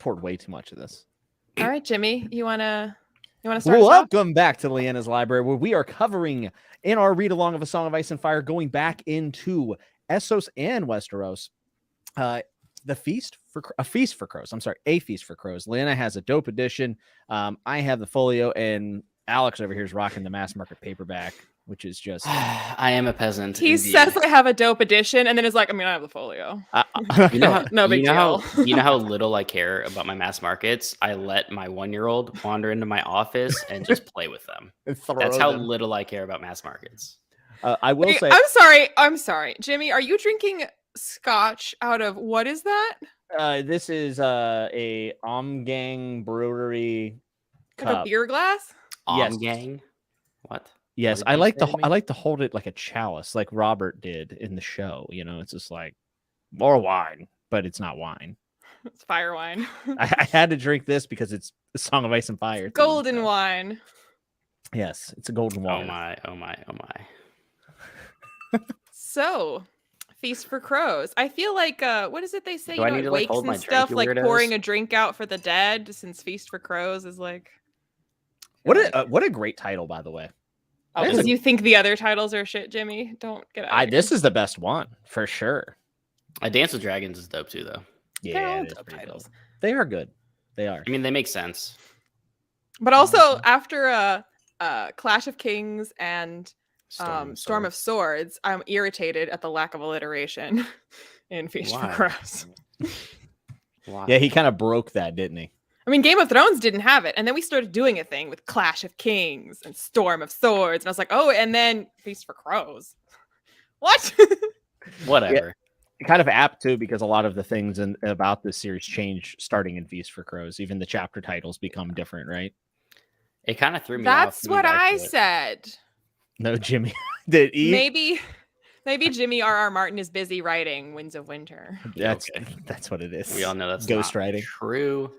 poured way too much of this. All right, Jimmy, you wanna start us off? Welcome back to Leanna's Library, where we are covering in our read along of A Song of Ice and Fire, going back into Essos and Westeros. A Feast for Crows. A Feast for Crows. Leanna has a dope edition. I have the folio, and Alex over here is rocking the mass market paperback, which is just. I am a peasant. He indeed. says I have a dope edition, and then is like, I mean, I have the folio. You know how, No big deal. You know how little I care about my mass markets? I let my 1-year-old wander into my office and just play with them. That's how little I care about mass markets. I will say. I'm sorry. Jimmy, are you drinking scotch out of, what is that? This is a Omgang brewery Like cup. a beer glass? Yes. Omgang? What? Yes, What I did you say to me? like to hold it like a chalice, like Robert did in the show. You know, it's just like more wine, but it's not wine. It's fire wine. I had to drink this because it's a Song of Ice and Fire. Golden wine. Yes, it's a golden wine. Oh my. So, Feast for Crows. I feel like, what is it they say? Do I need It to, like, wakes hold my and drink, stuff, you like weirdos? pouring a drink out for the dead, since Feast for Crows is like. What a great title, by the way. Oh, because you think the other titles are shit, Jimmy? Don't get out. This is the best one for sure. A Dance with Dragons is dope too, though. They're all it is dope pretty titles. dope. They are good. They are. I mean, they make sense. But also, after Clash of Kings and Storm of Swords, I'm irritated at the lack of alliteration in Feast for Why? Crows. Wow. Yeah, he kind of broke that, didn't he? I mean, Game of Thrones didn't have it. And then we started doing a thing with Clash of Kings and Storm of Swords. And I was like, oh, and then Feast for Crows. What? Whatever. Kind of apt too, because a lot of the things about this series change starting in Feast for Crows. Even the chapter titles become different, right? It kind of threw me off. That's what I said. No, Jimmy. Did he? Maybe Jimmy R.R. Martin is busy writing Winds of Winter. That's what it is. We all know that's ghost not writing. True.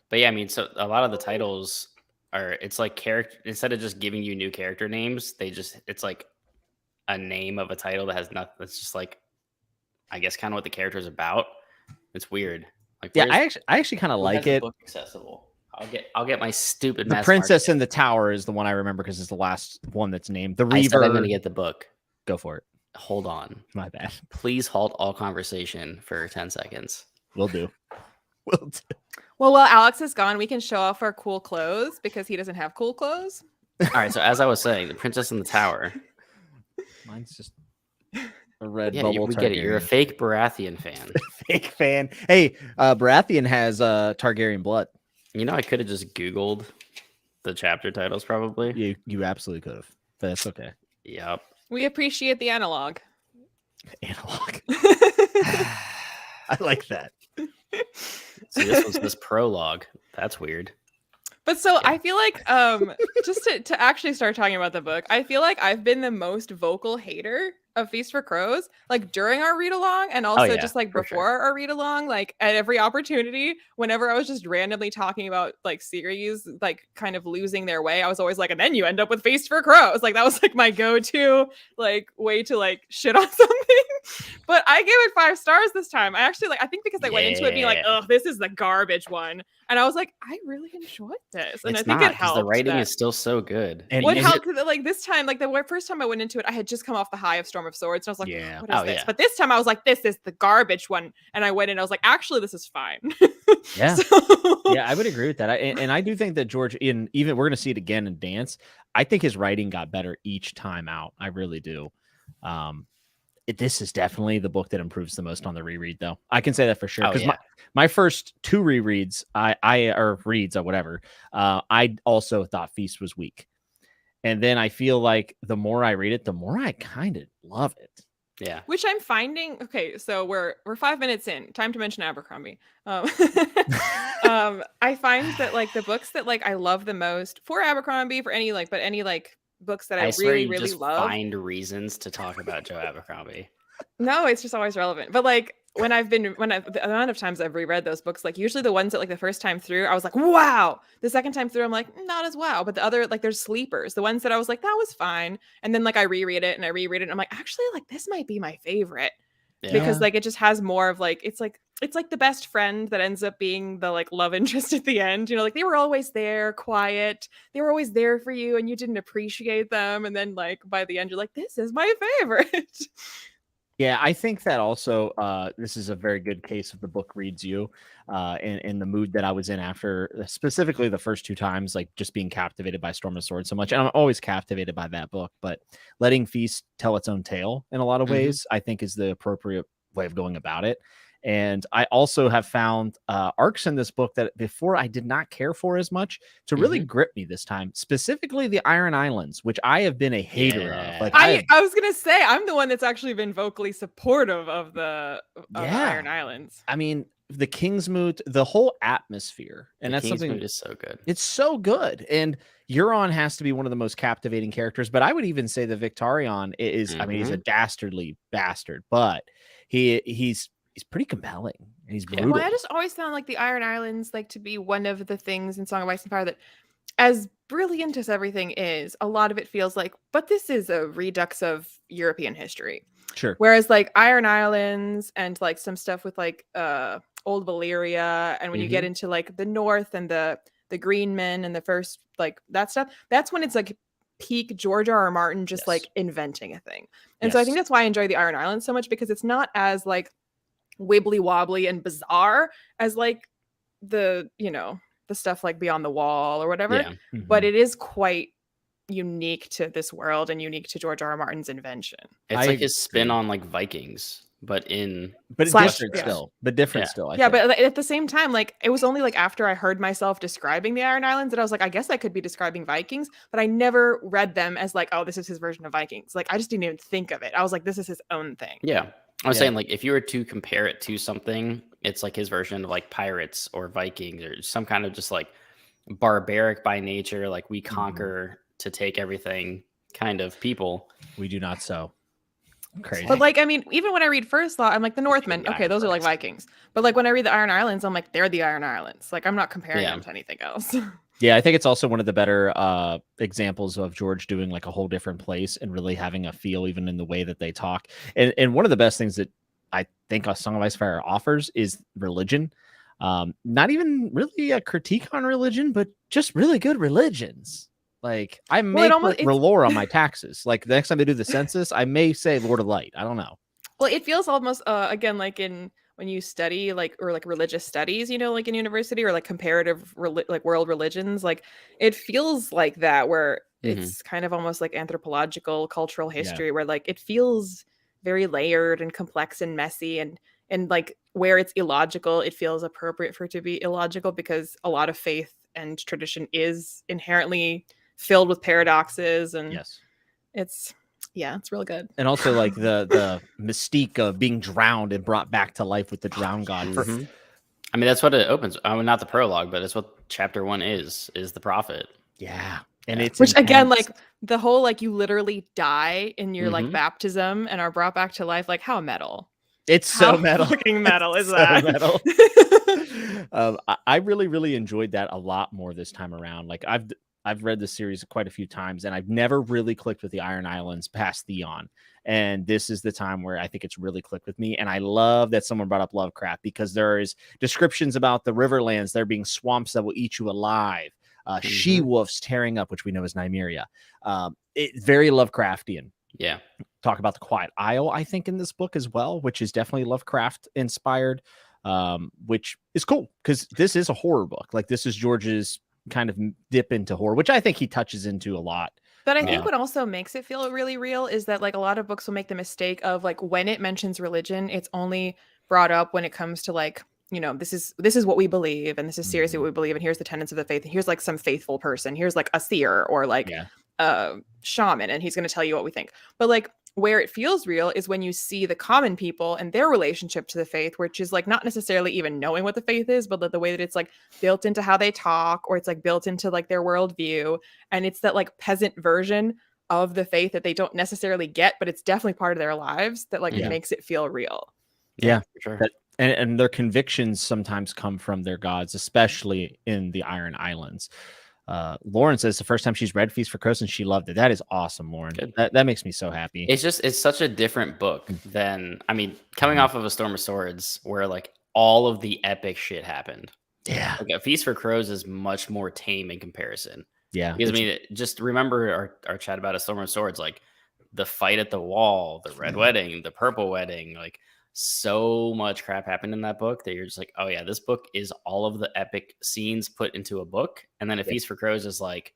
But yeah, I mean, so a lot of the titles are, it's like character, instead of just giving you new character names, it's like a name of a title that has nothing. It's just like, I guess, kind of what the character is about. It's weird. Like, Yeah, I actually kind of like it. Book accessible. I'll get my stupid. The Princess in the Tower is the one I remember because it's the last one that's named. The Reaver. I'm going to get the book. Go for it. Hold on. My bad. Please halt all conversation for 10 seconds. Will do. Well, while Alex is gone, we can show off our cool clothes because he doesn't have cool clothes. All right. So as I was saying, the Princess in the Tower. Mine's just a red Yeah, bubble. we get it. You're a fake Baratheon fan. Fake fan. Hey, Baratheon has Targaryen blood. You know, I could have just Googled the chapter titles, probably. You absolutely could have. But that's okay. Yep. We appreciate the analog. Analog. I like that. See, this was this prologue. That's weird. But so I feel like just to actually start talking about the book, I feel like I've been the most vocal hater of Feast for Crows, like during our read along and also just like before our read along, like at every opportunity, whenever I was just randomly talking about like series, like kind of losing their way, I was always like, and then you end up with Feast for Crows. Like that was like my go-to like way to like shit on something. But I gave it 5 stars this time. I think because I went into it being like, oh, this is the garbage one. And I was like, I really enjoyed this. And It's I think not, it helped. the writing is still so good. And what helped, like this time, like the first time I went into it, I had just come off the high of Storm of Swords. And I was like, what is this? Yeah. But this time I was like, this is the garbage one. And I went in, I was like, actually, this is fine. Yeah. Yeah, I would agree with that. And I do think that George, we're going to see it again in Dance. I think his writing got better each time out. I really do. This is definitely the book that improves the most on the reread, though. I can say that for sure. Because my first 2 rereads, I also thought Feast was weak. And then I feel like the more I read it, the more I kind of love it. Yeah. Which I'm finding. Okay, so we're 5 minutes in. Time to mention Abercrombie. I find that like the books that like I love the most for Abercrombie, for any like books that I really, really love. Find reasons to talk about Joe Abercrombie. No, it's just always relevant. But like the amount of times I've reread those books, like usually the ones that like the first time through, I was like, wow. The second time through, I'm like, not as wow. But the other, like there's sleepers, the ones that I was like, that was fine. And then like I reread it. And I'm like, actually, like this might be my favorite. Yeah. Because like it just has more of like, it's it's like the best friend that ends up being the like love interest at the end. You know, like they were always there, quiet. They were always there for you, and you didn't appreciate them. And then like by the end, you're like, this is my favorite. Yeah, I think that also this is a very good case of the book reads you in the mood that I was in after, specifically the first 2 times, like just being captivated by Storm of Swords so much. And I'm always captivated by that book, but letting Feast tell its own tale in a lot of ways, I think is the appropriate way of going about it. And I also have found arcs in this book that before I did not care for as much to really grip me this time, specifically the Iron Islands, which I have been a hater of. Like I was going to say, I'm the one that's actually been vocally supportive of the Iron Islands. I mean, the Kingsmoot, the whole atmosphere. And that's something is so good. It's so good. And Euron has to be one of the most captivating characters, but I would even say the Victarion is, I mean, he's a dastardly bastard, but he's pretty compelling. And he's brutal. Well, I just always found like the Iron Islands like to be one of the things in Song of Ice and Fire that, as brilliant as everything is, a lot of it feels like, but this is a redux of European history. Sure. Whereas like Iron Islands and like some stuff with like old Valyria, and when you get into like the North and the Green Men and the first like that stuff, that's when it's like peak George R.R. Martin just like inventing a thing. And so I think that's why I enjoy the Iron Islands so much, because it's not as like wibbly wobbly and bizarre as like the, you know, the stuff like Beyond the Wall or whatever, but it is quite unique to this world and unique to George R.R. Martin's invention. It's like his spin on like Vikings, but different still. But different still. I think. But at the same time, like it was only like after I heard myself describing the Iron Islands that I was like, I guess I could be describing Vikings, but I never read them as like, oh, this is his version of Vikings. Like I just didn't even think of it. I was like, this is his own thing. Yeah. I was saying, like, if you were to compare it to something, it's like his version of like pirates or Vikings or some kind of just like barbaric by nature, like we conquer to take everything kind of people. We do not so. Crazy. But like, I mean, even when I read First Law, I'm like the Northmen. Okay, those are like Vikings. But like when I read the Iron Islands, I'm like, they're the Iron Islands. Like I'm not comparing them to anything else. Yeah, I think it's also one of the better examples of George doing like a whole different place and really having a feel even in the way that they talk. And one of the best things that I think A Song of Ice and Fire offers is religion. Not even really a critique on religion, but just really good religions. Like I may put R'hllor on my taxes. Like the next time they do the census, I may say Lord of Light. I don't know. Well, it feels almost again like in when you study like or like religious studies, you know, like in university or like comparative like world religions, like it feels like that where it's kind of almost like anthropological cultural history where like it feels very layered and complex and messy and like where it's illogical, it feels appropriate for it to be illogical because a lot of faith and tradition is inherently filled with paradoxes and it's really good. And also like the mystique of being drowned and brought back to life with the drowned god. I mean, that's what it opens. I mean, not the prologue, but that's what chapter 1 is the prophet. Yeah. And it's which intense. Again, like the whole, like you literally die in your like baptism and are brought back to life. Like how metal. It's so metal. Fucking metal is that? Metal. I really, really enjoyed that a lot more this time around. Like I've read this series quite a few times and I've never really clicked with the Iron Islands past Theon. And this is the time where I think it's really clicked with me. And I love that someone brought up Lovecraft because there is descriptions about the Riverlands, there being swamps that will eat you alive. She-wolves tearing up, which we know is Nymeria. It's very Lovecraftian. Yeah. Talk about the Quiet Isle, I think, in this book as well, which is definitely Lovecraft inspired, which is cool because this is a horror book. Like this is George's kind of dip into horror, which I think he touches into a lot. But I think what also makes it feel really real is that like a lot of books will make the mistake of like when it mentions religion, it's only brought up when it comes to like, you know, this is what we believe and this is seriously what we believe and here's the tenets of the faith and here's like some faithful person, here's like a seer or like a shaman and he's going to tell you what we think. But like where it feels real is when you see the common people and their relationship to the faith, which is like not necessarily even knowing what the faith is, but the way that it's like built into how they talk or it's like built into like their worldview. And it's that like peasant version of the faith that they don't necessarily get, but it's definitely part of their lives that like makes it feel real. Yeah, for sure. And their convictions sometimes come from their gods, especially in the Iron Islands. Lauren says the first time she's read Feast for Crows and she loved it. That is awesome, Lauren. That makes me so happy. It's such a different book than, I mean, coming off of A Storm of Swords where like all of the epic shit happened. Yeah. Like A Feast for Crows is much more tame in comparison. Yeah. Because I mean, just remember our chat about A Storm of Swords, like the fight at the wall, the Red Wedding, the Purple Wedding, like so much crap happened in that book that you're just like, oh yeah, this book is all of the epic scenes put into a book. And then A Feast for Crows is like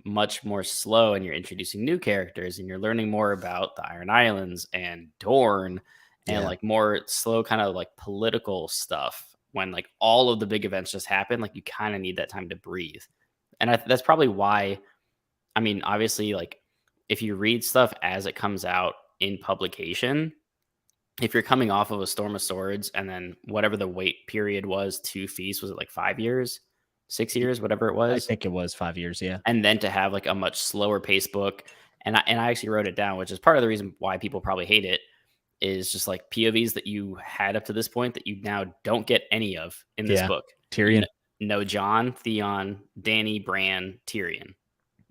much more slow, and you're introducing new characters and you're learning more about the Iron Islands and Dorne and like more slow kind of like political stuff. When like all of the big events just happen, like you kind of need that time to breathe. And that's probably why, I mean, obviously, like if you read stuff as it comes out in publication, if you're coming off of A Storm of Swords and then whatever the wait period was to Feast, was it like 5 years, 6 years, whatever it was? I think it was 5 years, yeah. And then to have like a much slower pace book, and I actually wrote it down, which is part of the reason why people probably hate it, is just like POVs that you had up to this point that you now don't get any of in this book. Tyrion. No Jon, Theon, Dany, Bran, Tyrion.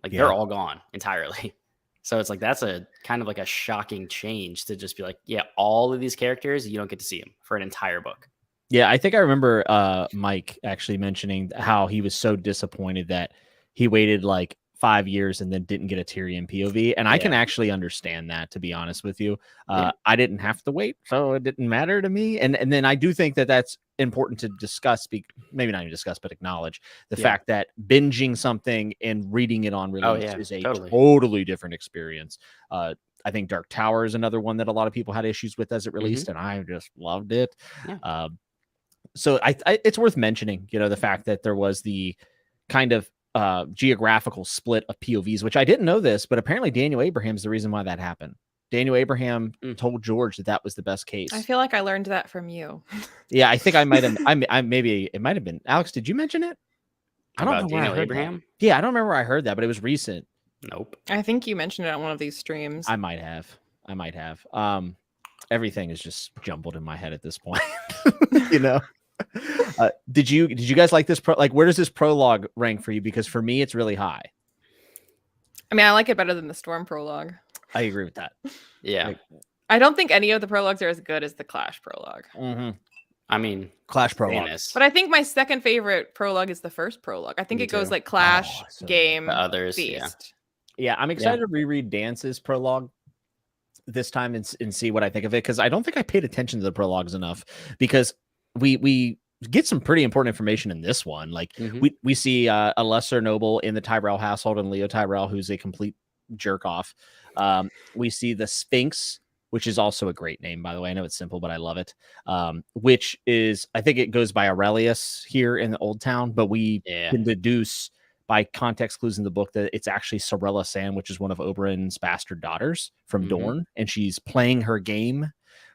Like they're all gone entirely. So it's like that's a kind of like a shocking change to just be like, yeah, all of these characters, you don't get to see them for an entire book. Yeah, I think I remember Mike actually mentioning how he was so disappointed that he waited like 5 years and then didn't get a Tyrion POV. And I can actually understand that, to be honest with you. I didn't have to wait, so it didn't matter to me. And then I do think that that's important to discuss, maybe not even discuss, but acknowledge the fact that binging something and reading it on release is a totally different experience. I think Dark Tower is another one that a lot of people had issues with as it released, and I just loved it. So it's worth mentioning, the fact that there was the kind of geographical split of POVs, which I didn't know this, but apparently Daniel Abraham's the reason why that happened. Daniel Abraham told George that was the best case. I feel like I learned that from you. Yeah, I think I might have. Maybe it might have been Alex. Did you mention it? I don't know where Daniel I heard Abraham. That. Yeah, I don't remember where I heard that, but it was recent. Nope. I think you mentioned it on one of these streams. I might have. Everything is just jumbled in my head at this point. Did you guys like this? Where does this prologue rank for you? Because for me, it's really high. I mean, I like it better than the Storm prologue. I agree with that. Yeah. I don't think any of the prologues are as good as the Clash prologue. I mean, Clash prologue. But I think my second favorite prologue is the first prologue. I think it goes like Clash, Game, others, Feast. Yeah, I'm excited to reread Dance's prologue this time and see what I think of it, because I don't think I paid attention to the prologues enough, because we get some pretty important information in this one. Like we see a lesser noble in the Tyrell household, and Leo Tyrell, who's a complete jerk off. We see the Sphinx, which is also a great name, by the way. I know it's simple, but I love it. Which is, I think it goes by Aurelius here in the Old Town, but we can deduce by context clues in the book that it's actually Sorella Sand, which is one of Oberyn's bastard daughters from Dorne, and she's playing her game,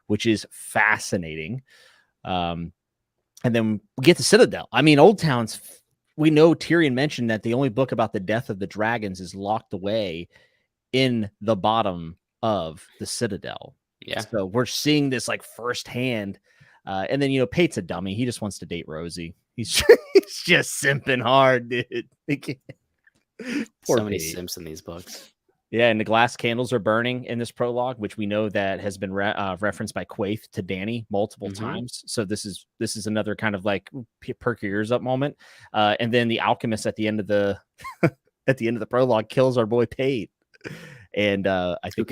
which is fascinating. And then we get to Citadel. I mean, Old Town's, we know Tyrion mentioned that the only book about the death of the dragons is locked away in the bottom of the Citadel. Yeah. So we're seeing this like firsthand. And then, Pate's a dummy. He just wants to date Rosie. He's just simping hard, dude. So many simps in these books. Yeah, and the glass candles are burning in this prologue, which we know that has been referenced by Quaithe to Dany multiple times. So this is another kind of like perk your ears up moment. And then the alchemist at the end of the prologue kills our boy Pate. And I think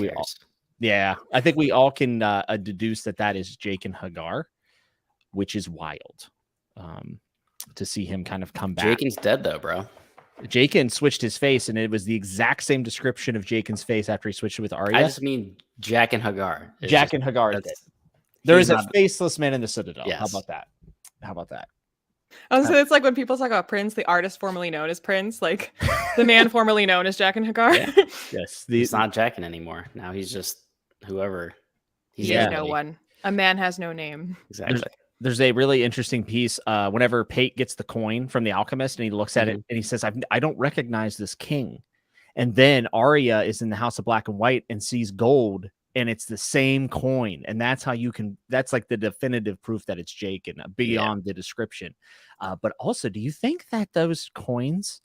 we all can deduce that is Jaqen H'ghar, which is wild. To see him kind of come back. Jaqen's dead though, bro. Jaqen switched his face, and it was the exact same description of Jaqen's face after he switched it with Arya. I just mean Jaqen H'ghar. Jaqen H'ghar. There is a faceless man in the Citadel. Yes. How about that? Oh, so it's like when people talk about Prince, the artist formerly known as Prince, like the man formerly known as Jaqen H'ghar. Yeah. Yes, he's not Jaqen anymore. Now he's just whoever. He is no one. A man has no name. Exactly. There's a really interesting piece whenever Pate gets the coin from the alchemist and he looks at it and he says, I don't recognize this king. And then Arya is in the House of Black and White and sees gold, and it's the same coin. And that's how that's like the definitive proof that it's Jaqen beyond the description. But also, do you think that those coins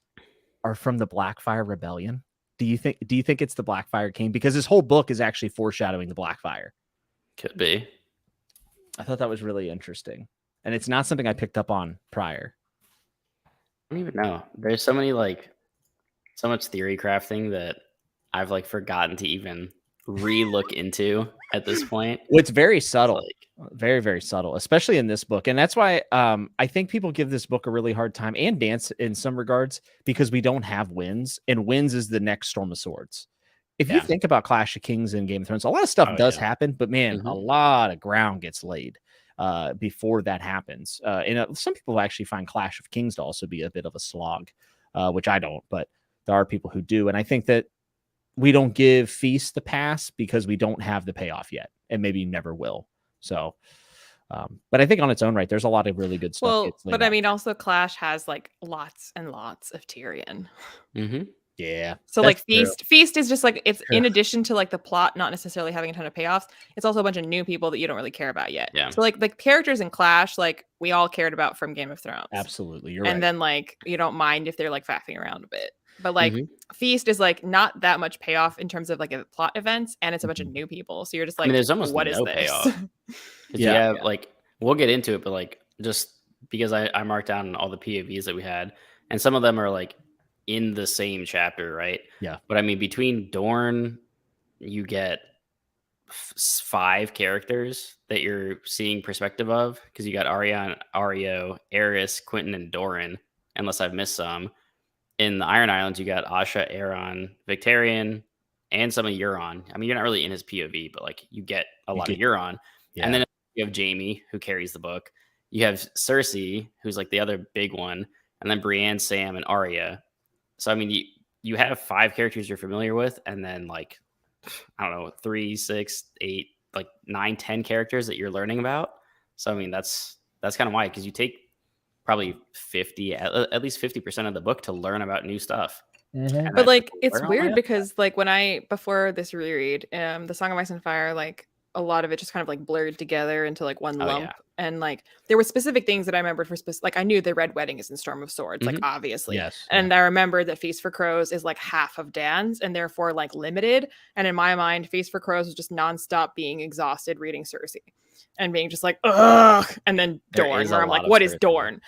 are from the Blackfire Rebellion? Do you think it's the Blackfire King? Because this whole book is actually foreshadowing the Blackfire. Could be. I thought that was really interesting. and it's not something I picked up on prior. I don't even know. There's so many so much theory crafting that I've like forgotten to even re-look into at this point. Well, it's very subtle, very, very subtle, especially in this book. And that's why I think people give this book a really hard time, and Dance in some regards, because we don't have Winds, and Winds is the next Storm of Swords. If you think about Clash of Kings and Game of Thrones, a lot of stuff does happen, but man, a lot of ground gets laid before that happens. And some people actually find Clash of Kings to also be a bit of a slog, which I don't, but there are people who do. And I think that we don't give Feast the pass because we don't have the payoff yet, and maybe never will. So, but I think on its own right, there's a lot of really good stuff. Well, but I mean, also Clash has like lots and lots of Tyrion. Yeah. So like Feast is just like, it's in addition to like the plot not necessarily having a ton of payoffs, it's also a bunch of new people that you don't really care about yet. Yeah. So like the characters in Clash, like we all cared about from Game of Thrones. Absolutely. You're and then like you don't mind if they're like faffing around a bit. But like Feast is like not that much payoff in terms of like plot events, and it's a bunch of new people. So you're just like, there's almost what no is this? Payoff. Yeah, like we'll get into it, but like just because I marked down all the POVs that we had, and some of them are like in the same chapter, right? Yeah. But I mean, between Dorne, you get 5 characters that you're seeing perspective of, because you got Arianne, Ario, Aerys, Quentin, and Doran, unless I've missed some. In the Iron Islands, you got Asha, Aeron, Victarion, and some of Euron. I mean, you're not really in his POV, but like you get a lot of Euron. Yeah. And then you have Jaime, who carries the book. You have Cersei, who's like the other big one, and then Brienne, Sam, and Arya. So I mean, you have 5 characters you're familiar with, and then like I don't know, 3, 6, 8, like 9, 10 characters that you're learning about. So I mean, that's kind of why, because you take probably 50, at least 50% of the book to learn about new stuff. But like it's weird because like before this reread, the Song of Ice and Fire, like a lot of it just kind of like blurred together into like one lump. And like there were specific things that I remembered for like I knew the Red Wedding is in Storm of Swords, like obviously. Yes. And I remembered that Feast for Crows is like half of Dan's and therefore like limited. And in my mind, Feast for Crows was just nonstop being exhausted reading Cersei and being just like, ugh, and then Dorne, where I'm like, what is Dorne?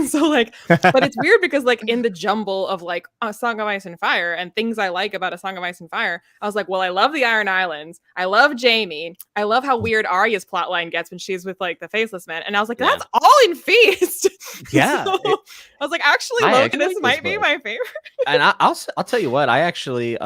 So like, but it's weird because like in the jumble of like A Song of Ice and Fire and things I like about A Song of Ice and Fire, I was like, well, I love the Iron Islands. I love Jaime. I love how weird Arya's plotline gets when she's with like the Faceless Man. And I was like, that's all in Feast. Yeah. So, I was like, actually, Logan, this might be my favorite. And I'll tell you what, I actually,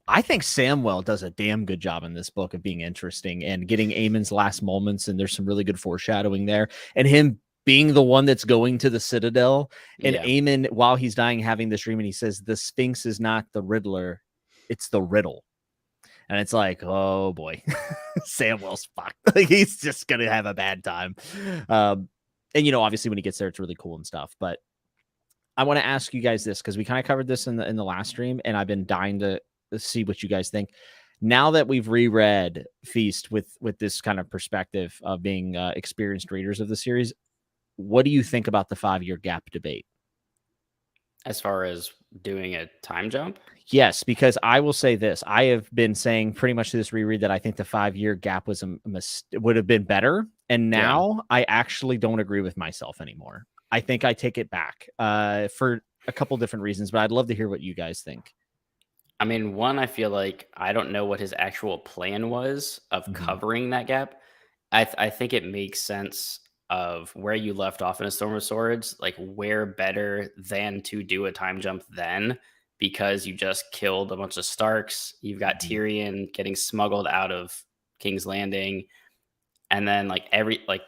I think Samwell does a damn good job in this book of being interesting and getting Aemon's last moments. And there's some really good foreshadowing there. And him being the one that's going to the Citadel, and Aemon, while he's dying, having this dream, and he says, the Sphinx is not the Riddler, it's the riddle. And it's like, oh boy, Samwell's fucked. Like, he's just going to have a bad time. And, you know, obviously when he gets there, it's really cool and stuff. But I want to ask you guys this, because we kind of covered this in the last stream, and I've been dying to see what you guys think. Now that we've reread Feast with this kind of perspective of being experienced readers of the series, what do you think about the 5-year gap debate? As far as doing a time jump? Yes, because I will say this. I have been saying pretty much to this reread that I think the 5-year gap was would have been better. And now I actually don't agree with myself anymore. I think I take it back for a couple different reasons, but I'd love to hear what you guys think. I mean, one, I feel like I don't know what his actual plan was of covering that gap. I think it makes sense of where you left off in A Storm of Swords, like where better than to do a time jump then, because you just killed a bunch of Starks. You've got Tyrion getting smuggled out of King's Landing. And then like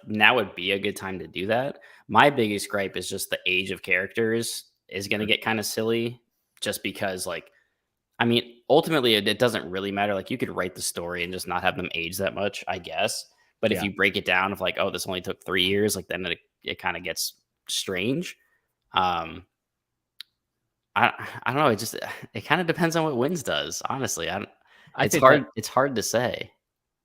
now would be a good time to do that. My biggest gripe is just the age of characters is going to get kind of silly, just because like, I mean, ultimately it doesn't really matter. Like you could write the story and just not have them age that much, I guess. But if you break it down of like, oh, this only took 3 years, like then it kind of gets strange. I don't know. It kind of depends on what Wins does. Honestly, it's hard to say.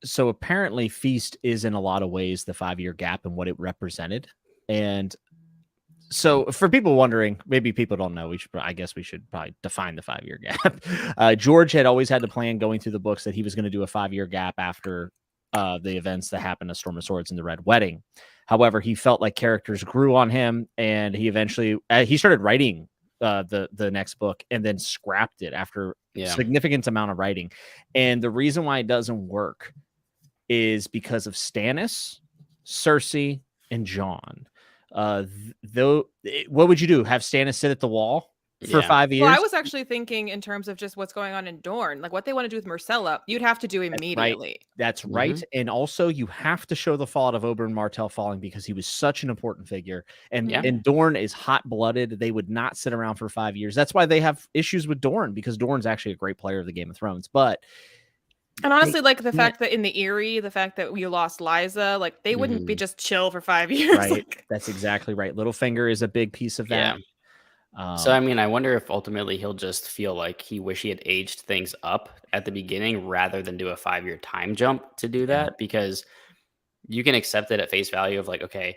So apparently Feast is in a lot of ways the 5-year gap and what it represented. And so for people wondering, maybe people don't know, I guess we should probably define the 5-year gap. George had always had the plan going through the books that he was going to do a 5-year gap after the events that happened to Storm of Swords and the Red Wedding. However, he felt like characters grew on him, and he eventually he started writing the next book and then scrapped it after significant amount of writing. And the reason why it doesn't work is because of Stannis, Cersei, and Jon. What would you do? Have Stannis sit at the wall for 5 years? Well, I was actually thinking in terms of just what's going on in Dorne, like what they want to do with Myrcella, you'd have to do immediately. That's right. And also you have to show the fallout of Oberyn Martell falling because he was such an important figure. And Dorne is hot-blooded. They would not sit around for 5 years. That's why they have issues with Dorne, because Dorne's actually a great player of the Game of Thrones. And honestly, like the fact that in the Eyrie, the fact that you lost Lysa, like they wouldn't be just chill for 5 years. Right. That's exactly right. Littlefinger is a big piece of that. So, I mean, I wonder if ultimately he'll just feel like he wish he had aged things up at the beginning rather than do a 5-year time jump to do that, because you can accept it at face value of like, okay,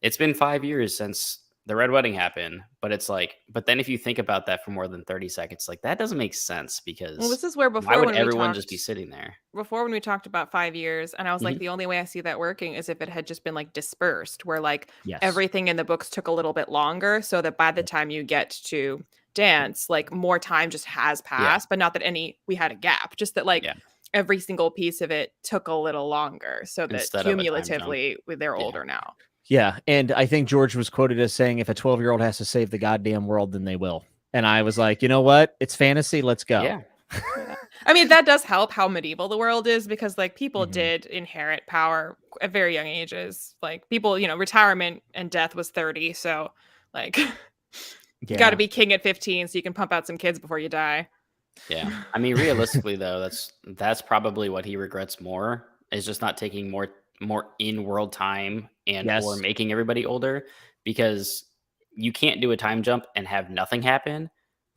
it's been 5 years since the Red Wedding happened, but it's like, but then if you think about that for more than 30 seconds, like that doesn't make sense, because this is where why would everyone just be sitting there? Before, when we talked about 5 years, and I was like, the only way I see that working is if it had just been like dispersed, where like everything in the books took a little bit longer, so that by the time you get to Dance, like more time just has passed, but not that we had a gap, just that like every single piece of it took a little longer, so that cumulatively they're older now. Yeah, and I think George was quoted as saying, if a 12-year-old has to save the goddamn world, then they will. And I was like, you know what? It's fantasy. Let's go. Yeah. I mean, that does help how medieval the world is, because like people did inherit power at very young ages. Like people, retirement and death was 30. So like you got to be king at 15 so you can pump out some kids before you die. Yeah. I mean, realistically, though, that's probably what he regrets more, is just not taking more in-world time or making everybody older, because you can't do a time jump and have nothing happen.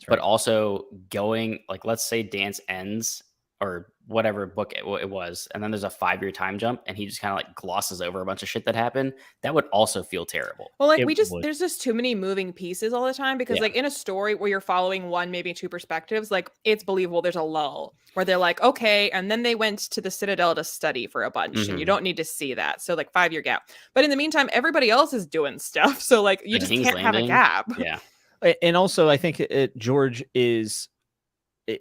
But also going, like, let's say Dance ends or whatever book it was, and then there's a 5-year time jump and he just kind of like glosses over a bunch of shit that happened, that would also feel terrible. Well, like there's just too many moving pieces all the time, because like in a story where you're following one, maybe two perspectives, like it's believable there's a lull where they're like, okay, and then they went to the Citadel to study for a bunch and you don't need to see that. So like 5-year gap. But in the meantime, everybody else is doing stuff. So like you just can't have a gap. Yeah. And also I think George is,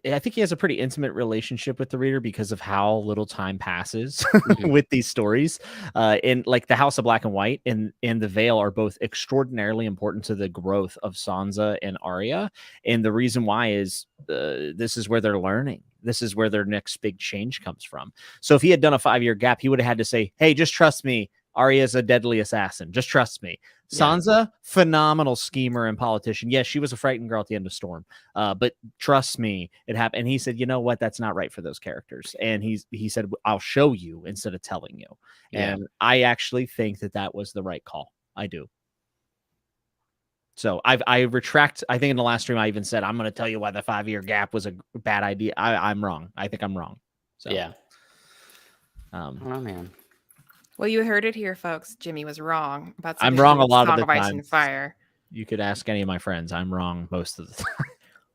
I think he has a pretty intimate relationship with the reader because of how little time passes with these stories. And like the House of Black and White and the Vale are both extraordinarily important to the growth of Sansa and Arya. And the reason why is this is where they're learning. This is where their next big change comes from. So if he had done a 5-year gap, he would have had to say, hey, just trust me. Arya is a deadly assassin. Just trust me. Sansa, phenomenal schemer and politician. Yes, she was a frightened girl at the end of Storm. But trust me, it happened. And he said, you know what? That's not right for those characters. And he said, I'll show you instead of telling you. And I actually think that was the right call. I do. So I retract. I think in the last stream, I even said, I'm going to tell you why the 5-year gap was a bad idea. I'm wrong. I think I'm wrong. So, oh, man. Well, you heard it here, folks. Jimmy was wrong about. I'm wrong a lot of the time. Ice and Fire. You could ask any of my friends. I'm wrong most of the time.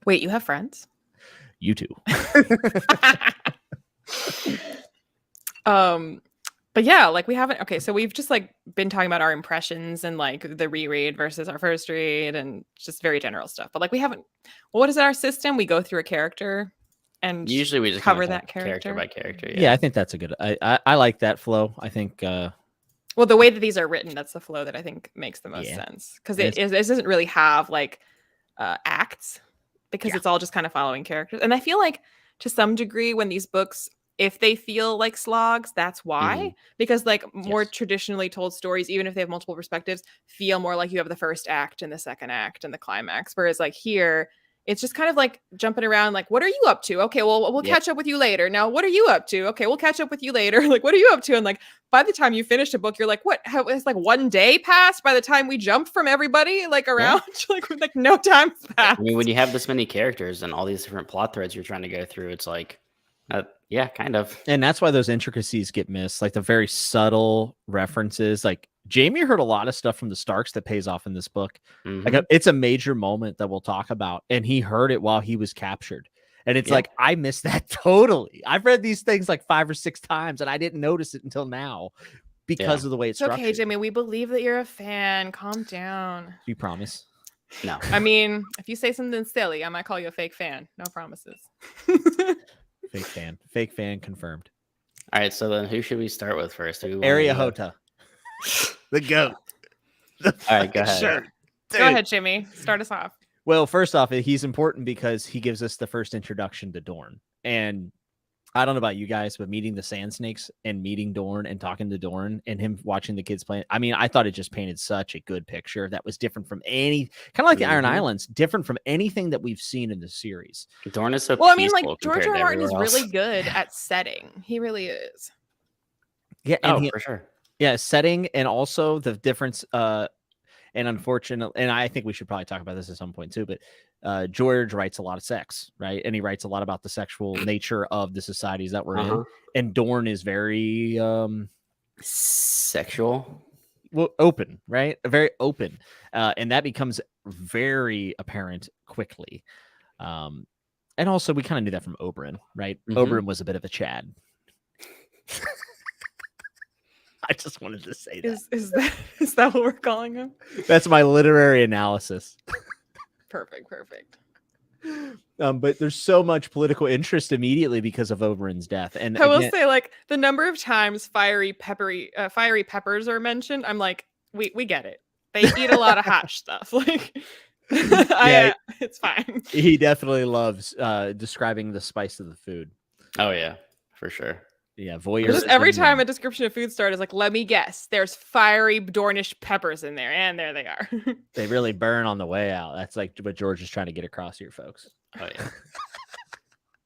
Wait, you have friends? You too. But yeah, like we haven't. Okay, so we've just like been talking about our impressions and like the reread versus our first read and just very general stuff. But like we haven't. Well, what is our system? We go through a character. And usually we just cover that character by character. Yeah, I think that's a good. I like that flow. I think. Well, the way that these are written, that's the flow that I think makes the most sense, because it doesn't really have like acts, because it's all just kind of following characters. And I feel like to some degree when these books, if they feel like slogs, that's why, because like more traditionally told stories, even if they have multiple perspectives, feel more like you have the first act and the second act and the climax. Whereas like here, it's just kind of like jumping around. Like, what are you up to? Okay, well, we'll catch up with you later. Now, what are you up to? Okay, we'll catch up with you later. Like, what are you up to? And like, by the time you finish a book, you're like, what? How, it's like one day passed by the time we jumped from everybody like around. like no time passed. I mean, when you have this many characters and all these different plot threads you're trying to go through, it's like, yeah, kind of. And that's why those intricacies get missed, like the very subtle references. Like Jamie heard a lot of stuff from the Starks that pays off in this book. Like it's a major moment that we'll talk about, and he heard it while he was captured. And it's like, I missed that totally. I've read these things like 5 or 6 times and I didn't notice it until now. because of the way it's structured. Okay, Jimmy, we believe that you're a fan. Calm down. You promise? No. I mean, if you say something silly, I might call you a fake fan. No promises. Fake fan confirmed. All right, so then who should we start with first? Arya Hota. The goat. All right, go ahead. Sure. Go ahead, Jimmy. Start us off. Well, first off, he's important because he gives us the first introduction to Dorne. And I don't know about you guys, but meeting the Sand Snakes and meeting Dorne and talking to Dorne and him watching the kids playing. I mean, I thought it just painted such a good picture that was different from kind of like the Iron Islands, different from anything that we've seen in the series. Dorne is so well, I mean, like George R. R. Martin is really good at setting. He really is. Yeah, and for sure. Yeah, setting and also the difference. And unfortunately, and I think we should probably talk about this at some point too, but George writes a lot of sex, right? And he writes a lot about the sexual nature of the societies that we're in. And Dorne is very sexual, well, open, right? Very open, and that becomes very apparent quickly. And also, we kind of knew that from Oberyn, right? Oberyn was a bit of a Chad. I just wanted to say that. Is that what we're calling him? That's my literary analysis. Perfect. But there's so much political interest immediately because of Oberyn's death. And I will say, like, the number of times fiery peppers are mentioned, I'm like, we get it. They eat a lot of hot stuff. Like, it's fine. He definitely loves describing the spice of the food. Oh yeah, for sure. Yeah, voyeur. Just every time a description of food starts, like, let me guess, there's fiery Dornish peppers in there, and there they are. They really burn on the way out. That's like what George is trying to get across here, folks. Oh yeah.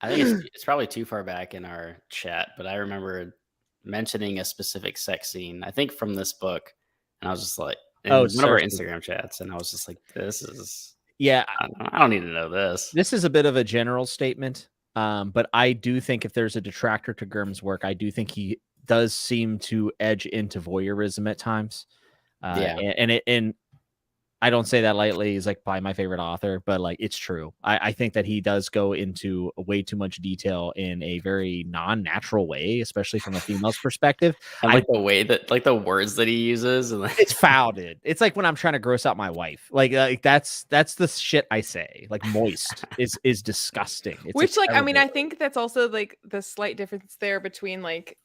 I think it's probably too far back in our chat, but I remember mentioning a specific sex scene, I think from this book, and I was just like, one of our Instagram chats, and I was just like, this is I don't need to know this. This is a bit of a general statement. But I do think if there's a detractor to Grimm's work, I do think he does seem to edge into voyeurism at times. And I don't say that lightly. He's like probably my favorite author, but like it's true. I think that he does go into way too much detail in a very non-natural way, especially from a female's perspective. And like the way that, like the words that he uses, and it's foul, dude. It's like when I'm trying to gross out my wife. Like that's the shit I say. Like moist is disgusting. It's which, like, I mean, I think that's also like the slight difference there between like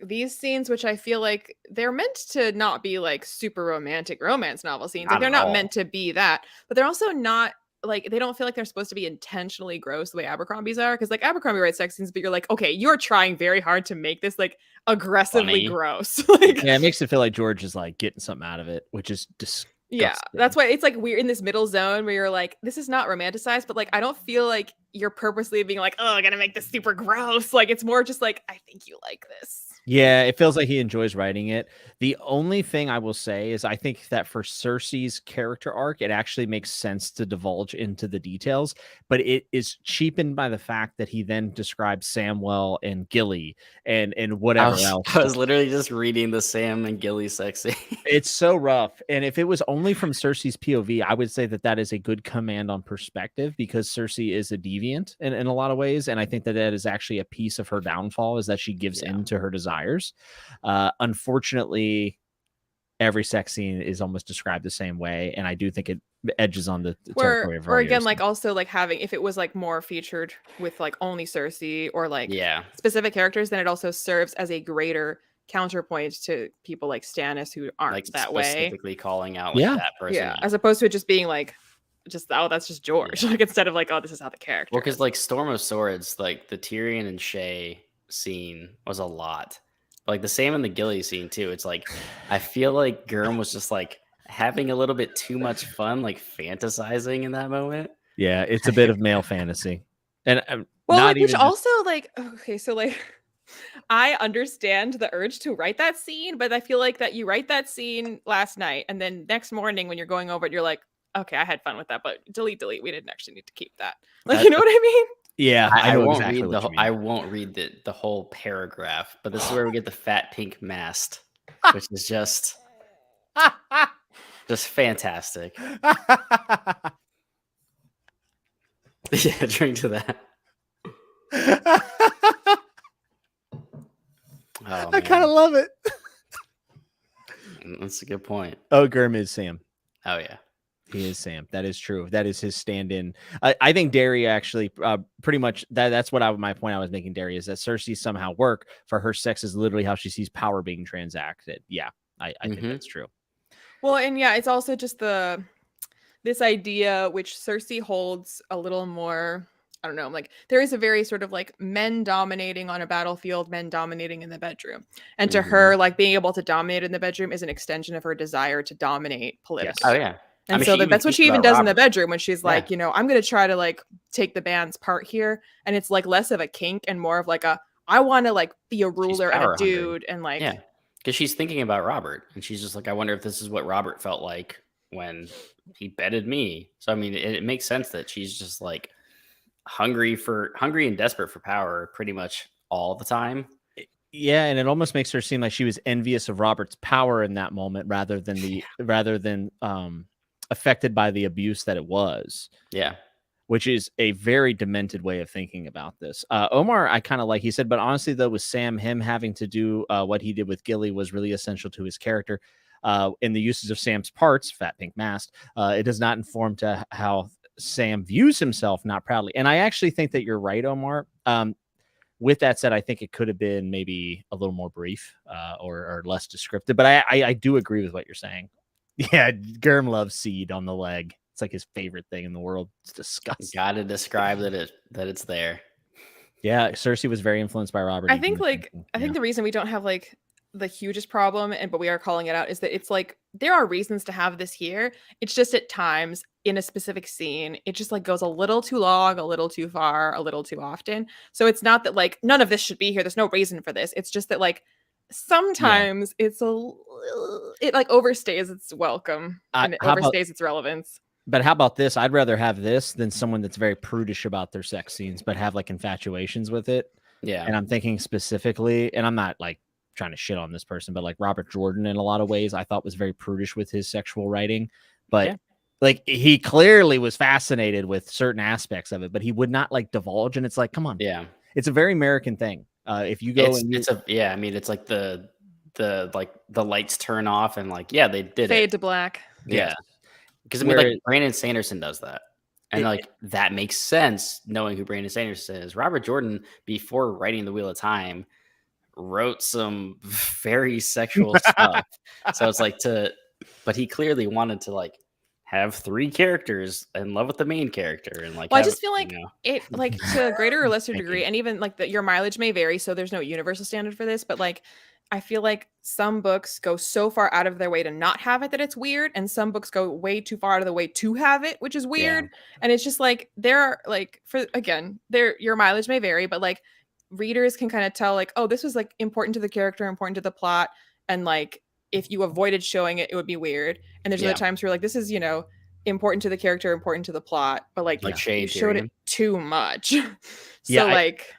these scenes, which I feel like they're meant to not be like super romantic romance novel scenes. Like, they're not meant to be that, but they're also not like, they don't feel like they're supposed to be intentionally gross the way Abercrombie's are. Cause like Abercrombie writes sex scenes, but you're like, okay, you're trying very hard to make this like aggressively gross. Like, yeah, it makes it feel like George is like getting something out of it, which is disgusting. Yeah, that's why it's like we're in this middle zone where you're like, this is not romanticized, but like I don't feel like you're purposely being like, oh, I gotta make this super gross. Like, it's more just like, I think you like this. Yeah, it feels like he enjoys writing it. The only thing I will say is I think that for Cersei's character arc, it actually makes sense to divulge into the details, but it is cheapened by the fact that he then describes Samwell and Gilly and whatever else. I was literally just reading the Sam and Gilly sex scene. It's so rough. And if it was only from Cersei's POV, I would say that is a good command on perspective, because Cersei is a deviant in a lot of ways. And I think that is actually a piece of her downfall, is that she gives in to her desires. Unfortunately, every sex scene is almost described the same way, and I do think it edges on the territory of or again, like, also like having, if it was like more featured with like only Cersei or like specific characters, then it also serves as a greater counterpoint to people like Stannis who aren't like that way, specifically calling out like that person, as opposed to it just being like, that's just George, like, instead of like, oh, this is how the character because like Storm of Swords, like the Tyrion and Shay scene was a lot. Like the same in the Gilly scene too. It's like, I feel like Gurm was just like having a little bit too much fun, like fantasizing in that moment. Yeah, it's a bit of male fantasy. And which also like, okay, so like, I understand the urge to write that scene, but I feel like that you write that scene last night and then next morning when you're going over it, you're like, okay, I had fun with that, but delete. We didn't actually need to keep that. Like, you know what I mean? Yeah, I won't read I won't read the whole paragraph, but this is where we get the fat pink mast, which is just fantastic. Yeah, drink to that. I kind of love it. That's a good point. Oh, Gurm is Sam. Oh yeah. He is Sam. That is true. That is his stand-in. I think Derry actually pretty much that's what my point I was making. Derry is that Cersei somehow work for her sex is literally how she sees power being transacted. Yeah, I think that's true. Well, and yeah, it's also just this idea which Cersei holds a little more. I don't know. Like there is a very sort of like men dominating on a battlefield, men dominating in the bedroom, and to her, like being able to dominate in the bedroom is an extension of her desire to dominate politically. Yes. Oh yeah. And so that's what she even does in the bedroom when she's like, you know, I'm going to try to like take the band's part here. And it's like less of a kink and more of like I want to like be a ruler and a dude and like. Yeah. Because she's thinking about Robert and she's just like, I wonder if this is what Robert felt like when he bedded me. So, I mean, it makes sense that she's just like hungry and desperate for power pretty much all the time. Yeah, and it almost makes her seem like she was envious of Robert's power in that moment rather than affected by the abuse that it was. Yeah. Which is a very demented way of thinking about this. Omar, I kind of like, he said, but honestly, though, with Sam, him having to do what he did with Gilly was really essential to his character. In the uses of Sam's parts, fat pink mast, it does not inform to how Sam views himself, not proudly. And I actually think that you're right, Omar. With that said, I think it could have been maybe a little more brief or less descriptive, but I do agree with what you're saying. Yeah, Gurm loves seed on the leg. It's like his favorite thing in the world. It's disgusting. Got to describe that it's there. Yeah, Cersei was very influenced by Robert. I think the reason we don't have like the hugest problem, but we are calling it out, is that it's like there are reasons to have this here. It's just at times in a specific scene, it just like goes a little too long, a little too far, a little too often. So it's not that like none of this should be here. There's no reason for this. It's just that like sometimes it like overstays its welcome and it overstays its relevance. But how about this? I'd rather have this than someone that's very prudish about their sex scenes, but have like infatuations with it. Yeah. And I'm thinking specifically, and I'm not like trying to shit on this person, but like Robert Jordan in a lot of ways, I thought was very prudish with his sexual writing. But like he clearly was fascinated with certain aspects of it, but he would not like divulge. And it's like, come on. Yeah. It's a very American thing. If you go I mean, it's like the lights turn off and like, yeah, they did fade to black. Yeah. Because I mean, like Brandon Sanderson does that. And like that makes sense knowing who Brandon Sanderson is. Robert Jordan, before writing The Wheel of Time, wrote some very sexual stuff. So it's like but he clearly wanted to like have 3 characters in love with the main character and like. Well, I just feel like it like to a greater or lesser degree, and even like your mileage may vary, so there's no universal standard for this, but like I feel like some books go so far out of their way to not have it that it's weird, and some books go way too far out of the way to have it, which is weird. And it's just like there are like your mileage may vary, but like readers can kind of tell like, oh, this was like important to the character, important to the plot, and like if you avoided showing it, it would be weird. And there's other times where like this is, you know, important to the character, important to the plot, but like you showed it too much. So like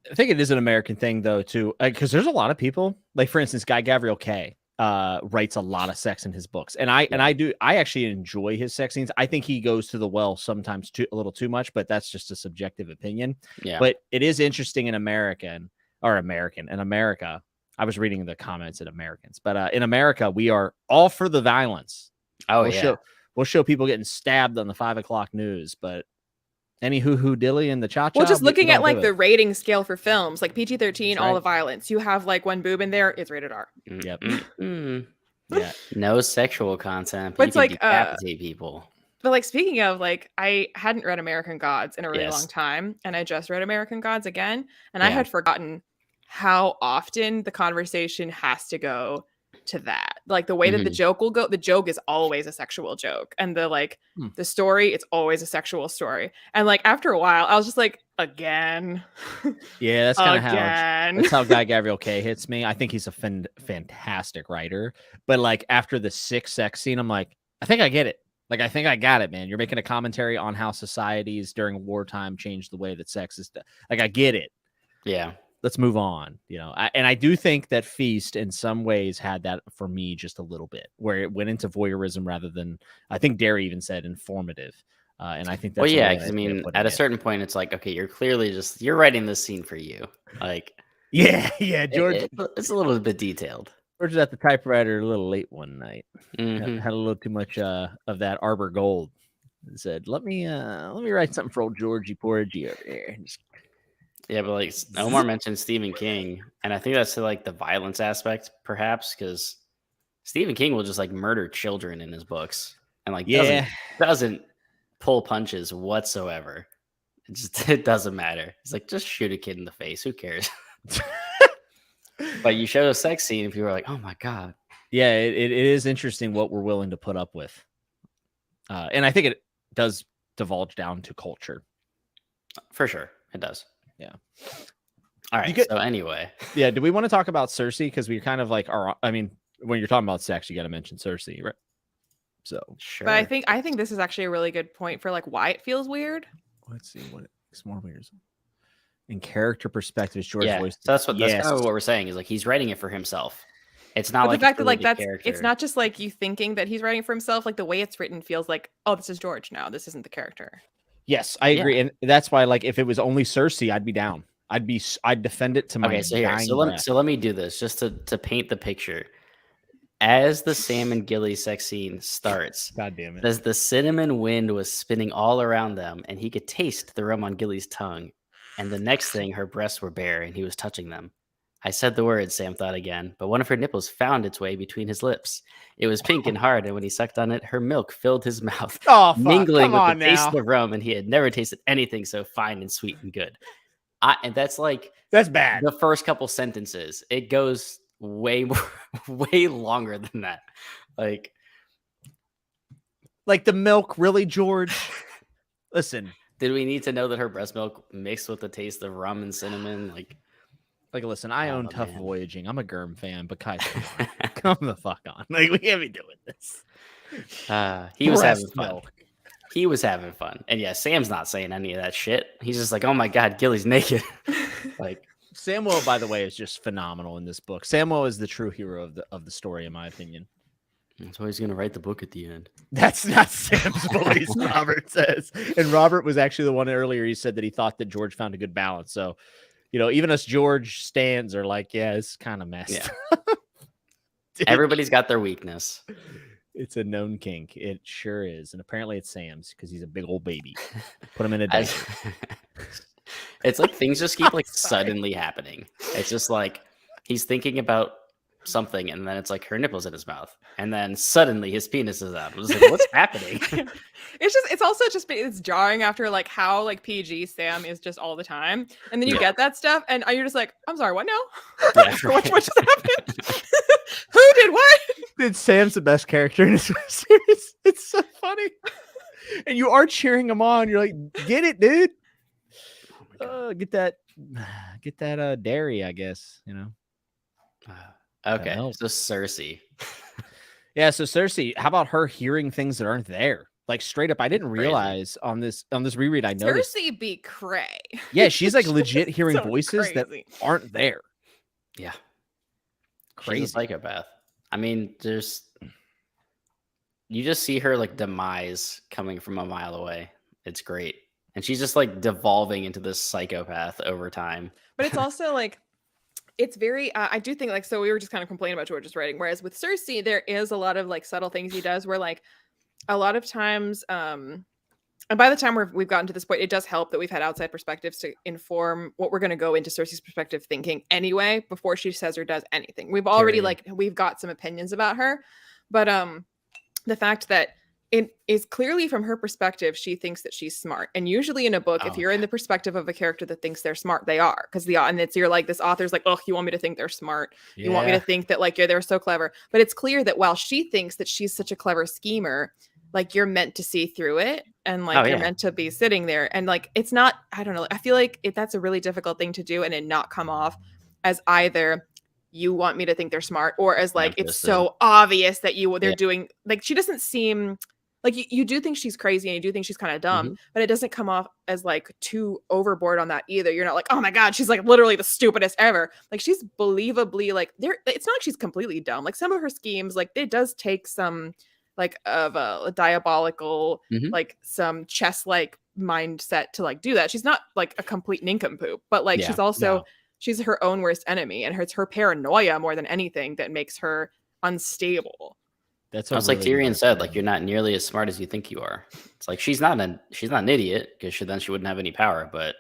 I think it is an American thing though too, because there's a lot of people like, for instance, Guy Gavriel Kay writes a lot of sex in his books, and I actually enjoy his sex scenes. I think he goes to the well sometimes a little too much, but that's just a subjective opinion. Yeah. But it is interesting in America. I was reading the comments in Americans, but in America, we are all for the violence. Oh, we'll show people getting stabbed on the 5 o'clock news, but any hoo-hoo dilly and the cha-cha. Well, just looking at like the rating scale for films, like PG-13, all the violence. You have like one boob in there, it's rated R. Yep. Yeah. No sexual content, but it's like decapitate people. But like speaking of, like I hadn't read American Gods in a really long time, and I just read American Gods again, and I had forgotten how often the conversation has to go to that. Like the way that the joke will go, the joke is always a sexual joke, and the story, it's always a sexual story. And like after a while I was just like, again. Yeah, that's kind of how Guy Gavriel Kay hits me. I think he's a fantastic writer, but like after the 6 sex scene, I'm like, I think I get it. Like, I think I got it, man. You're making a commentary on how societies during wartime changed the way that sex is done. Like, I get it. Yeah. Let's move on, you know. And I do think that Feast in some ways had that for me just a little bit, where it went into voyeurism rather than, I think Derry even said, informative. And I think that's because I mean, at a certain point, it's like, okay, you're clearly you're writing this scene for you. Like, yeah, George. It's a little bit detailed. George was at the typewriter a little late one night. Mhm. Had a little too much of that Arbor Gold. And said, "Let me write something for old Georgie Porgy over here." Yeah, but like Omar mentioned Stephen King, and I think that's like the violence aspect, perhaps, because Stephen King will just like murder children in his books, and like doesn't pull punches whatsoever. It doesn't matter. It's like, just shoot a kid in the face. Who cares? But you show a sex scene, and people are like, "Oh my god!" Yeah, it is interesting what we're willing to put up with, and I think it does divulge down to culture. For sure, it does. Yeah. All right. So anyway, yeah. Do we want to talk about Cersei? Because we're kind of like, I mean, when you're talking about sex, you got to mention Cersei, right? So sure. But I think this is actually a really good point for like why it feels weird. Let's see what it's more weird. In character perspective, George voice. So that's kind of what we're saying is like he's writing it for himself. It's not like the fact that like it's not just like you thinking that he's writing it for himself. Like the way it's written feels like, oh, this is George now. This isn't the character. Yes, I agree, and that's why like if it was only Cersei, I'd be down. I'd defend it to my. Okay, so let me do this just to paint the picture. As the Sam and Gilly sex scene starts, God damn it, as the cinnamon wind was spinning all around them, and he could taste the rum on Gilly's tongue, and the next thing, her breasts were bare, and he was touching them. I said the words, Sam thought again, but one of her nipples found its way between his lips. It was pink and hard, and when he sucked on it, her milk filled his mouth, mingling with the taste of rum, and he had never tasted anything so fine and sweet and good. And that's bad. The first couple sentences. It goes way longer than that. Like the milk, really, George? Listen. Did we need to know that her breast milk mixed with the taste of rum and cinnamon? Like, listen, I own Tough Voyaging. I'm a Germ fan, but guys, come the fuck on. Like, we can't be doing this. He was having fun. He was having fun. And yeah, Sam's not saying any of that shit. He's just like, oh my God, Gilly's naked. Like, Samwell, by the way, is just phenomenal in this book. Samwell is the true hero of the story, in my opinion. That's why he's going to write the book at the end. That's not Sam's belief, Robert says. And Robert was actually the one earlier. He said that he thought that George found a good balance. So, even us George stands are like, yeah, it's kind of messed. Yeah. Everybody's got their weakness. It's a known kink. It sure is. And apparently it's Sam's because he's a big old baby. Put him in a day. It's like things just keep suddenly happening. It's just like he's thinking about something and then it's like her nipples in his mouth and then suddenly his penis is out. I was like, what's happening? It's jarring after like how like PG Sam is just all the time, and then you get that stuff and you're just like, I'm sorry, what now? Yeah, what just happened? Who did what? Dude, Sam's the best character in this series. It's so funny, and you are cheering him on. You're like, get it, dude. Get that dairy, I guess. Okay, so Cersei. Yeah, so Cersei, how about her hearing things that aren't there? Like straight up, I didn't realize on this reread. I noticed Cersei be cray. Yeah, she's like legit hearing voices that aren't there. Yeah, crazy. She's a psychopath. I mean, you just see her like demise coming from a mile away. It's great, and she's just like devolving into this psychopath over time. But it's also like. It's very, I do think so we were just kind of complaining about George's writing. Whereas with Cersei, there is a lot of like subtle things he does where like a lot of times, and by the time we've gotten to this point, it does help that we've had outside perspectives to inform what we're going to go into Cersei's perspective thinking anyway, before she says or does anything. We've already we've got some opinions about her, but the fact that it is clearly from her perspective, she thinks that she's smart. And usually in a book, if you're in the perspective of a character that thinks they're smart, they are. Because you're like, this author's like, oh, you want me to think they're smart. Yeah. You want me to think that like, they're so clever. But it's clear that while she thinks that she's such a clever schemer, like you're meant to see through it. And like, you're meant to be sitting there. And like, it's not, I don't know. I feel like that's a really difficult thing to do and it not come off as either you want me to think they're smart or as like, it's so obvious that they're doing, like, she doesn't seem... Like you do think she's crazy and you do think she's kind of dumb, but it doesn't come off as like too overboard on that either. You're not like, oh my God, she's like literally the stupidest ever. Like she's believably like it's not like she's completely dumb. Like some of her schemes, like it does take some like of a diabolical, like some chess like mindset to like do that. She's not like a complete nincompoop, but like she's also she's her own worst enemy, and it's her paranoia more than anything that makes her unstable. It's like Tyrion said, like, you're not nearly as smart as you think you are. It's like she's not an idiot, because then she wouldn't have any power, but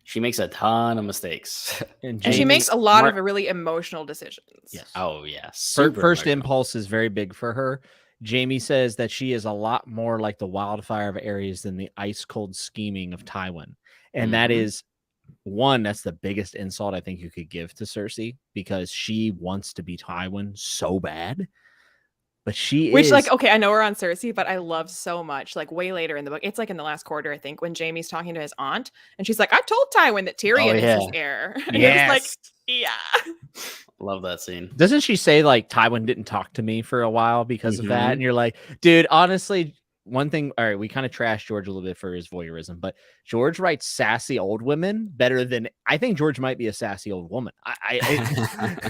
she makes a ton of mistakes. And she makes a lot of really emotional decisions. Yes. Oh, yeah. First impulse is very big for her. Jaime says that she is a lot more like the wildfire of Ares than the ice cold scheming of Tywin. And that is one, that's the biggest insult I think you could give to Cersei, because she wants to be Tywin so bad. But Which, like, okay, I know we're on Cersei, but I love so much, like, way later in the book. It's like in the last quarter, I think, when Jaime's talking to his aunt, and she's like, I told Tywin that Tyrion is his heir. And it's like, yeah. Love that scene. Doesn't she say, like, Tywin didn't talk to me for a while because of that? And you're like, dude, honestly, one thing, all right, we kind of trashed George a little bit for his voyeurism, but George writes sassy old women better than, I think George might be a sassy old woman. I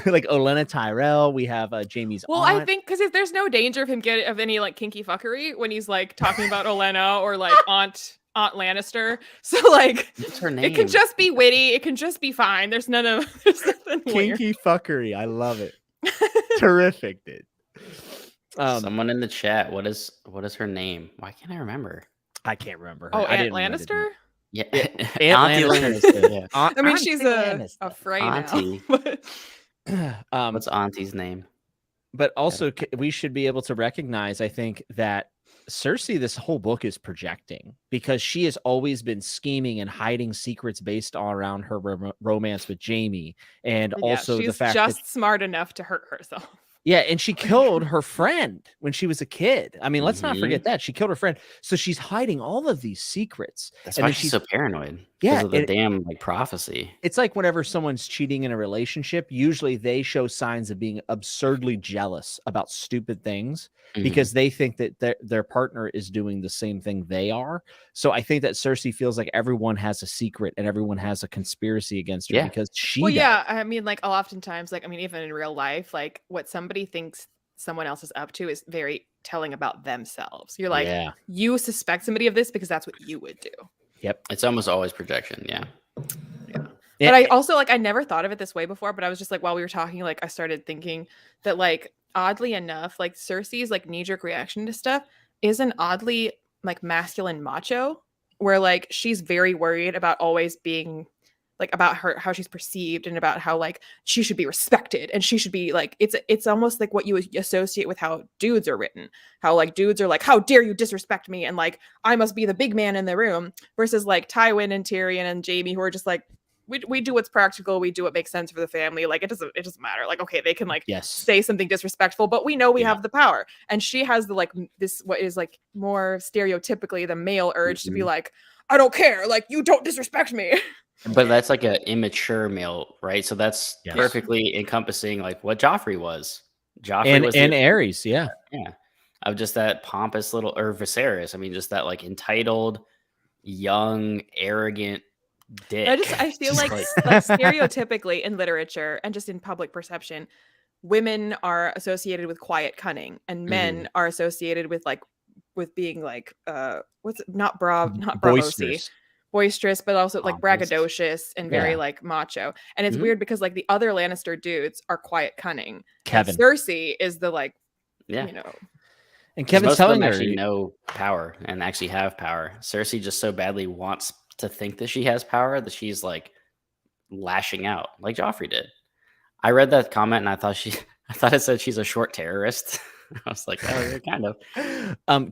like Olenna Tyrell. We have Jaime's aunt. I think because there's no danger of him getting of any like kinky fuckery when he's like talking about Olenna or like Aunt Lannister. So like, what's her name? It can just be witty. It can just be fine. There's nothing kinky fuckery. I love it. Terrific, dude. Someone in the chat, what is her name? Why can't I remember? I can't remember her. Oh, Aunt Lannister? Yeah. Aunt Lannister. Yeah. I mean, she's a Frey Auntie. now. What's Auntie's name? But also, we should be able to recognize, I think, that Cersei, this whole book is projecting, because she has always been scheming and hiding secrets based around her romance with Jaime, and also the fact that she's just smart enough to hurt herself. Yeah, and she killed her friend when she was a kid. I mean, let's not forget that. She killed her friend. So she's hiding all of these secrets. That's why she's so paranoid. Yeah. Because of the damn like prophecy. It's like whenever someone's cheating in a relationship, usually they show signs of being absurdly jealous about stupid things because they think that their partner is doing the same thing they are. So I think that Cersei feels like everyone has a secret and everyone has a conspiracy against her because she does. Yeah, I mean, like oftentimes, like, I mean, even in real life, like what somebody thinks someone else is up to is very telling about themselves. You're like, you suspect somebody of this because that's what you would do. Yep. It's almost always projection. Yeah. But I also, like, I never thought of it this way before, but I was just like, while we were talking, like, I started thinking that, like, oddly enough, like Cersei's like knee-jerk reaction to stuff is an oddly like masculine macho, where like she's very worried about always being like about her, how she's perceived, and about how like she should be respected and she should be like, it's almost like what you would associate with how dudes are written, how like dudes are like, how dare you disrespect me, and like I must be the big man in the room, versus like Tywin and Tyrion and Jaime, who are just like, we do what's practical, we do what makes sense for the family. Like it doesn't matter. Like, okay, they can like say something disrespectful, but we know we have the power. And she has the like this, what is like more stereotypically the male urge to be like, I don't care, like you don't disrespect me. But that's like an immature male, right? So that's perfectly encompassing like what Joffrey was. Joffrey was Ares, of just that pompous little, or Viserys. I mean, just that like entitled, young, arrogant dick. I feel like stereotypically in literature and just in public perception, women are associated with quiet cunning, and men are associated with like with being like not boisterous, but also like braggadocious and very like macho. And it's weird because like the other Lannister dudes are quiet cunning. Kevin, and Cersei is the like you know. And Kevin's telling her actually know power and actually have power. Cersei just so badly wants to think that she has power that she's like lashing out like Joffrey did. I read that comment and I thought it said she's a short terrorist. I was like, oh, kind of.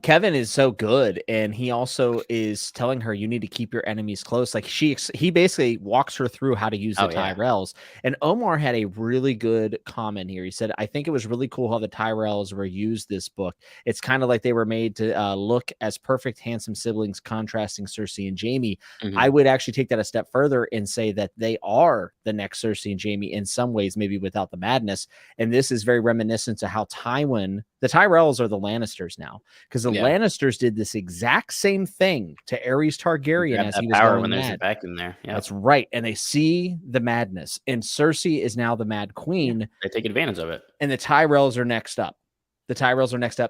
Kevin is so good, and he also is telling her you need to keep your enemies close. Like he basically walks her through how to use the Tyrells. And Omar had a really good comment here. He said, I think it was really cool how the Tyrells were used this book. It's kind of like they were made to look as perfect, handsome siblings, contrasting Cersei and Jaime. I would actually take that a step further and say that they are the next Cersei and Jaime in some ways, maybe without the madness. And this is very reminiscent to how the Tyrells are the Lannisters now, because the Lannisters did this exact same thing to Aerys Targaryen as he was going when mad. There's back in there. Yeah, that's right. And they see the madness, and Cersei is now the Mad Queen. Yeah, they take advantage of it. And the Tyrells are next up.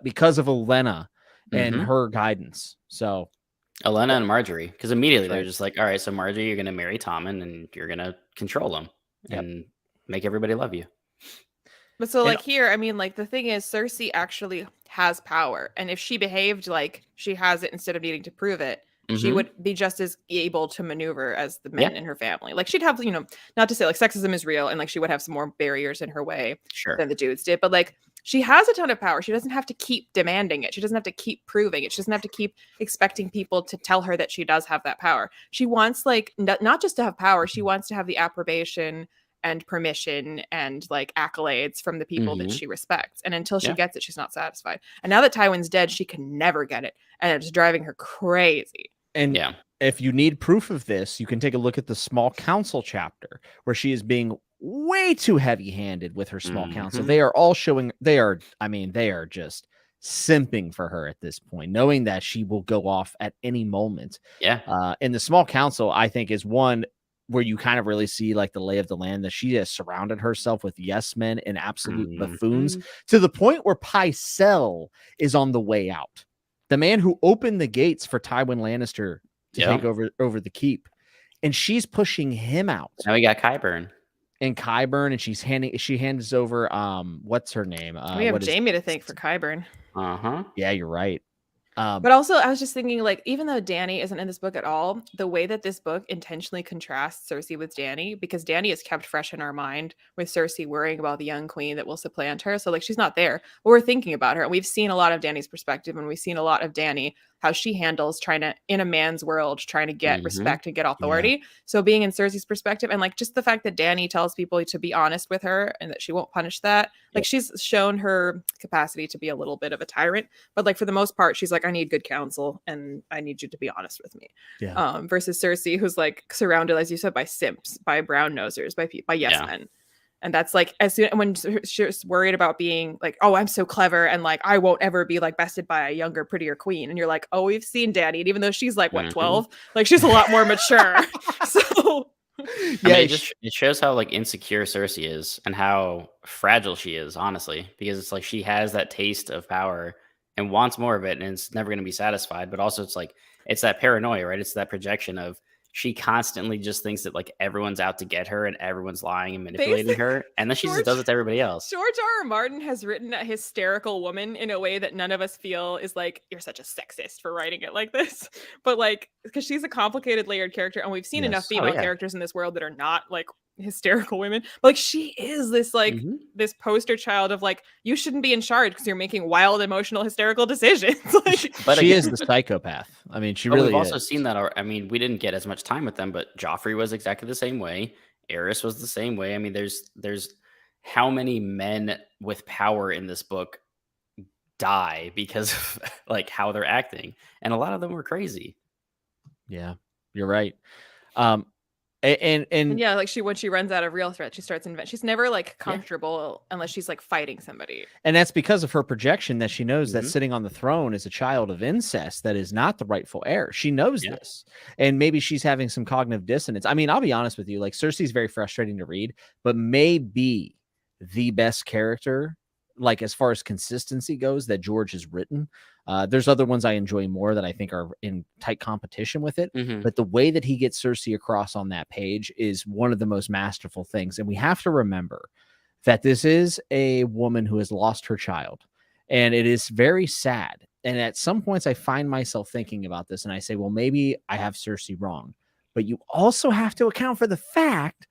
Because of Olenna and her guidance. So Olenna and Marjorie, because immediately they're just like, all right, so Marjorie, you're going to marry Tommen and you're going to control him. and make everybody love you. But so like here, I mean, like the thing is, Cersei actually has power, and if she behaved like she has it instead of needing to prove it, she would be just as able to maneuver as the men in her family. Like she'd have, not to say like sexism is real, and like she would have some more barriers in her way than the dudes did, but like she has a ton of power. She doesn't have to keep demanding it. She doesn't have to keep proving it. She doesn't have to keep expecting people to tell her that she does have that power. She wants like not just to have power. She wants to have the approbation and permission and like accolades from the people that she respects. And until she gets it, she's not satisfied. And now that Tywin's dead, she can never get it. And it's driving her crazy. And if you need proof of this, you can take a look at the small council chapter where she is being way too heavy-handed with her small council. They are all showing, they are just simping for her at this point, knowing that she will go off at any moment. And the small council, I think, is one where you kind of really see like the lay of the land, that she has surrounded herself with yes men and absolute buffoons to the point where Pycelle is on the way out. The man who opened the gates for Tywin Lannister to take over the keep. And she's pushing him out. Now we got Qyburn. And Qyburn, and she hands over what's her name? We have Jaime to thank for Qyburn. Yeah, you're right. But also, I was just thinking, like, even though Dany isn't in this book at all, the way that this book intentionally contrasts Cersei with Dany, because Dany is kept fresh in our mind with Cersei worrying about the young queen that will supplant her. So, like, she's not there, but we're thinking about her. And we've seen a lot of Dany's perspective, and we've seen a lot of Dany, how she handles trying to, in a man's world, trying to get respect and get authority. So being in Cersei's perspective, and like just the fact that Dany tells people to be honest with her and that she won't punish that, like she's shown her capacity to be a little bit of a tyrant, but like for the most part, she's like, I need good counsel and I need you to be honest with me. Versus Cersei, who's like surrounded, as you said, by simps, by brown nosers, by yes men. And that's like, as soon when she's worried about being like, oh, I'm so clever and like I won't ever be like bested by a younger, prettier queen. And you're like, oh, we've seen Dany, and even though she's like what 12, like she's a lot more mature. So it shows how like insecure Cersei is and how fragile she is, honestly, because it's like she has that taste of power and wants more of it, and it's never going to be satisfied. But also, it's like it's that paranoia, right? It's that projection of she constantly just thinks that like everyone's out to get her and everyone's lying and manipulating her. And then she just does it to everybody else. George R.R. Martin has written a hysterical woman in a way that none of us feel is like, you're such a sexist for writing it like this. But like, because she's a complicated, layered character. And we've seen enough female characters in this world that are not like hysterical women. But like, she is this like this poster child of like, you shouldn't be in charge because you're making wild, emotional, hysterical decisions. Like, but she is the psychopath. I mean, she really we've also seen that. I mean, we didn't get as much time with them, but Joffrey was exactly the same way. Aerys was the same way. I mean, there's how many men with power in this book die because of like how they're acting, and a lot of them were crazy. Yeah, you're right. And yeah, like when she runs out of real threat, she starts she's never like comfortable unless she's like fighting somebody. And that's because of her projection that she knows that sitting on the throne is a child of incest that is not the rightful heir. She knows this, and maybe she's having some cognitive dissonance. I mean, I'll be honest with you, like Cersei's very frustrating to read, but maybe the best character, like as far as consistency goes, that George has written. There's other ones I enjoy more that I think are in tight competition with it. But the way that he gets Cersei across on that page is one of the most masterful things. And we have to remember that this is a woman who has lost her child. And it is very sad. And at some points I find myself thinking about this and I say, well, maybe I have Cersei wrong. But you also have to account for the fact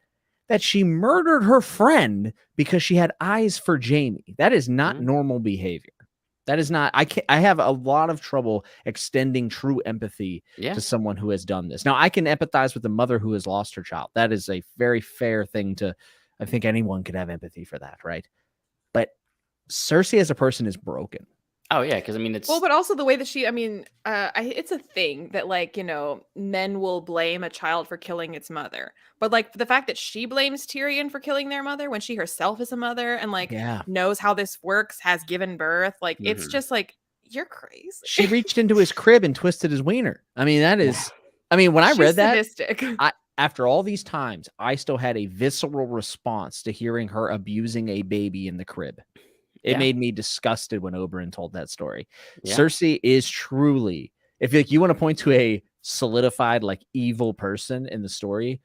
that she murdered her friend because she had eyes for Jaime. That is not normal behavior. That is not, I have a lot of trouble extending true empathy to someone who has done this. Now, I can empathize with the mother who has lost her child. That is a very fair thing to, I think anyone could have empathy for that, right? But Cersei as a person is broken. Oh yeah, because I mean it's but also the way that she, I mean, it's a thing that like, you know, men will blame a child for killing its mother, but like the fact that she blames Tyrion for killing their mother when she herself is a mother and like knows how this works, has given birth, like it's just like, you're crazy. She reached into his crib and twisted his wiener. I mean, that is, I mean, when I read sadistic. that, after all these times, I still had a visceral response to hearing her abusing a baby in the crib. It made me disgusted when Oberyn told that story. Cersei is truly, if like, you want to point to a solidified, like evil person in the story,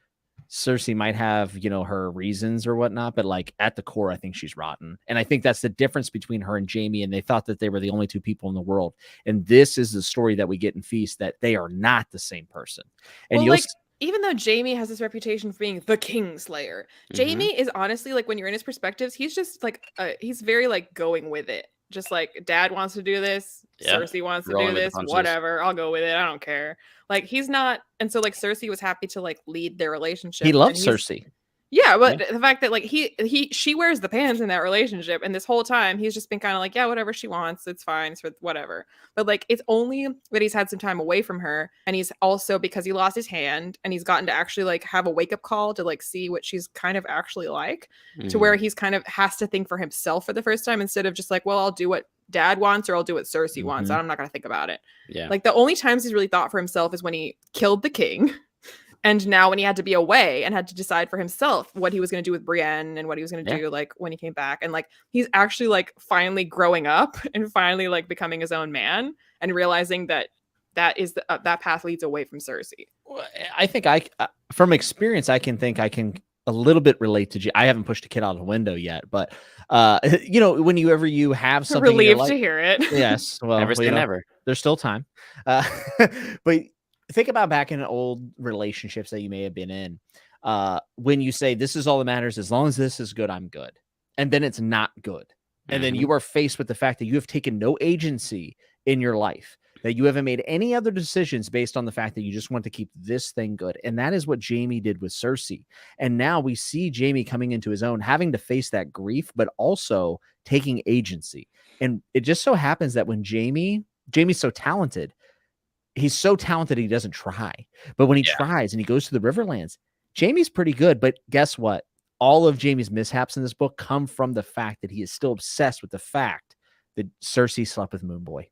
Cersei might have, her reasons or whatnot, but like at the core, I think she's rotten. And I think that's the difference between her and Jaime. And they thought that they were the only two people in the world. And this is the story that we get in Feast, that they are not the same person. And even though Jaime has this reputation for being the Kingslayer, Jaime is honestly, like, when you're in his perspectives, he's just like, he's very like going with it. Just like, dad wants to do this, Cersei wants to do this, whatever, I'll go with it, I don't care. Like, he's not, and so like Cersei was happy to like lead their relationship. He loves Cersei. Yeah, but the fact that like she wears the pants in that relationship, and this whole time he's just been kind of like, yeah, whatever she wants, it's fine, it's for whatever. But like, it's only that he's had some time away from her, and he's also, because he lost his hand, and he's gotten to actually like have a wake up call to like see what she's kind of actually like, to where he's kind of has to think for himself for the first time, instead of just like, well, I'll do what dad wants or I'll do what Cersei wants. I'm not gonna think about it. Yeah, like the only times he's really thought for himself is when he killed the king. And now when he had to be away and had to decide for himself what he was going to do with Brienne and what he was going to do, like, when he came back. And like, he's actually like finally growing up and finally like becoming his own man and realizing that is that path leads away from Cersei. Well, I think from experience, I can a little bit relate to I haven't pushed a kid out of the window yet, but whenever you have something, relieved to hear it. Yes. Well, never say never. There's still time. But think about back in old relationships that you may have been in, when you say, this is all that matters, as long as this is good, I'm good. And then it's not good. And then you are faced with the fact that you have taken no agency in your life, that you haven't made any other decisions based on the fact that you just want to keep this thing good. And that is what Jaime did with Cersei. And now we see Jaime coming into his own, having to face that grief, but also taking agency. And it just so happens that when Jaime's so talented, he's so talented he doesn't try. But when he tries and he goes to the Riverlands, Jaime's pretty good. But guess what? All of Jaime's mishaps in this book come from the fact that he is still obsessed with the fact that Cersei slept with Moonboy.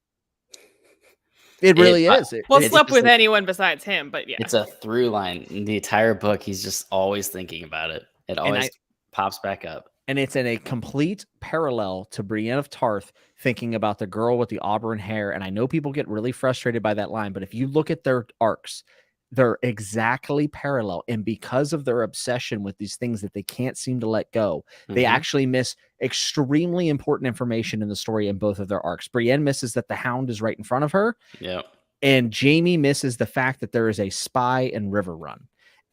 It really is. Slept with anyone besides him, but yeah. It's a through line. In the entire book, he's just always thinking about it. It always pops back up. And it's in a complete parallel to Brienne of Tarth thinking about the girl with the auburn hair. And I know people get really frustrated by that line, but if you look at their arcs, they're exactly parallel. And because of their obsession with these things that they can't seem to let go, they actually miss extremely important information in the story in both of their arcs. Brienne misses that the Hound is right in front of her. Yeah. And Jaime misses the fact that there is a spy in Riverrun.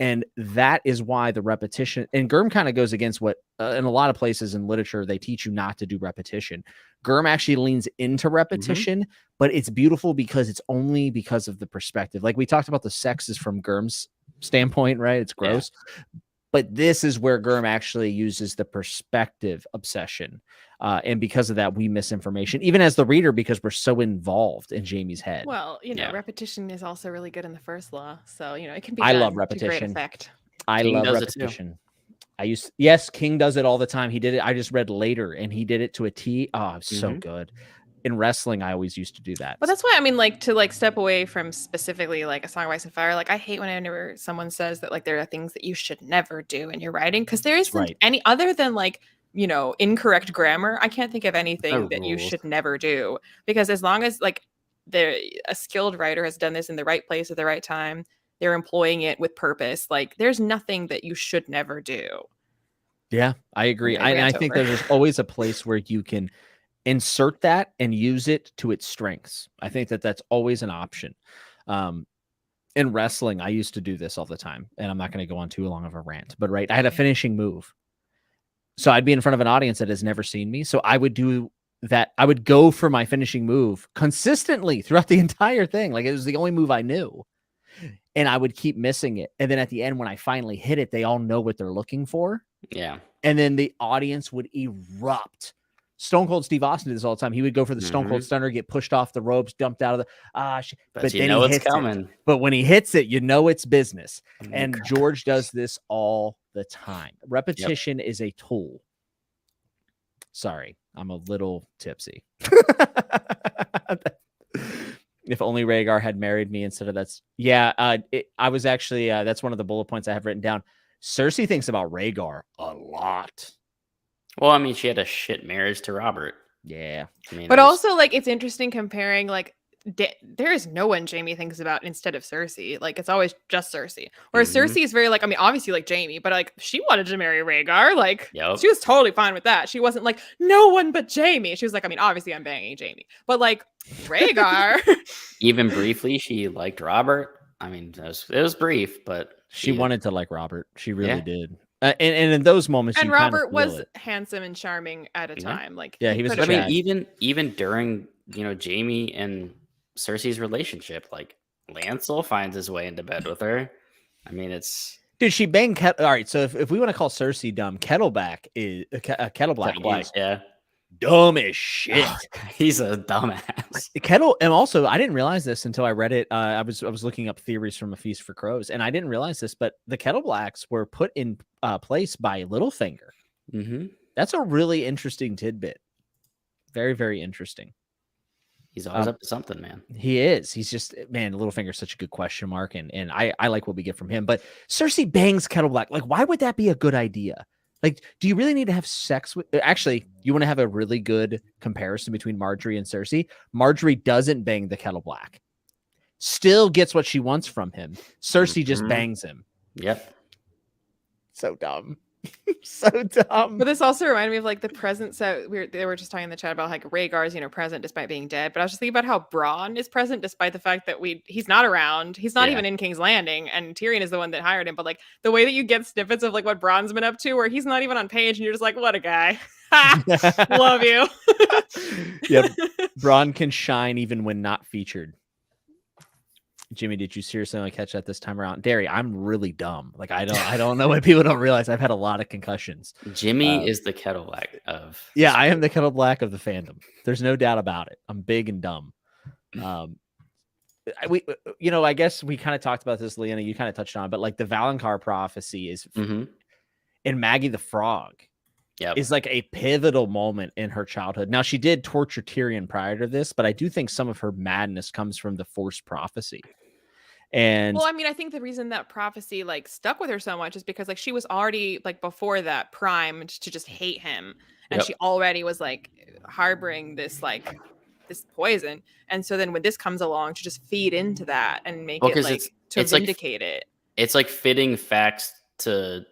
And that is why the repetition, and Gurm kind of goes against what in a lot of places in literature, they teach you not to do repetition. Gurm actually leans into repetition, but it's beautiful because it's only because of the perspective. Like we talked about, the sex is from Gurm's standpoint, right? It's gross. Yeah. But this is where Gurm actually uses the perspective obsession. And because of that, we miss information, even as the reader, because we're so involved in Jaime's head. Well, repetition is also really good in the first law. So, it can be I love repetition. To great effect. I love repetition. Yes, King does it all the time. He did it. I just read later and he did it to a T. Oh, it's so good. In wrestling, I always used to do that. But that's why, to step away from specifically like A Song of Ice and Fire, like I hate whenever someone says that like there are things that you should never do in your writing, because there isn't any other than like, incorrect grammar. I can't think of anything that you should never do, because as long as like a skilled writer has done this in the right place at the right time, they're employing it with purpose. Like there's nothing that you should never do. Yeah, I agree. I think there's always a place where you can insert that and use it to its strengths. I think that that's always an option. In wrestling, I used to do this all the time, and I'm not going to go on too long of a rant, but I had a finishing move. So I'd be in front of an audience that has never seen me. So I would do that. I would go for my finishing move consistently throughout the entire thing. Like it was the only move I knew, and I would keep missing it. And then at the end, when I finally hit it, they all know what they're looking for. Yeah. And then the audience would erupt. Stone Cold Steve Austin did this all the time. He would go for the Stone Cold Stunner, get pushed off the ropes, dumped out of the but then he hits it. But when he hits it, it's business. And George does this all the time. Repetition is a tool. Sorry, I'm a little tipsy. If only Rhaegar had married me instead of that's. Yeah, I was actually that's one of the bullet points I have written down. Cersei thinks about Rhaegar a lot. Well, I mean, she had a shit marriage to Robert. Yeah. But also, like, it's interesting comparing, like, there is no one Jaime thinks about instead of Cersei. Like, it's always just Cersei. Whereas Cersei is very like, I mean, obviously like Jaime, but like she wanted to marry Rhaegar. Like, she was totally fine with that. She wasn't like, no one but Jaime. She was like, I mean, obviously I'm banging Jaime, but like Rhaegar. Even briefly, she liked Robert. I mean, it was brief, but she wanted to like Robert. She really did. And in those moments, and Robert was handsome and charming at a time. Like, he was. I mean, even during Jaime and Cersei's relationship, like Lancel finds his way into bed with her. I mean, it's dude. She banged all right. So if we want to call Cersei dumb, Kettleblack is Kettleblack. Yeah, dumb as shit. He's a dumbass. And also I didn't realize this until I read it. I was looking up theories from A Feast for Crows, and I didn't realize this, but the Kettleblacks were put in place by Littlefinger. That's a really interesting tidbit. Very, very interesting. He's always up to something, man. He is. He's just, man, Littlefinger's such a good question mark, and I like what we get from him. But Cersei bangs Kettleblack. Like, why would that be a good idea? Like, do you really need to have sex with... Actually, you want to have a really good comparison between Marjorie and Cersei? Marjorie doesn't bang the Kettleblack. Still gets what she wants from him. Cersei just bangs him. Yep. So dumb. So dumb. But this also reminded me of like the present. So they were just talking in the chat about like Rhaegar's, present despite being dead. But I was just thinking about how Bronn is present despite the fact that he's not around. He's not even in King's Landing, and Tyrion is the one that hired him. But like the way that you get snippets of like what Bronn's been up to, where he's not even on page, and you're just like, what a guy. Love you. Yep. Bronn can shine even when not featured. Jimmy, did you seriously only catch that this time around? Derry, I'm really dumb. Like, I don't know what people don't realize. I've had a lot of concussions. Jimmy is the Kettleblack of... Yeah, I am the Kettleblack of the fandom. There's no doubt about it. I'm big and dumb. I guess we kind of talked about this, Leanna. You kind of touched on it, but like the Valonqar prophecy is in Maggie the Frog. Is like a pivotal moment in her childhood. Now, she did torture Tyrion prior to this, but I do think some of her madness comes from the forced prophecy. And well, I mean, I think the reason that prophecy like stuck with her so much is because like she was already like before that primed to just hate him, and she already was like harboring this poison. And so then when this comes along, to just feed into that and make it like to vindicate it. It's like fitting facts to...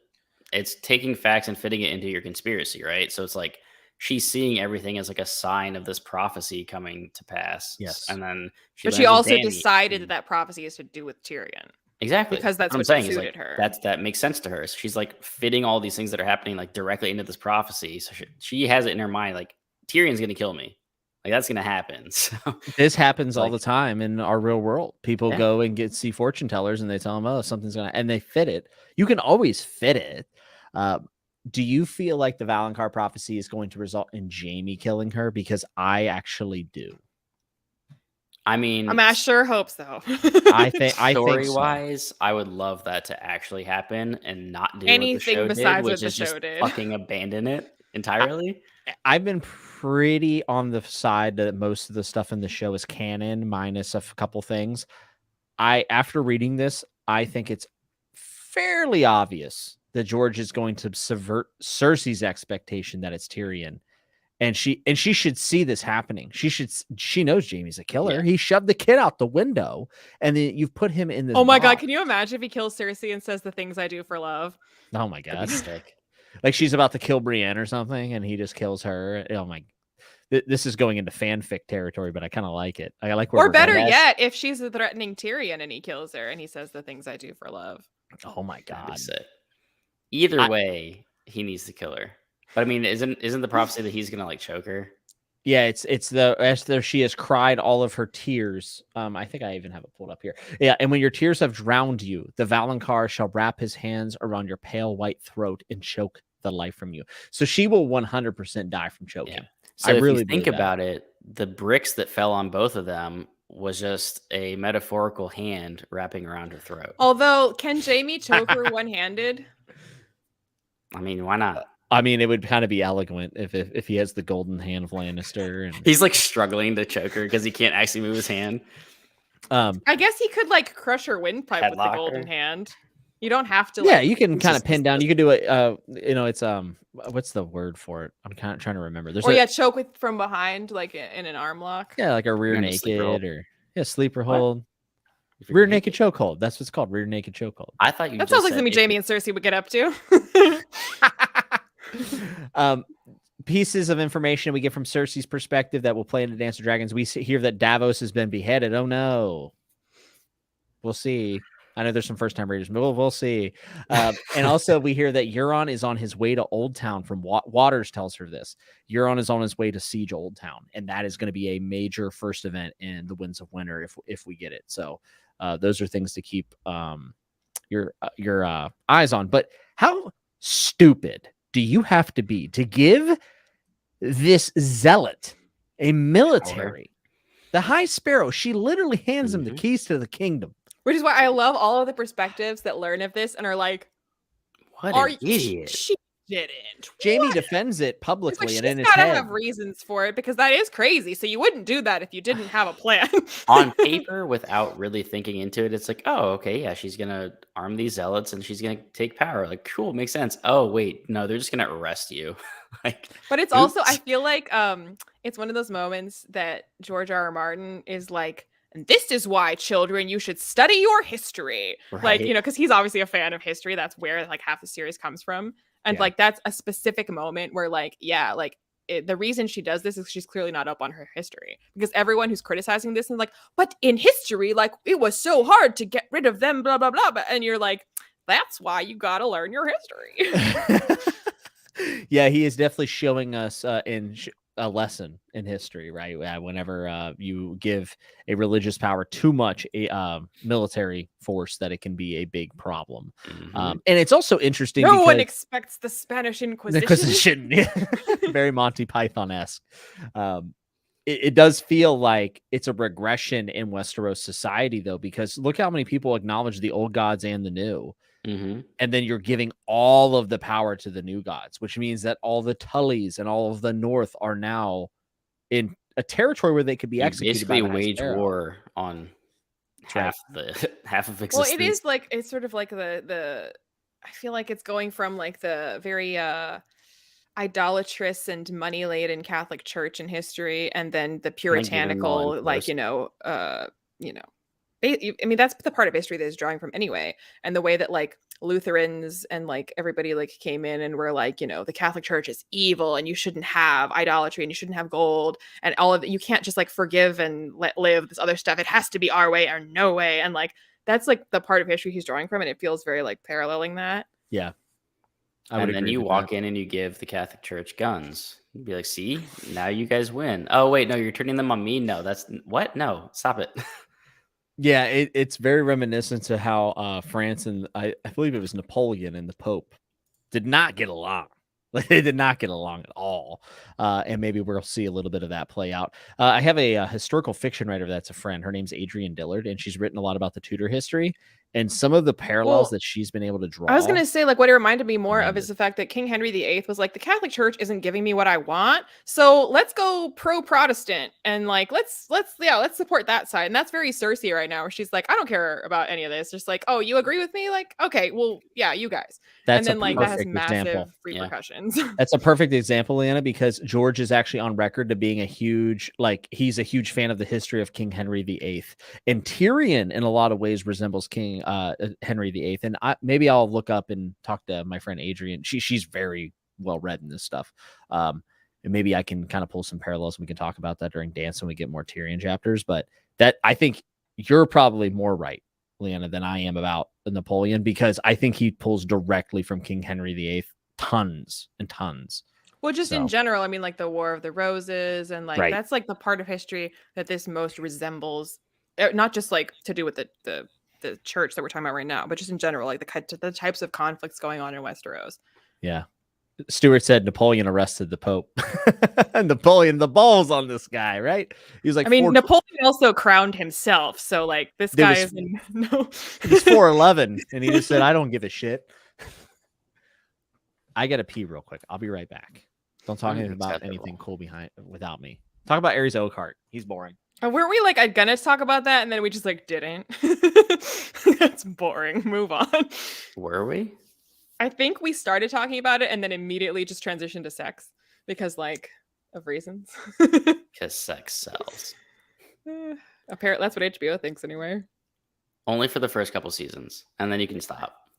It's taking facts and fitting it into your conspiracy, right? So it's like she's seeing everything as like a sign of this prophecy coming to pass. Yes. And then she also decided that prophecy is to do with Tyrion. Exactly. Because that's what suited her. That makes sense to her. So she's like fitting all these things that are happening like directly into this prophecy. So she has it in her mind, like Tyrion's going to kill me. Like that's going to happen. So this happens all the time in our real world. People go and see fortune tellers and they tell them, oh, something's going to, and they fit it. You can always fit it. Do you feel like the Valonqar prophecy is going to result in Jaime killing her? Because I actually do. I mean, I sure hope so. I think story-wise, I would love that to actually happen and not do anything besides what the show did. Fucking abandon it entirely. I've been pretty on the side that most of the stuff in the show is canon, minus a couple things. After reading this, I think it's fairly obvious that George is going to subvert Cersei's expectation that it's Tyrion, and she should see this happening. She knows Jaime's a killer. Yeah. He shoved the kid out the window, and then you've put him in this. Oh my god! Can you imagine if he kills Cersei and says the things I do for love? Oh my god! Like she's about to kill Brienne or something, and he just kills her. Oh my! This is going into fanfic territory, but I kind of like it. I like. Or better yet, if she's threatening Tyrion and he kills her, and he says the things I do for love. Oh my god! Either way, he needs to kill her. But I mean, isn't the prophecy that he's gonna like choke her? Yeah, it's as she has cried all of her tears. I think I even have it pulled up here. Yeah, and when your tears have drowned you, the Valonqar shall wrap his hands around your pale white throat and choke the life from you. So she will 100% die from choking. Yeah. So if you think about it, the bricks that fell on both of them was just a metaphorical hand wrapping around her throat. Although, can Jaime choke her one-handed? I mean, why not? I mean, it would kind of be eloquent if he has the golden hand of Lannister. And he's like struggling to choke her because he can't actually move his hand. I guess he could like crush her windpipe with the golden hand. You don't have to. Yeah, you can kind of pin down. You could do it. It's what's the word for it? I'm kind of trying to remember. Choke from behind, like in an arm lock. Yeah, like a rear naked or Yeah, sleeper hold. If Rear you're naked chokehold. That's what it's called. Rear naked chokehold. I thought you That just sounds like said something if Jamie and Cersei would get up to. Pieces of information we get from Cersei's perspective that will play into Dance of Dragons. We hear that Davos has been beheaded. Oh no. We'll see. I know there's some first-time readers, but we'll see. And also, we hear that Euron is on his way to Old Town. From Waters tells her this. Euron is on his way to siege Old Town, and that is going to be a major first event in the Winds of Winter if we get it. So those are things to keep your eyes on. But how stupid do you have to be to give this zealot a military? The High Sparrow, she literally hands him the keys to the kingdom. Which is why I love all of the perspectives that learn of this and are like, what an idiot. She didn't. Jamie defends it publicly and in his gotta head. have reasons for it because that is crazy. So you wouldn't do that if you didn't have a plan. On paper, without really thinking into it, it's like, oh, okay, yeah, she's gonna arm these zealots and she's gonna take power. Like, cool, makes sense. Oh, wait, no, they're just gonna arrest you. Like, but it's also, I feel like it's one of those moments that George R. R. Martin is like, and this is why, children, you should study your history. Right. Like, you know, because he's obviously a fan of history. That's where like half the series comes from. And like, that's a specific moment where like, yeah, like the reason she does this is she's clearly not up on her history, because everyone who's criticizing this is like, but in history, like it was so hard to get rid of them, blah, blah, blah. And you're like, that's why you got to learn your history. Yeah, he is definitely showing us a lesson in history, right? Whenever you give a religious power too much military force, that it can be a big problem. And it's also interesting. No one expects the Spanish Inquisition. Very Monty Python-esque. It does feel like it's a regression in Westeros society, though, because look how many people acknowledge the old gods and the new. And then you're giving all of the power to the new gods, which means that all the Tullys and all of the North are now in a territory where they could be executed. Basically, wage war on half of existence. Well, it is like, it's sort of like the I feel like it's going from like the very idolatrous and money laden Catholic Church in history, and then the puritanical, like, I mean, that's the part of history that is drawing from anyway. And the way that like Lutherans and like everybody like came in and were like, the Catholic Church is evil and you shouldn't have idolatry and you shouldn't have gold and all of that. You can't just like forgive and let live this other stuff. It has to be our way or no way. And like, that's like the part of history he's drawing from. And it feels very like paralleling that. Yeah. And then you walk in and you give the Catholic Church guns. You'd be like, see, now you guys win. Oh, wait, no, you're turning them on me. No, that's what? No, stop it. Yeah, it's very reminiscent to how France and I believe it was Napoleon and the Pope did not get along. Like, they did not get along at all. And maybe we'll see a little bit of that play out. I have a historical fiction writer that's a friend. Her name's Adrienne Dillard, and she's written a lot about the Tudor history. And some of the parallels that she's been able to draw. I was going to say, like, what it reminded me more of is the fact that King Henry VIII was like, the Catholic Church isn't giving me what I want, so let's go pro-Protestant and like let's support that side. And that's very Cersei right now, where she's like, I don't care about any of this. Just like, oh, you agree with me? Like, okay, well, yeah, you guys. That's and then like that has massive example. repercussions. Yeah. That's a perfect example, Leanna, because George is actually on record to being he's a huge fan of the history of King Henry VIII, and Tyrion in a lot of ways resembles King Henry VIII. And maybe I'll look up and talk to my friend Adrienne. She's very well read in this stuff. And maybe I can kind of pull some parallels and we can talk about that during Dance when we get more Tyrion chapters. But that, I think you're probably more right, Leanna, than I am about Napoleon, because I think he pulls directly from King Henry VIII tons and tons. Well, just in general, I mean, like the War of the Roses, and like that's like the part of history that this most resembles, not just like to do with the church that we're talking about right now, but just in general, like the types of conflicts going on in Westeros. Yeah. Stuart said Napoleon arrested the Pope. Napoleon, the balls on this guy, right? He was like, Napoleon also crowned himself. So like this guy is no. He's 4'11", and he just said, I don't give a shit. I got to pee real quick. I'll be right back. Don't talk about anything cool without me. Talk about Ares Oakhart. He's boring. Weren't we like gonna talk about that, and then we just like didn't? That's boring. Move on. Were we? I think we started talking about it and then immediately just transitioned to sex because like of reasons. Because sex sells. Apparently, that's what HBO thinks anyway. Only for the first couple seasons, and then you can stop.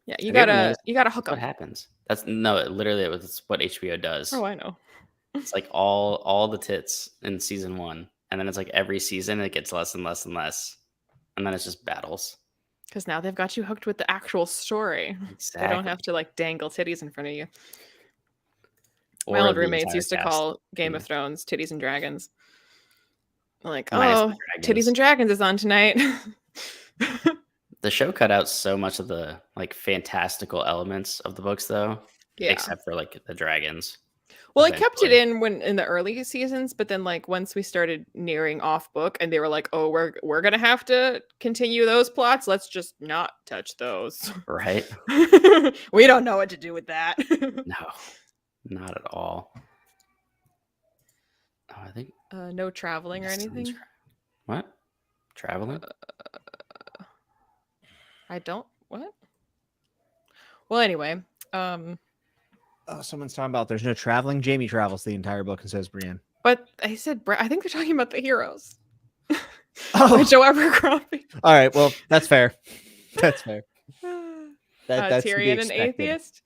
Yeah, you gotta hook up. What happens? Literally, it's what HBO does. Oh, I know. It's like all the tits in season 1, and then it's like every season it gets less and less and less, and then it's just battles. Because now they've got you hooked with the actual story. Exactly. They don't have to like dangle titties in front of you. My old roommates used to call Game of Thrones Titties and Dragons. Like, oh, Titties and Dragons is on tonight. The show cut out so much of the like fantastical elements of the books, though. Yeah. Except for like the dragons. Well, it kept it in the early seasons, but then like once we started nearing off book, and they were like, "Oh, we're gonna have to continue those plots. Let's just not touch those." Right. We don't know what to do with that. No, not at all. Oh, I think no traveling or anything. What? Traveling? I don't. What? Well, anyway. Oh, someone's talking about there's no traveling. Jaime travels the entire book and says Brienne. But I said, I think they're talking about the heroes. Oh, Joe Abercrombie. All right, well, that's fair. That's fair. That's Tyrion an atheist?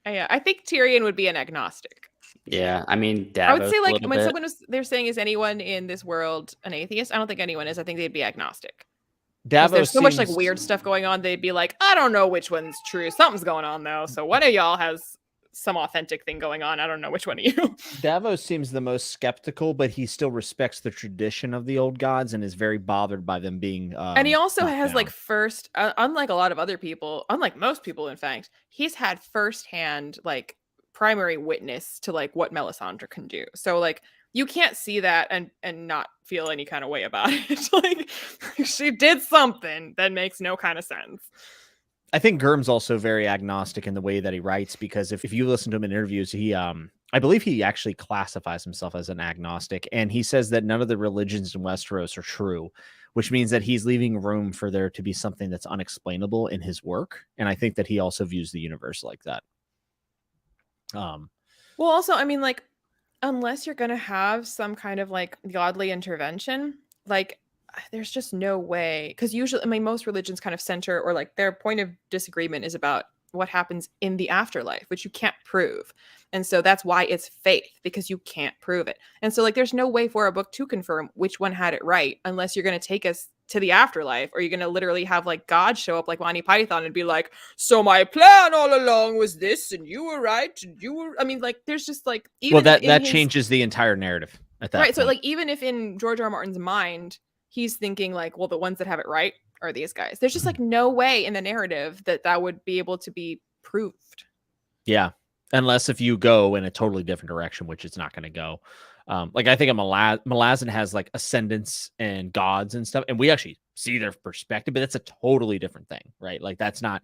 Yeah, I think Tyrion would be an agnostic. Yeah, I mean, Davos, I would say like when someone they're saying, is anyone in this world an atheist? I don't think anyone is. I think they'd be agnostic. Davos there's so much like weird stuff going on. They'd be like, I don't know which one's true. Something's going on though. So one of y'all has some authentic thing going on. I don't know which one of you. Davos seems the most skeptical, but he still respects the tradition of the old gods and is very bothered by them being and he also has like first unlike a lot of other people, unlike most people in fact, he's had firsthand like primary witness to like what Melisandre can do. So like you can't see that and not feel any kind of way about it. Like she did something that makes no kind of sense. I think Gurm's also very agnostic in the way that he writes, because if you listen to him in interviews, he I believe he actually classifies himself as an agnostic, and he says that none of the religions in Westeros are true, which means that he's leaving room for there to be something that's unexplainable in his work. And I think that he also views the universe like that. Well, also, I mean, like, unless you're going to have some kind of like godly intervention, like there's just no way, because usually, I mean, most religions kind of center or like their point of disagreement is about what happens in the afterlife, which you can't prove. And so that's why it's faith, because you can't prove it. And so like there's no way for a book to confirm which one had it right, unless you're going to take us to the afterlife, or you're going to literally have like God show up like Monty Python and be like, so my plan all along was this and you were right and you were, I mean, like there's just like even that changes the entire narrative at that right point. So like even if in George R. R. Martin's mind he's thinking like, well, the ones that have it right are these guys, there's just like no way in the narrative that would be able to be proved. Yeah, unless if you go in a totally different direction, which it's not going to go. Like I think Malazan has like ascendants and gods and stuff, and we actually see their perspective, but that's a totally different thing, right? Like that's not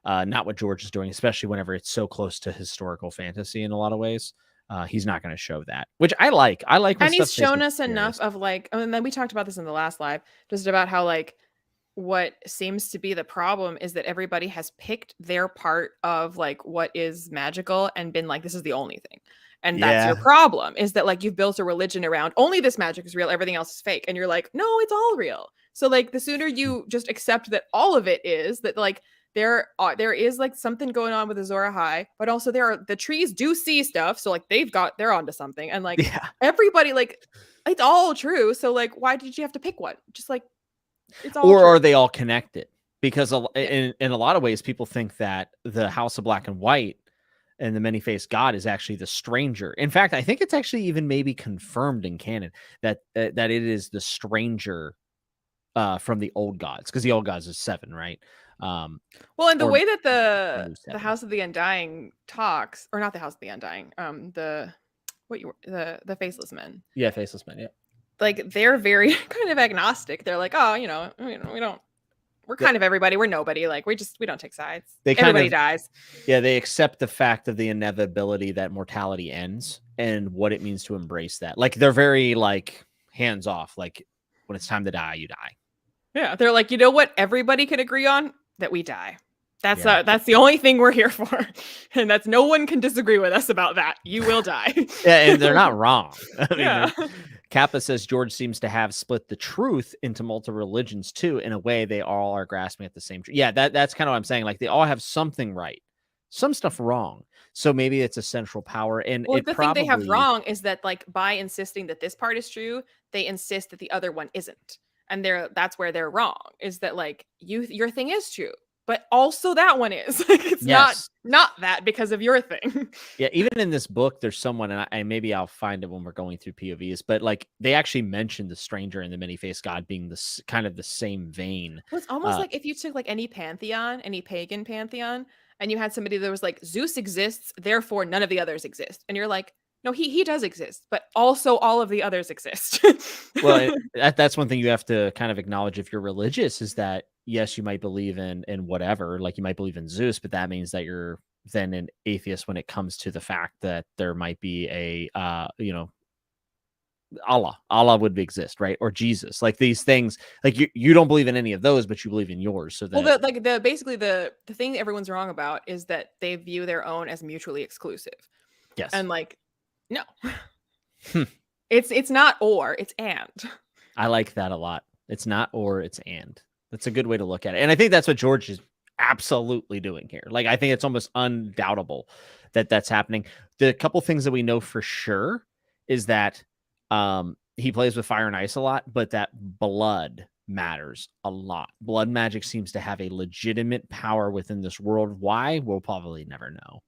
what George is doing, especially whenever it's so close to historical fantasy in a lot of ways. He's not going to show that, which I like. And he's shown us enough of like, and then we talked about this in the last live, just about how like what seems to be the problem is that everybody has picked their part of like what is magical and been like, this is the only thing. And that's your problem, is that like you've built a religion around only this magic is real, everything else is fake. And you're like, no, it's all real. So like the sooner you just accept that all of it is, that like there is like something going on with Azor Ahai, but also the trees do see stuff. So like they're onto something. And like everybody, like it's all true. So like, why did you have to pick one? Just like, it's all true. Are they all connected? Because in a lot of ways, people think that the House of Black and White and the many-faced god is actually the stranger. In fact, I think it's actually even maybe confirmed in canon that it is the stranger from the old gods, because the old gods is 7, right? Well, and the way that the House of the Undying talks, or not the House of the Undying, the Faceless Men. Yeah, Faceless Men. Yeah, like they're very kind of agnostic. They're like, oh, we don't. We're kind of everybody. We're nobody. Like we don't take sides. Everybody dies. Yeah, they accept the fact of the inevitability that mortality ends and what it means to embrace that. Like they're very like hands off. Like when it's time to die, you die. Yeah, they're like, you know what? Everybody can agree on that we die. That's the only thing we're here for, and that's no one can disagree with us about that. You will die. Yeah, and they're not wrong. I mean, Kappa says George seems to have split the truth into multiple religions too. In a way, they all are grasping at the same truth. Yeah, that's kind of what I'm saying. Like they all have something right, some stuff wrong. So maybe it's a central power. And well, the thing they have wrong is that like by insisting that this part is true, they insist that the other one isn't. And that's where they're wrong, is that like your thing is true, but also that one is. Like it's not that because of your thing. Yeah, even in this book, there's someone, and maybe I'll find it when we're going through POVs, but like they actually mentioned the stranger and the many-faced god being this kind of the same vein. Well, it's almost like if you took like any pantheon, any pagan pantheon, and you had somebody that was like Zeus exists, therefore none of the others exist, and you're like, no, he does exist, but also all of the others exist. Well, that's one thing you have to kind of acknowledge if you're religious, is that yes, you might believe in whatever, like you might believe in Zeus, but that means that you're then an atheist when it comes to the fact that there might be a Allah would exist, right? Or Jesus, like these things, like you don't believe in any of those, but you believe in yours. So that basically the thing that everyone's wrong about is that they view their own as mutually exclusive. Yes, and like no, it's not or, it's and. I like that a lot. It's not or, it's and. That's a good way to look at it. And I think that's what George is absolutely doing here. Like, I think it's almost undoubtable that that's happening. The couple things that we know for sure is that he plays with fire and ice a lot, but that blood matters a lot. Blood magic seems to have a legitimate power within this world. Why? We'll probably never know.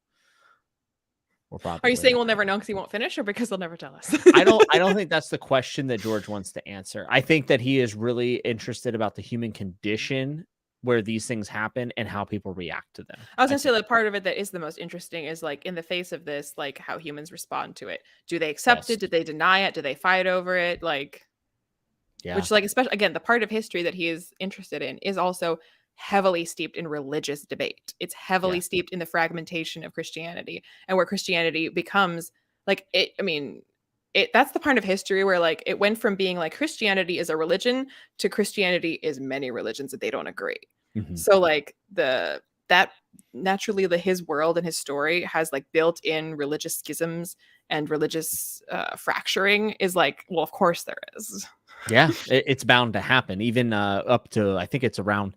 Are you saying we'll never know because he won't finish, or because they'll never tell us? I don't think that's the question that George wants to answer. I think that he is really interested about the human condition where these things happen and how people react to them. I was gonna say the part of it that is the most interesting is like in the face of this, like how humans respond to it. Do they accept it? Do they deny it? Do they fight over it? Like, yeah. Which, like, especially again, the part of history that he is interested in is also heavily steeped in religious debate. It's heavily steeped in the fragmentation of Christianity, and where Christianity becomes like it. I mean, that's the part of history where like it went from being like Christianity is a religion to Christianity is many religions that they don't agree. Mm-hmm. So like that naturally his world and his story has like built-in religious schisms and religious fracturing is like, well, of course there is. Yeah, it's bound to happen. Even up to, I think it's around,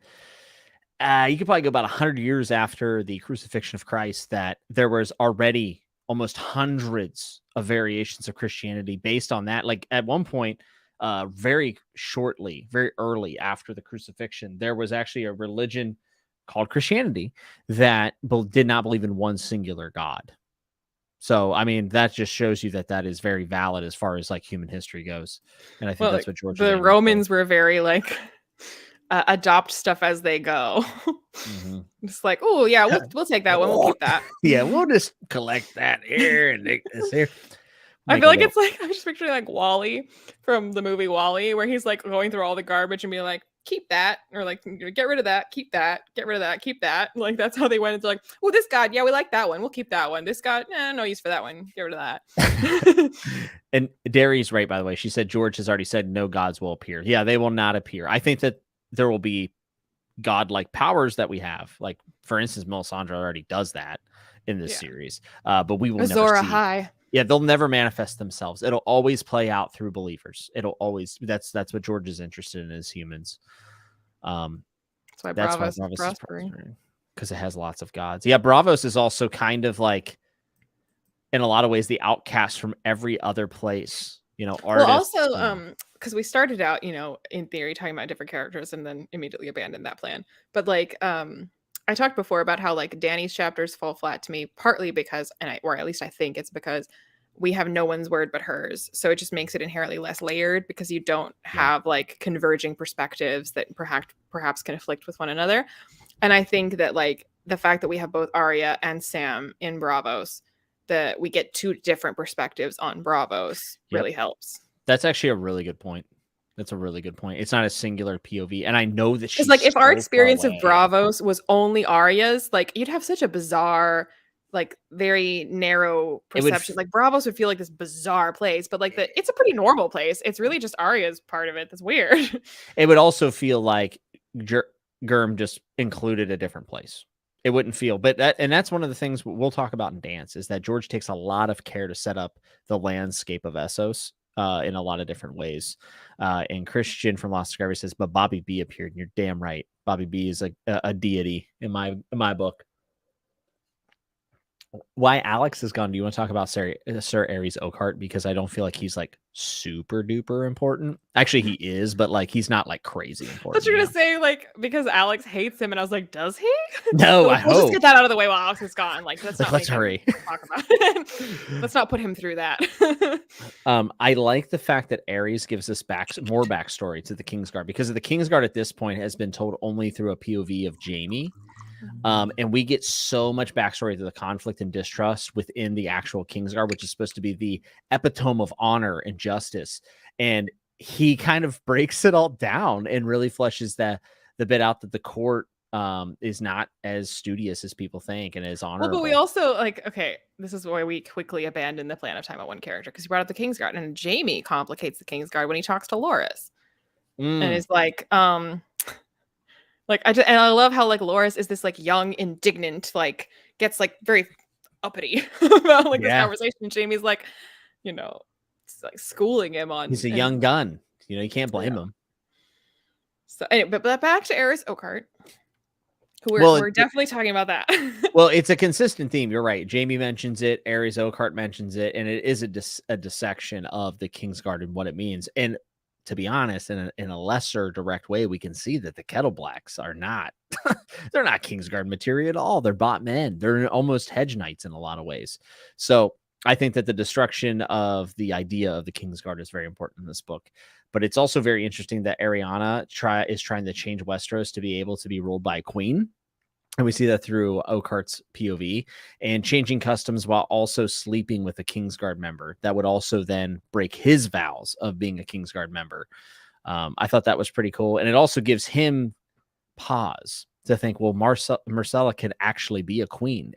you could probably go about 100 years after the crucifixion of Christ, that there was already almost hundreds of variations of Christianity based on that. Like at one point, very early after the crucifixion, there was actually a religion called Christianity that did not believe in one singular God. So, I mean, that just shows you that that is very valid as far as like human history goes. And I think that's what George. The Romans were very like adopt stuff as they go. Mm-hmm. It's like, oh yeah, we'll take that one. We'll keep that. Yeah, we'll just collect that here and make this here. I feel like it's like I'm just picturing like Wall-E from the movie Wall-E, where he's like going through all the garbage and being like, keep that, or like get rid of that, keep that, get rid of that, keep that. Like that's how they went into like, oh, this god, yeah, we like that one, we'll keep that one. This god, no use for that one, get rid of that. And Derry's right, by the way. She said George has already said no gods will appear. Yeah, they will not appear. I think that there will be godlike powers that we have. Like, for instance, Melisandre already does that in this series. But we will Azor never see. Ahai. Yeah, they'll never manifest themselves. It'll always play out through believers. It'll always, that's what George is interested in as humans. That's why Bravos is prospering, because it has lots of gods. Yeah, Bravos is also kind of like, in a lot of ways, the outcast from every other place. You know, artists. Well, also, because we started out, you know, in theory talking about different characters and then immediately abandoned that plan. But like, I talked before about how like Dany's chapters fall flat to me, partly because, or at least I think it's because we have no one's word but hers. So it just makes it inherently less layered because you don't have like converging perspectives that perhaps conflict with one another. And I think that like the fact that we have both Arya and Sam in Bravos, that we get two different perspectives on Bravos really helps. That's actually a really good point. That's a really good point. It's not a singular POV. And I know that she's like, if our experience of Bravos was only Arya's, like you'd have such a bizarre, like very narrow perception. Like Bravos would feel like this bizarre place, but like it's a pretty normal place. It's really just Arya's part of it that's weird. It would also feel like Gurm just included a different place. It wouldn't feel, but that's one of the things we'll talk about in Dance, is that George takes a lot of care to set up the landscape of Essos in a lot of different ways. And Christian from Lost Discovery says, but Bobby B appeared, and you're damn right. Bobby B is a deity in my book. Why Alex is gone? Do you want to talk about Sir Ares Oakhart? Because I don't feel like he's like super duper important. Actually, he is, but like he's not like crazy important. But you're gonna say like because Alex hates him, and I was like, does he? No, I hope. Let's just get that out of the way while Alex is gone. Like, let's hurry. Talk about it. Let's not put him through that. I like the fact that Ares gives us more backstory to the Kingsguard, because the Kingsguard at this point has been told only through a POV of Jaime. And we get so much backstory to the conflict and distrust within the actual Kingsguard, which is supposed to be the epitome of honor and justice. And he kind of breaks it all down and really fleshes the bit out that the court is not as studious as people think and as honorable. Well, but we also like, okay, this is why we quickly abandon the plan of time at one character, because he brought up the Kingsguard, and Jaime complicates the Kingsguard when he talks to Loras and is like, I love how like Loras is this like young, indignant, like gets like very uppity about like this conversation. And Jaime's like, it's like schooling him on. He's a young gun. You can't blame him. So anyway, but back to Ares Oakhart. We're definitely talking about that. Well, it's a consistent theme. You're right. Jaime mentions it. Ares Oakhart mentions it, and it is a dissection of the Kingsguard and what it means. And to be honest, in a lesser direct way, we can see that the Kettle Blacks are not, they're not Kingsguard material at all. They're bot men. They're almost hedge knights in a lot of ways. So I think that the destruction of the idea of the Kingsguard is very important in this book. But it's also very interesting that Arianna is trying to change Westeros to be able to be ruled by a queen. And we see that through Oakhart's POV, and changing customs while also sleeping with a Kingsguard member that would also then break his vows of being a Kingsguard member. I thought that was pretty cool. And it also gives him pause to think, well, Myrcella can actually be a queen.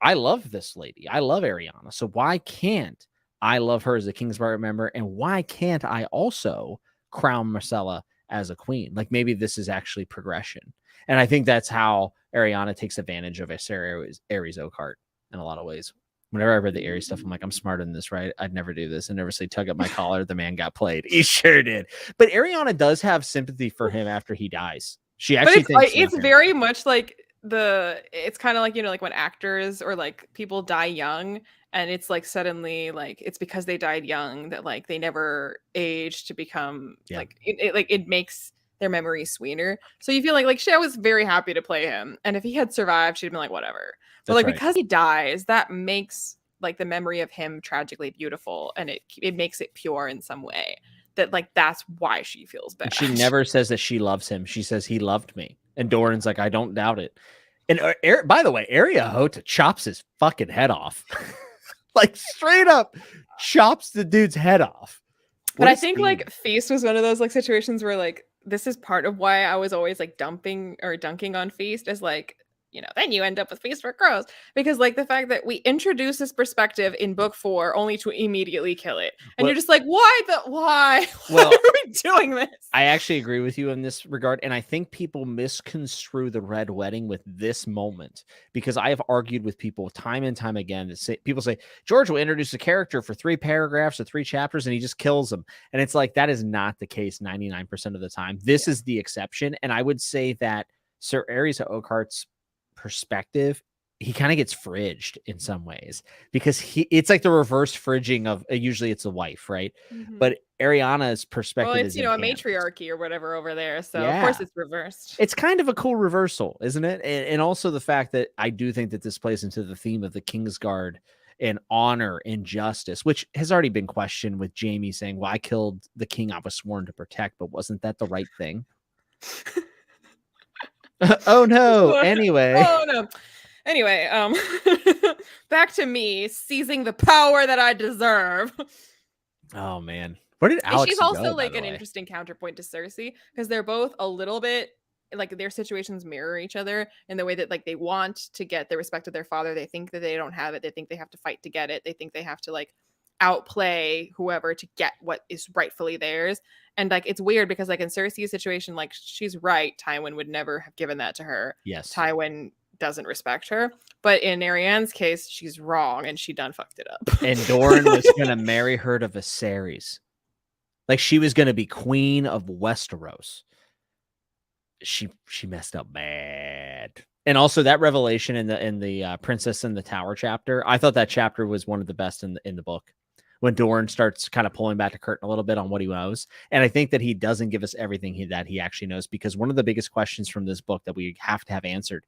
I love this lady. I love Arianna. So why can't I love her as a Kingsguard member? And why can't I also crown Myrcella as a queen? Like maybe this is actually progression. And I think that's how Arianna takes advantage of Ares Oakhart in a lot of ways. Whenever I read the Ares stuff, I'm like, I'm smarter than this, right? I'd never do this. And never say, tug at my collar. The man got played. He sure did. But Arianna does have sympathy for him after he dies. She actually thinks it's very much like it's kind of like, like when actors or like people die young, and it's like suddenly like it's because they died young that like they never aged to become like it makes their memory sweeter. So you feel like Shea was very happy to play him, and if he had survived, she'd been like whatever. But like because he dies, that makes like the memory of him tragically beautiful, and it makes it pure in some way. That like that's why she feels bad. And she never says that she loves him. She says he loved me, and Doran's like, I don't doubt it. And by the way, Arya Hota chops his fucking head off, like straight up chops the dude's head off. But I think like Feast was one of those like situations where like this is part of why I was always like dunking on Feast as like, then you end up with Feast for Crows, because like the fact that we introduce this perspective in book 4 only to immediately kill it. And you're just like, why? Why are we doing this? I actually agree with you in this regard. And I think people misconstrue the Red Wedding with this moment, because I have argued with people time and time again that people say George will introduce a character for 3 paragraphs or 3 chapters and he just kills them. And it's like, that is not the case 99% of the time. This is the exception. And I would say that Sir Ares Oakhart's perspective, he kind of gets fridged in some ways, because it's like the reverse fridging of usually it's the wife, right? Mm-hmm. But Arianna's perspective is a matriarchy or whatever over there, so of course it's reversed. It's kind of a cool reversal, isn't it? And also the fact that I do think that this plays into the theme of the Kingsguard and honor and justice, which has already been questioned with Jaime saying, well, I killed the king I was sworn to protect, but wasn't that the right thing? Oh no. Anyway. Back to me seizing the power that I deserve. Oh man. Where did Alex She's go, also like an interesting counterpoint to Cersei, because they're both a little bit like their situations mirror each other in the way that like they want to get the respect of their father. They think that they don't have it. They think they have to fight to get it. They think they have to like outplay whoever to get what is rightfully theirs. And like it's weird because like in Cersei's situation, like she's right, Tywin would never have given that to her. Yes, Tywin doesn't respect her. But in Arianne's case, she's wrong and she done fucked it up. And Dorne was gonna marry her to Viserys. Like she was gonna be queen of Westeros. She messed up bad. And also that revelation in the Princess in the Tower chapter, I thought that chapter was one of the best in the book. When Dorne starts kind of pulling back the curtain a little bit on what he knows. And I think that he doesn't give us everything that he actually knows, because one of the biggest questions from this book that we have to have answered,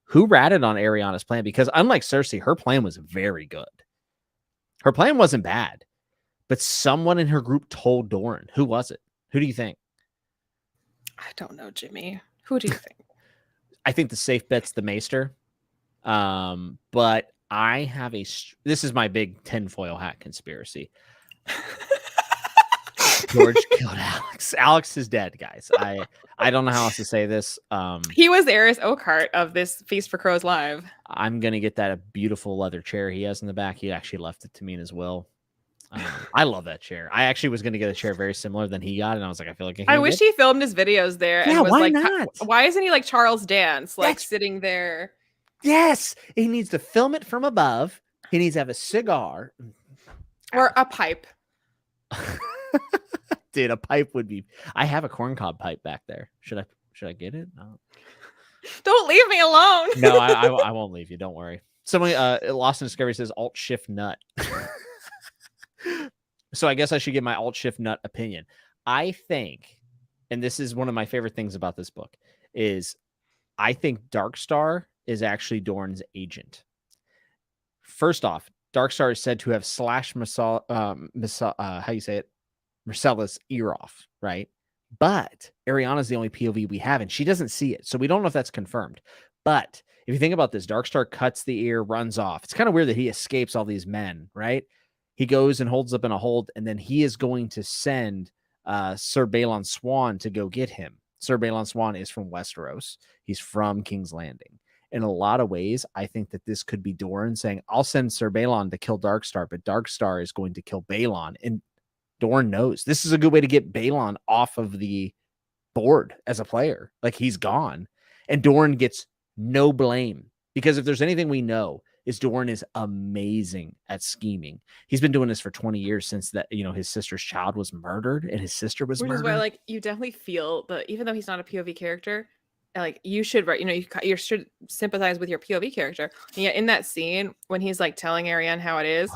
who ratted on Arianna's plan? Because unlike Cersei, her plan was very good. Her plan wasn't bad, but someone in her group told Dorne. Who was it? Who do you think? I don't know, Jimmy. Who do you think? I think the safe bet's the Maester. But I have this is my big tinfoil hat conspiracy. George killed Alex. Alex is dead, guys. I don't know how else to say this. He was Eris Oakhart of this Feast for Crows live. I'm gonna get that beautiful leather chair he has in the back. He actually left it to me in his will. I love that chair. I actually was gonna get a chair very similar than he got, and I was like, I feel like I wish he filmed his videos there. Yeah, and was why like, not? Why isn't he like Charles Dance, like sitting there? Yes, he needs to film it from above. He needs to have a cigar or a pipe. Dude, a pipe would be. I have a corncob pipe back there. Should I get it? No. Don't leave me alone. No, I won't leave you. Don't worry. Somebody, Lost in Discovery says Alt Shift Nut. So I guess I should give my Alt Shift Nut opinion. I think, and this is one of my favorite things about this book, is I think Darkstar is actually Dorne's agent. First off, Darkstar is said to have slashed how you say it? Myrcella's ear off, right? But Arianna's the only POV we have, and she doesn't see it. So we don't know if that's confirmed. But if you think about this, Darkstar cuts the ear, runs off. It's kind of weird that he escapes all these men, right? He goes and holds up in a hold, and then he is going to send Sir Balon Swan to go get him. Sir Balon Swan is from Westeros. He's from King's Landing. In a lot of ways, I think that this could be Dorne saying, I'll send Sir Balon to kill Darkstar, but Darkstar is going to kill Balon. And Dorne knows this is a good way to get Balon off of the board as a player. Like, he's gone. And Dorne gets no blame, because if there's anything we know, is Dorne is amazing at scheming. He's been doing this for 20 years since that, his sister's child was murdered and his sister was murdered. Which is why, like, you definitely feel that even though he's not a POV character, like, you should, you should sympathize with your POV character. And yet in that scene when he's like telling Arianne how it is,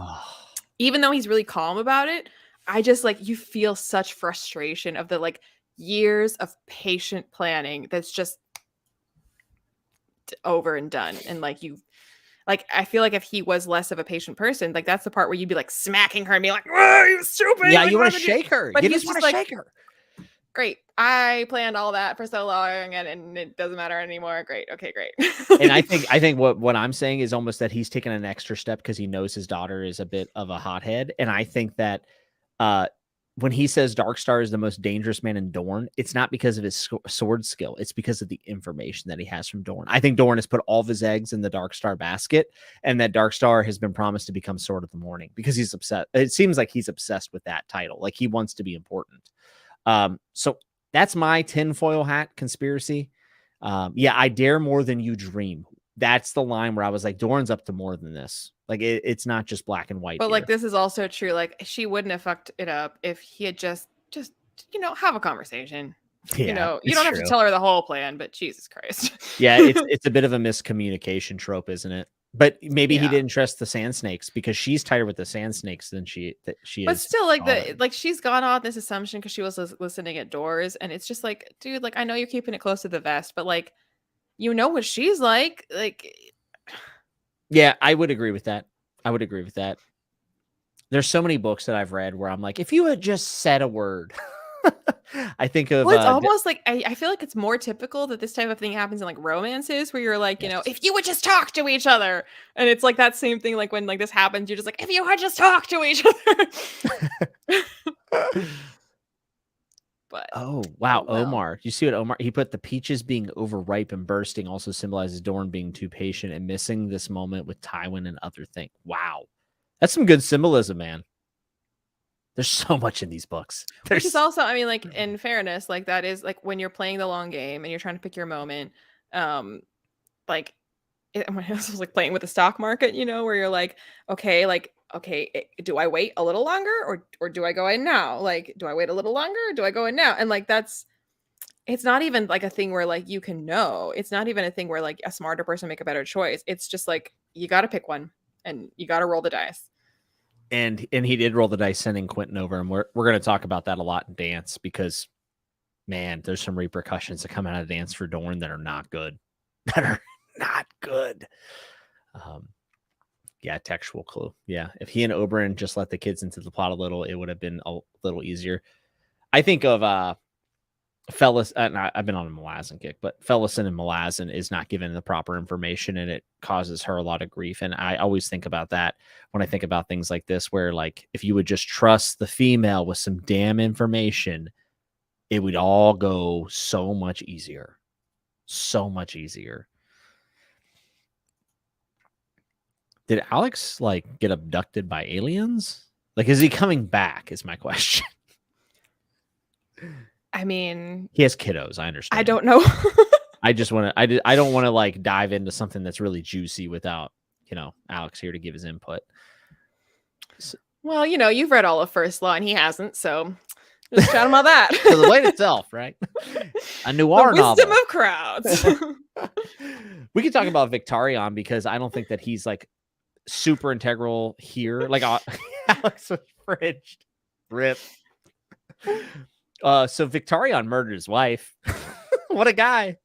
even though he's really calm about it, I just like, you feel such frustration of the like years of patient planning that's just over and done. And like, I feel like if he was less of a patient person, like that's the part where you'd be like smacking her and be like, "Oh, you stupid!" Yeah, like, you want to shake her. But you he's just want like, to shake her. Great. I planned all that for so long, and it doesn't matter anymore. Great. Okay, great. And I think what I'm saying is almost that he's taken an extra step because he knows his daughter is a bit of a hothead. And I think that when he says Darkstar is the most dangerous man in Dorne, it's not because of his sword skill. It's because of the information that he has from Dorne. I think Dorne has put all of his eggs in the Darkstar basket, and that Darkstar has been promised to become Sword of the Morning because he's upset. It seems like he's obsessed with that title. Like, he wants to be important. So that's my tinfoil hat conspiracy. Yeah, I dare more than you dream. That's the line where I was like, Dorne's up to more than this. Like, it's not just black and white. But here. like, this is also true. Like, she wouldn't have fucked it up if he had just have a conversation. Yeah, you don't have to tell her the whole plan, but Jesus Christ. Yeah, it's a bit of a miscommunication trope, isn't it? But maybe he didn't trust the sand snakes because she's tighter with the sand snakes than she is. But still, like she's gone on this assumption because she was listening at doors, and it's just like, dude, like, I know you're keeping it close to the vest, but like, you know what she's like. Yeah, I would agree with that. There's so many books that I've read where I'm like, if you had just said a word. I think of. Well, it's almost like I feel like it's more typical that this type of thing happens in like romances where you're like, if you would just talk to each other, and it's like that same thing. Like when like this happens, you're just like, if you would just talk to each other. But oh wow, Omar! You see what Omar? He put the peaches being overripe and bursting also symbolizes Dorne being too patient and missing this moment with Tywin and other things. Wow, that's some good symbolism, man. There's so much in these books. Which is also, I mean, like, in fairness, like, that is like when you're playing the long game and you're trying to pick your moment, like, this was like playing with the stock market, where you're like, okay, do I wait a little longer or do I go in now? Like, do I wait a little longer or do I go in now? And like, it's not even like a thing where like you can know. It's not even a thing where like a smarter person make a better choice. It's just like, you got to pick one and you got to roll the dice. And he did roll the dice sending Quentin over, and we're going to talk about that a lot in Dance because, man, there's some repercussions that come out of Dance for Dorne that are not good. Yeah, textual clue. Yeah, if he and Oberyn just let the kids into the plot a little, it would have been a little easier. I think of Fellas, I've been on a Malazan kick, but Fellison and Malazan is not given the proper information, and it causes her a lot of grief. And I always think about that when I think about things like this, where like if you would just trust the female with some damn information, it would all go so much easier. So much easier. Did Alex like get abducted by aliens? Like, is he coming back? Is my question. I mean, he has kiddos. I understand. I don't know. I just want to. I don't want to like dive into something that's really juicy without Alex here to give his input. So, well, you've read all of First Law and he hasn't, so just chat about that. So the Light itself, right? A noir novel. Wisdom of crowds. We could talk about Victarion because I don't think that he's like super integral here. Like Alex was fridged. Rip. So Victarion murdered his wife. What a guy.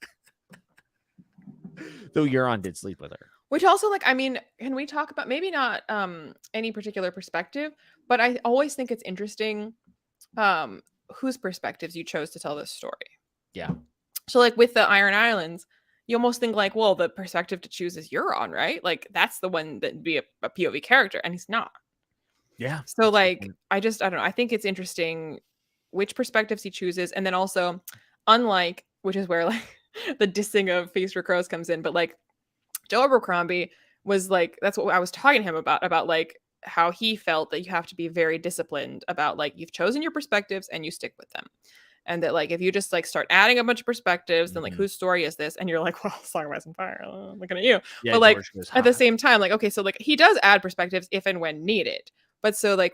Though Euron did sleep with her. Which also, like, I mean, can we talk about maybe not any particular perspective, but I always think it's interesting whose perspectives you chose to tell this story. Yeah. So like with the Iron Islands, you almost think like, well, the perspective to choose is Euron, right? Like that's the one that'd be a POV character, and he's not. Yeah. So like, I don't know. I think it's interesting which perspectives he chooses. And then also, unlike, which is where like the dissing of Feast for Crows comes in, but like Joe Abercrombie was like, that's what I was talking to him about like how he felt that you have to be very disciplined about like, you've chosen your perspectives and you stick with them. And that like, if you just like start adding a bunch of perspectives, then like, whose story is this? And you're like, well, Song of Ice and Fire, I'm looking at you. Yeah, but like at the same time, like, okay, so like he does add perspectives if and when needed. But so like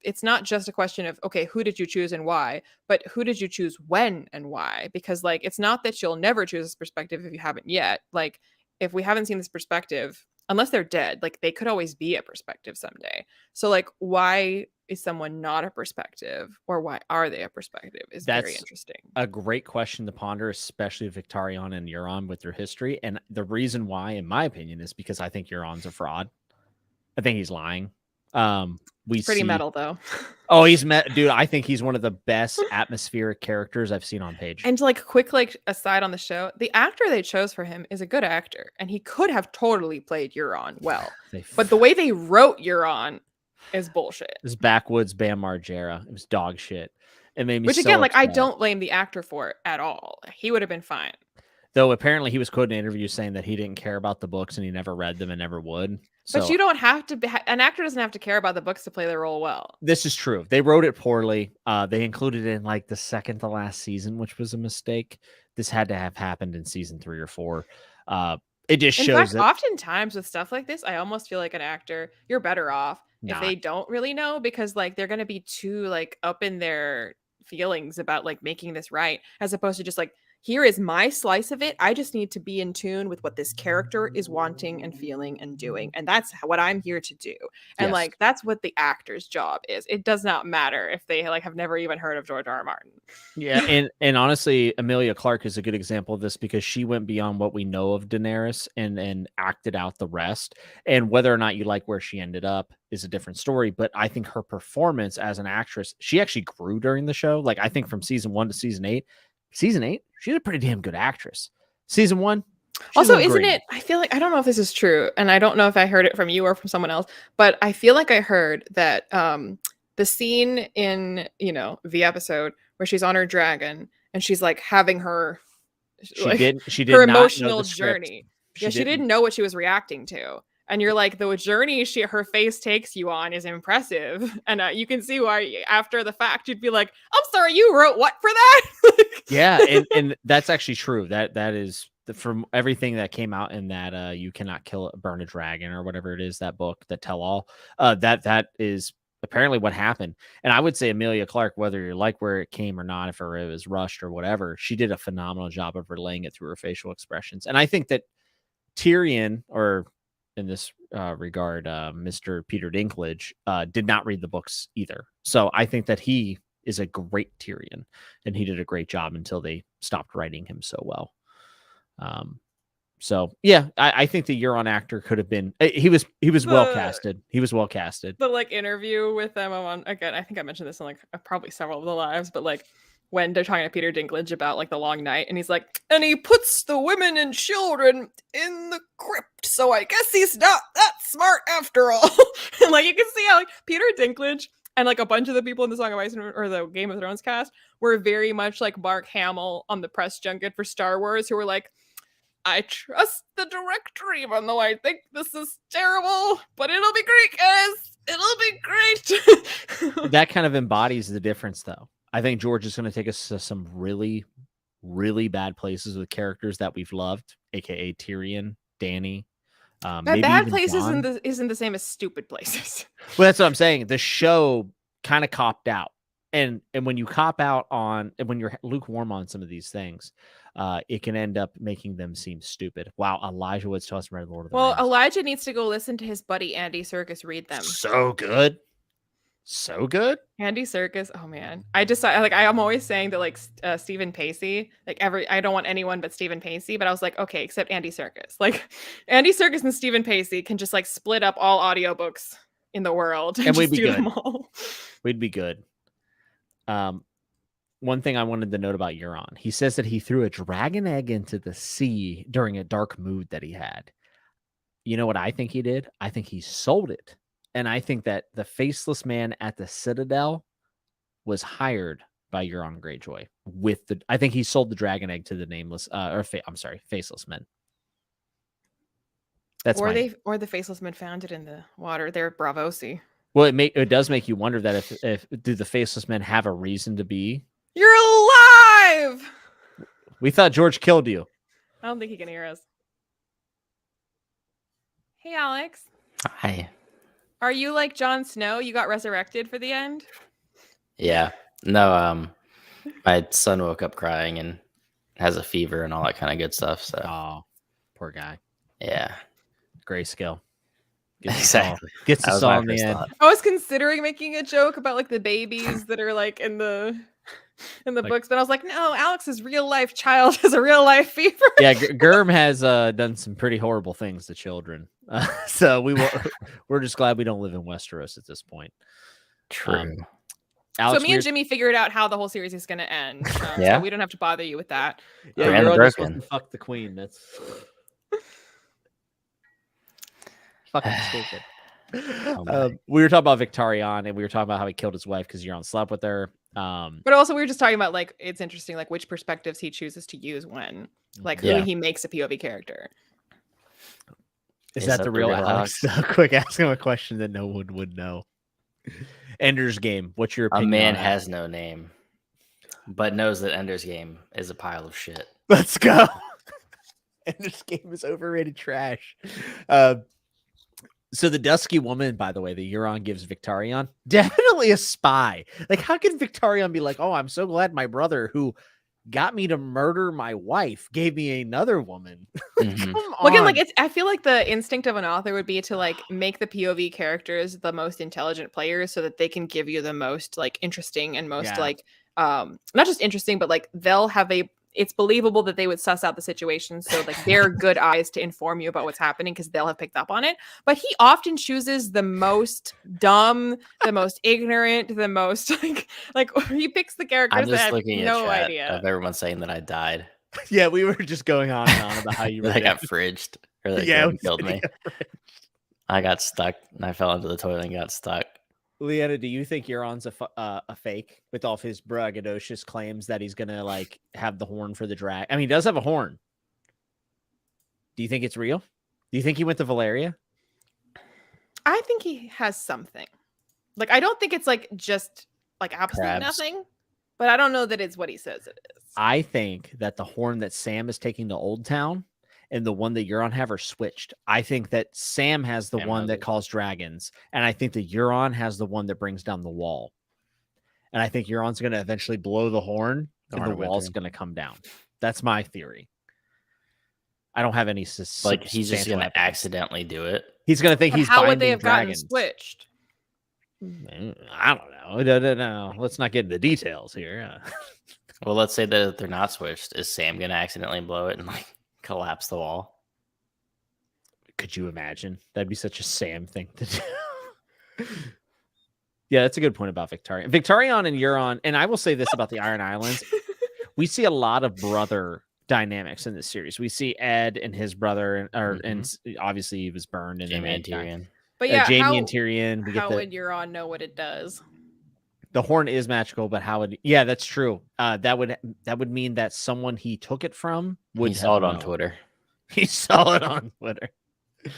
it's not just a question of, okay, who did you choose and why, but who did you choose when and why? Because like, it's not that you'll never choose this perspective if you haven't yet. Like if we haven't seen this perspective, unless they're dead, like they could always be a perspective someday. So like, why is someone not a perspective or why are they a perspective is very interesting. A great question to ponder, especially Victarion and Euron with their history. And the reason why, in my opinion, is because I think Euron's a fraud. I think he's lying. He's pretty metal though. Oh, dude. I think he's one of the best atmospheric characters I've seen on page. And like quick, like aside on the show, the actor they chose for him is a good actor, and he could have totally played Euron well. But the way they wrote Euron is bullshit. It was backwoods Bam Margera. It was dog shit. It made me. Which again, like I don't blame the actor for it at all. He would have been fine. Though apparently he was quoted in interviews saying that he didn't care about the books and he never read them and never would. But you don't have to an actor doesn't have to care about the books to play their role well. This is true. They wrote it poorly. They included it in like the second to last season, which was a mistake. This had to have happened in season 3 or 4. It just shows that oftentimes with stuff like this, I almost feel like an actor, you're better off if they don't really know, because like they're going to be too like up in their feelings about like making this right, as opposed to just like, here is my slice of it. I just need to be in tune with what this character is wanting and feeling and doing. And that's what I'm here to do. And like, that's what the actor's job is. It does not matter if they like have never even heard of George R. R. Martin. Yeah. And honestly, Emilia Clarke is a good example of this because she went beyond what we know of Daenerys and acted out the rest. And whether or not you like where she ended up is a different story. But I think her performance as an actress, she actually grew during the show. Like I think from season 1 to season 8, she's a pretty damn good actress. Season 1. Also, isn't it? I feel like, I don't know if this is true, and I don't know if I heard it from you or from someone else, but I feel like I heard that the scene in, the episode where she's on her dragon and she's like having her, she did her emotional journey. She didn't know what she was reacting to. And you're like, the journey her face takes you on is impressive. And you can see why after the fact, you'd be like, I'm sorry, you wrote what for that? Yeah. And that's actually true. That is from everything that came out in that You Cannot Burn a Dragon or whatever it is, that book, that tell all, that is apparently what happened. And I would say Emilia Clarke, whether you like where it came or not, if it was rushed or whatever, she did a phenomenal job of relaying it through her facial expressions. And I think that Tyrion, or in this regard, Mr. Peter Dinklage, did not read the books either. So I think that he is a great Tyrion, and he did a great job until they stopped writing him so well. So yeah, I think the Euron actor could have been. He was well casted. He was well casted. The like interview with them on, again, I think I mentioned this in like probably several of the lives, but like when they're talking to Peter Dinklage about like the long night, and he's like, and he puts the women and children in the crypt, so I guess he's not that smart after all. And like you can see how like Peter Dinklage and like a bunch of the people in the Song of Ice or the Game of Thrones cast were very much like Mark Hamill on the press junket for Star Wars, who were like, I trust the director, even though I think this is terrible, but it'll be great, guys. It'll be great. That kind of embodies the difference, though. I think George is going to take us to some really, really bad places with characters that we've loved, aka Tyrion, Dany. Maybe bad places isn't the same as stupid places. Well, that's what I'm saying. The show kind of copped out, and when you cop out on, and when you're lukewarm on some of these things, it can end up making them seem stupid. Wow, Elijah Woods tells us read Lord of the Rings. Well, Elijah needs to go listen to his buddy Andy Serkis read them. So good. So good. Andy Serkis. Oh man. I'm always saying that like Stephen Pacey, like I don't want anyone but Stephen Pacey, but I was like, okay, except Andy Serkis. Like Andy Serkis and Stephen Pacey can just like split up all audiobooks in the world and we'd be good. Them all. We'd be good. One thing I wanted to note about Euron, he says that he threw a dragon egg into the sea during a dark mood that he had. You know what I think he did? I think he sold it. And I think that the faceless man at the Citadel was hired by Euron Greyjoy I think he sold the dragon egg to the nameless, faceless men. That's or the faceless men found it in the water. They're Bravosi. Well, it does make you wonder that if do the faceless men have a reason to be? You're alive. We thought George killed you. I don't think he can hear us. Hey, Alex. Hi. Are you like Jon Snow? You got resurrected for the end? Yeah. No, my son woke up crying and has a fever and all that kind of good stuff. So, oh, poor guy. Yeah. Grayscale. Exactly. Gets us all in the end. I was considering making a joke about like the babies that are like in the books, but I was like, no, Alex's real life child has a real life fever. Yeah, Germ has done some pretty horrible things to children. So we're just glad we don't live in Westeros at this point. True. Alex, so me and Jimmy figured out how the whole series is going to end. Yeah. So we don't have to bother you with that. Yeah, you're just supposed to fuck the queen. That's fucking stupid. We were talking about Victarion, and we were talking about how he killed his wife because Euron slept with her. But also we were just talking about like it's interesting like which perspectives he chooses to use when like who he makes a POV character. Is that the real Alex? Quick, ask him a question that no one would know. Ender's Game. What's your opinion? A man has no name, but knows that Ender's Game is a pile of shit. Let's go. Ender's Game is overrated trash. So the Dusky Woman, by the way, that Euron gives Victarion, definitely a spy. Like, how can Victarion be like, oh, I'm so glad my brother who got me to murder my wife gave me another woman? Mm-hmm. Well, again, like I feel like the instinct of an author would be to like make the POV characters the most intelligent players so that they can give you the most like interesting and most like not just interesting, but like they'll have it's believable that they would suss out the situation. So like they're good eyes to inform you about what's happening because they'll have picked up on it. But he often chooses the most dumb, the most ignorant, the most like he picks the characters that have no idea. Of everyone saying that I died. Yeah, we were just going on and on about how you I got fridged. Or that killed me. I got stuck and I fell into the toilet and got stuck. Leanna, do you think Euron's a fake with all of his braggadocious claims that he's gonna like have the horn for the drag? I mean, he does have a horn. Do you think it's real? Do you think he went to Valeria? I think he has something. Like, I don't think it's like just like absolutely nothing, but I don't know that it's what he says it is. I think that the horn that Sam is taking to Old Town and the one that Euron have are switched. I think that Sam has the one that calls dragons, and I think that Euron has the one that brings down the wall. And I think Euron's going to eventually blow the horn, and the wall's going to come down. That's my theory. I don't have any like he's just going to accidentally do it. He's going to think he's how would they have dragons. gotten switched? I don't know. No. Let's not get into details here. Well, let's say that they're not switched. Is Sam going to accidentally blow it and like collapse the wall? Could you imagine? That'd be such a Sam thing to do. Yeah, that's a good point about Victarion. Victarion and Euron, and I will say this about the Iron Islands. We see a lot of brother dynamics in this series. We see Ed and his brother, and obviously he was burned. And Jaime and Tyrion. But yeah, Jaime and Tyrion. How would Euron know what it does? The horn is magical, but how would? Yeah, that's true. That would mean that someone he took it from would. He saw it on Twitter. He saw it on Twitter. I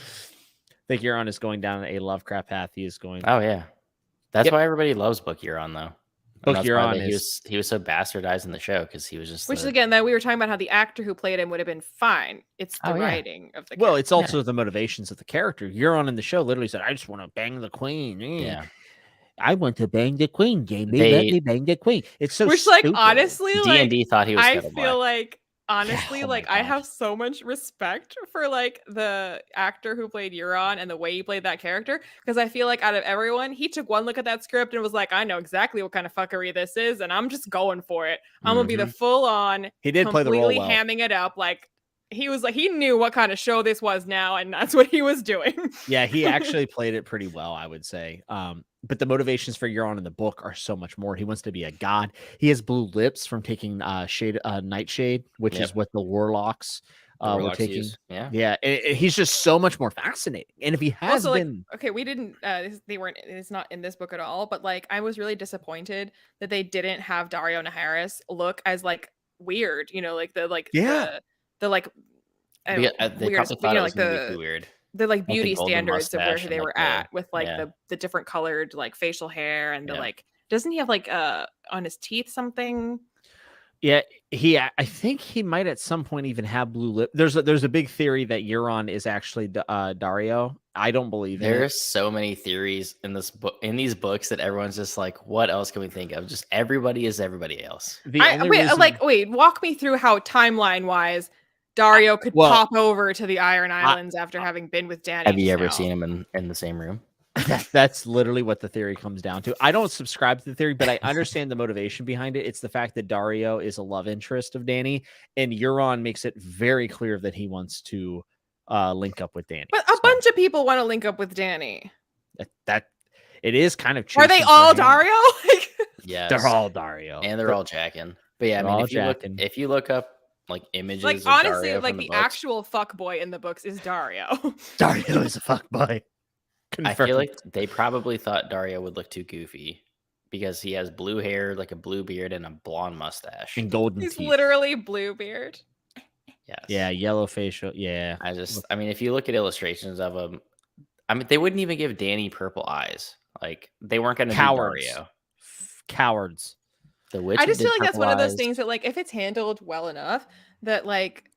think Euron is going down a Lovecraft path. He is going. Oh yeah, that's why everybody loves Book Euron though. Book Euron he was so bastardized in the show because he was just again that we were talking about how the actor who played him would have been fine. It's the writing of the it's also the motivations of the character. Euron in the show literally said, "I just want to bang the queen." Yeah. I want to bang the queen, Jamie. Let me bang the queen. It's so stupid. Like honestly, D&D thought he was. I feel like honestly, I have so much respect for like the actor who played Euron and the way he played that character, because I feel like out of everyone, he took one look at that script and was like, "I know exactly what kind of fuckery this is, and I'm just going for it. I'm gonna be the full on." He did play the role well. Hamming it up like. He was like, he knew what kind of show this was now, and that's what he was doing. Yeah, he actually played it pretty well, I would say. But the motivations for Euron in the book are so much more. He wants to be a god. He has blue lips from taking Nightshade, which is what the warlocks were taking. Yeah. He's just so much more fascinating. And if he has also, been okay, we didn't. It's not in this book at all. But like, I was really disappointed that they didn't have Daario Naharis look as like weird. You know, like the like they probably thought it was gonna be weird. The like beauty standards of where they were at with like the different colored like facial hair and the like. Doesn't he have like on his teeth something? Yeah, I think he might at some point even have blue lip. There's a big theory that Euron is actually Daario. I don't believe it. There's so many theories in this book, in these books, that everyone's just like, what else can we think of? Just everybody is everybody else. Wait, walk me through how timeline wise Daario could pop over to the Iron Islands after having been with Dany. Have you ever seen him in the same room? That's literally what the theory comes down to. I don't subscribe to the theory, but I understand the motivation behind it. It's the fact that Daario is a love interest of Dany, and Euron makes it very clear that he wants to link up with Dany. But a bunch of people want to link up with Dany. That it is kind of. Are they all Daario? Yeah, they're all Daario, and they're all jacking. But yeah, I mean, if you look up like images, like of honestly, Daario like from the books, actual fuckboy in the books is Daario. Daario is a fuckboy. I feel like they probably thought Daario would look too goofy because he has blue hair, like a blue beard, and a blonde mustache and golden teeth. He's literally Bluebeard. Yes. Yeah, yellow facial. Yeah. I mean, if you look at illustrations of him, I mean, they wouldn't even give Dany purple eyes. Like they weren't going to do Daario. Cowards. The Witch. I just feel like that's one of those things that, like, if it's handled well enough, that like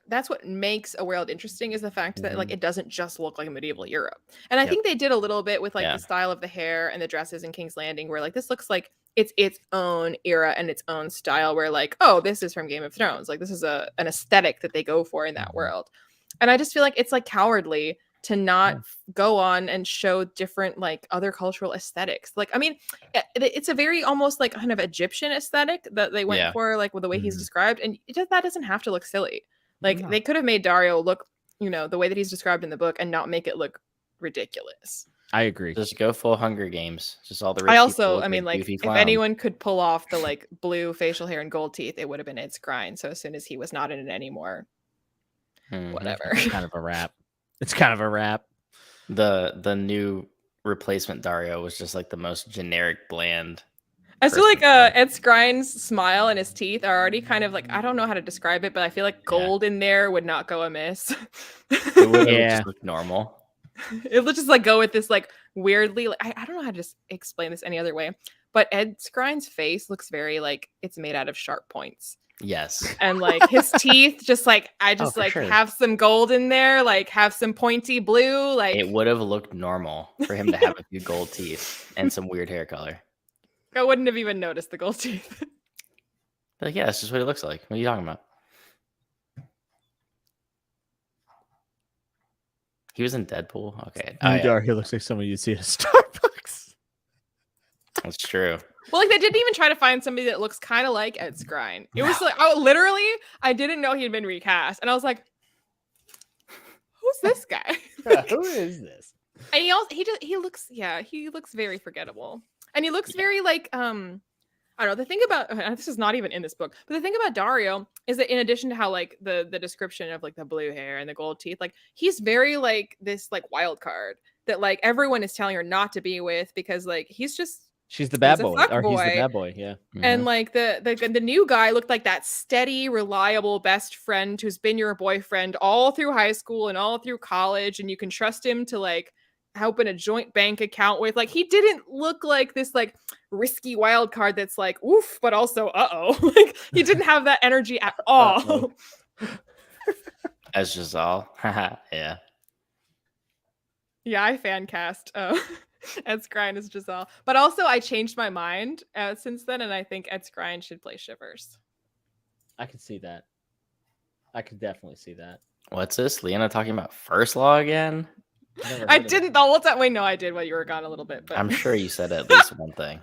that's what makes a world interesting, is the fact that like it doesn't just look like a medieval Europe. And I think they did a little bit with like the style of the hair and the dresses in King's Landing, where like this looks like it's its own era and its own style, where like, oh, this is from Game of Thrones. Like this is an aesthetic that they go for in that world. And I just feel like it's like cowardly to not go on and show different like other cultural aesthetics. Like, I mean, it's a very almost like kind of Egyptian aesthetic that they went for, like with the way he's described. And that doesn't have to look silly. Like they could have made Daario look, you know, the way that he's described in the book and not make it look ridiculous. I agree. Just go full Hunger Games. Just all the rich I mean, like if anyone could pull off the like blue facial hair and gold teeth, it would have been Ed Skrein. So as soon as he was not in it anymore, whatever. It's kind of a wrap. It's kind of a wrap. The new replacement Daario was just like the most generic, bland. I feel like Ed Skrine's smile and his teeth are already kind of like, I don't know how to describe it, but I feel like gold in there would not go amiss. It would just look normal. It would just like go with this like weirdly, like I don't know how to just explain this any other way, but Ed Skrine's face looks very like it's made out of sharp points. Yes. And like his teeth, just like sure. have some gold in there, like have some pointy blue. Like it would have looked normal for him to have a few gold teeth and some weird hair color. I wouldn't have even noticed the gold teeth. Like, yeah, that's just what it looks like. What are you talking about? He was in Deadpool. Okay. He looks like someone you'd see at a Starbucks. That's true. Well, like they didn't even try to find somebody that looks kind of like Ed Skrein. It was like, I didn't know he had been recast, and I was like, "Who's this guy? Who is this?" And he looks very forgettable, and he looks very like I don't know. The thing about this is not even in this book, but the thing about Daario is that in addition to how like the description of like the blue hair and the gold teeth, like he's very like this like wild card that like everyone is telling her not to be with because like he's just. She's the bad boy, or he's the bad boy, yeah. And like the new guy looked like that steady, reliable best friend who's been your boyfriend all through high school and all through college, and you can trust him to like open a joint bank account with. Like he didn't look like this like risky wild card that's like oof, but also like he didn't have that energy at all. As Giselle, yeah. Yeah, I fan cast. Ed Skrein is Giselle. But also I changed my mind since then, and I think Ed Skrein should play Shivers. I could see that. I could definitely see that. What's this? Leanna talking about First Law again? I didn't the whole time. Wait, no, I did while you were gone a little bit. But I'm sure you said at least one thing.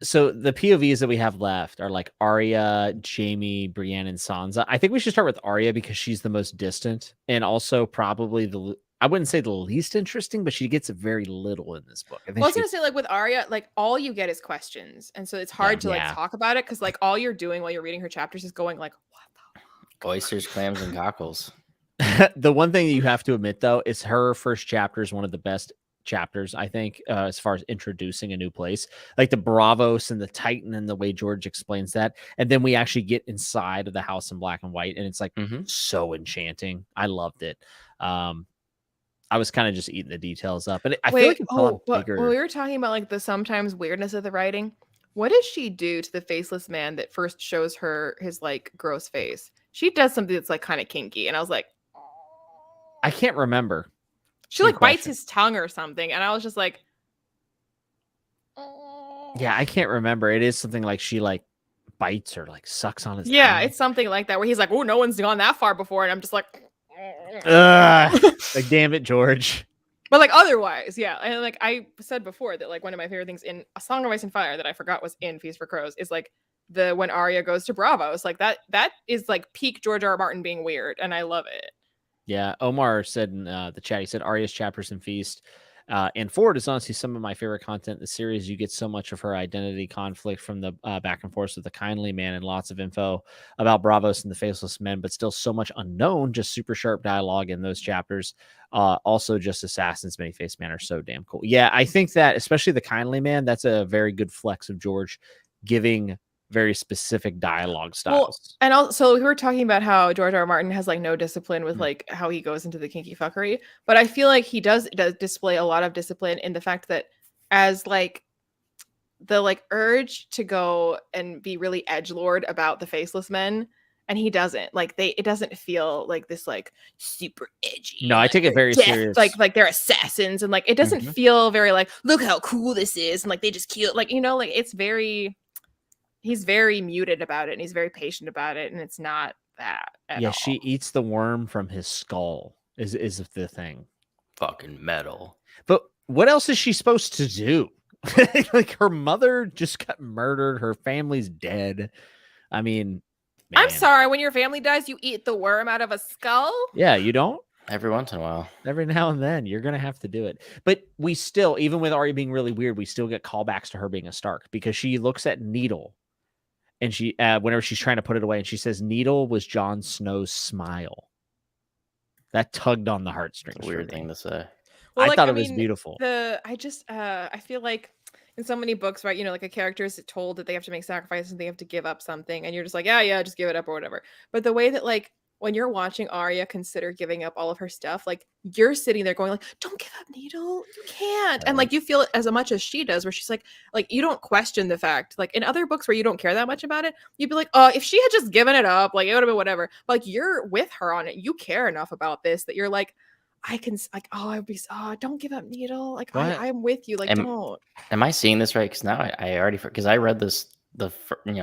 So the POVs that we have left are like Arya, Jaime, Brienne, and Sansa. I think we should start with Arya because she's the most distant and also probably I wouldn't say the least interesting, but she gets very little in this book. I was gonna say, like with Arya, like all you get is questions, and so it's hard to like talk about it because like all you're doing while you're reading her chapters is going like, "What the fuck?" Oysters, clams, and cockles. The one thing that you have to admit though is her first chapter is one of the best chapters, I think, as far as introducing a new place, like the Bravos and the Titan and the way George explains that, and then we actually get inside of the house in black and white, and it's like so enchanting. I loved it. I was kind of just eating the details up, but I feel like it's a lot bigger. Well, we were talking about like the sometimes weirdness of the writing. What does she do to the faceless man that first shows her his like gross face? She does something that's like kind of kinky, and I was like, I can't remember. She like bites his tongue or something, and I was just like, yeah, I can't remember. It is something like she like bites or like sucks on his tongue. It's something like that where he's like, oh, no one's gone that far before, and I'm just like. Like damn it, George. But like otherwise, yeah, and like I said before that like one of my favorite things in A Song of Ice and Fire that I forgot was in Feast for Crows is like when Arya goes to Bravos, like that is like peak George R. R. Martin being weird, and I love it. Yeah, Omar said in the chat, he said Arya's chapters in Feast and Forward is honestly some of my favorite content in the series. You get so much of her identity conflict from the back and forth with the kindly man and lots of info about Bravos and the faceless men, but still so much unknown, just super sharp dialogue in those chapters. Also just Assassins, Many-Faced Man are so damn cool. Yeah, I think that especially the kindly man, that's a very good flex of George giving very specific dialogue styles. Well, and also we were talking about how George R. R. Martin has like no discipline with like how he goes into the kinky fuckery, but I feel like he does display a lot of discipline in the fact that as like the like urge to go and be really edgelord about the faceless men, and he doesn't like it doesn't feel like this like super edgy. No, I take it very serious. Like they're assassins, and like it doesn't feel very like look how cool this is, and like they just kill like like it's very. He's very muted about it, and he's very patient about it, and it's not that at all. She eats the worm from his skull is the thing. Fucking metal. But what else is she supposed to do? Like her mother just got murdered, her family's dead. I mean, man. I'm sorry, when your family dies, you eat the worm out of a skull? Yeah, you don't? Every once in a while. Every now and then, you're going to have to do it. But we still, even with Arya being really weird, we still get callbacks to her being a Stark because she looks at Needle. And she, whenever she's trying to put it away, and she says, "Needle was Jon Snow's smile." That tugged on the heartstrings. Weird thing to say. Well, I thought it was beautiful. I feel like in so many books, right? Like a character is told that they have to make sacrifices and they have to give up something, and you're just like, yeah, just give it up or whatever. But the way that like when you're watching Arya consider giving up all of her stuff, like you're sitting there going like, don't give up, Needle, you can't. And like you feel it as much as she does, where she's like you don't question the fact. Like in other books where you don't care that much about it, you'd be like, oh, if she had just given it up, like it would have been whatever. But like you're with her on it. You care enough about this that you're like, I can like, oh, I'd be don't give up, Needle. Like I'm with you. Like don't. Am I seeing this right? Because now I already, because I read this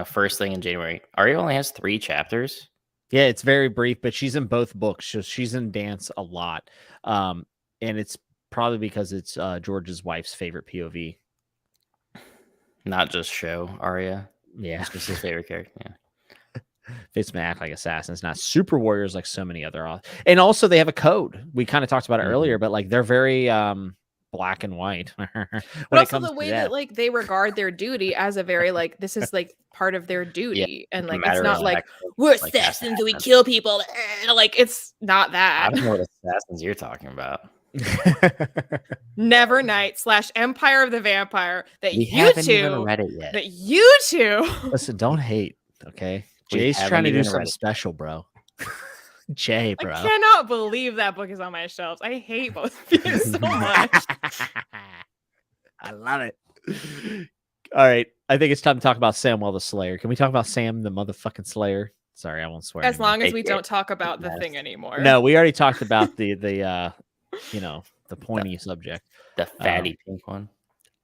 first thing in January. Arya only has 3 chapters. Yeah, it's very brief, but she's in both books. So she's in Dance a lot. And it's probably because it's George's wife's favorite POV. Not just show Arya. Yeah. It's just his favorite character. Yeah. Fates may act like assassins, not super warriors like so many other. And also they have a code. We kind of talked about it earlier, but like they're very black and white. But also the way that like they regard their duty as a very like this is like part of their duty, and like it's not like we're assassins, we kill people. Like it's not that. I don't know what assassins you're talking about. Nevernight / Empire of the Vampire that we you haven't two even read it yet. That you two listen, don't hate, okay? Jay's trying to do something special, bro. Jay, bro. I cannot believe that book is on my shelves. I hate both of you so much. I love it. All right. I think it's time to talk about Samwell the Slayer. Can we talk about Sam the motherfucking Slayer? Sorry, I won't swear. As long as we don't talk about the thing anymore. No, we already talked about the pointy subject. The fatty pink one.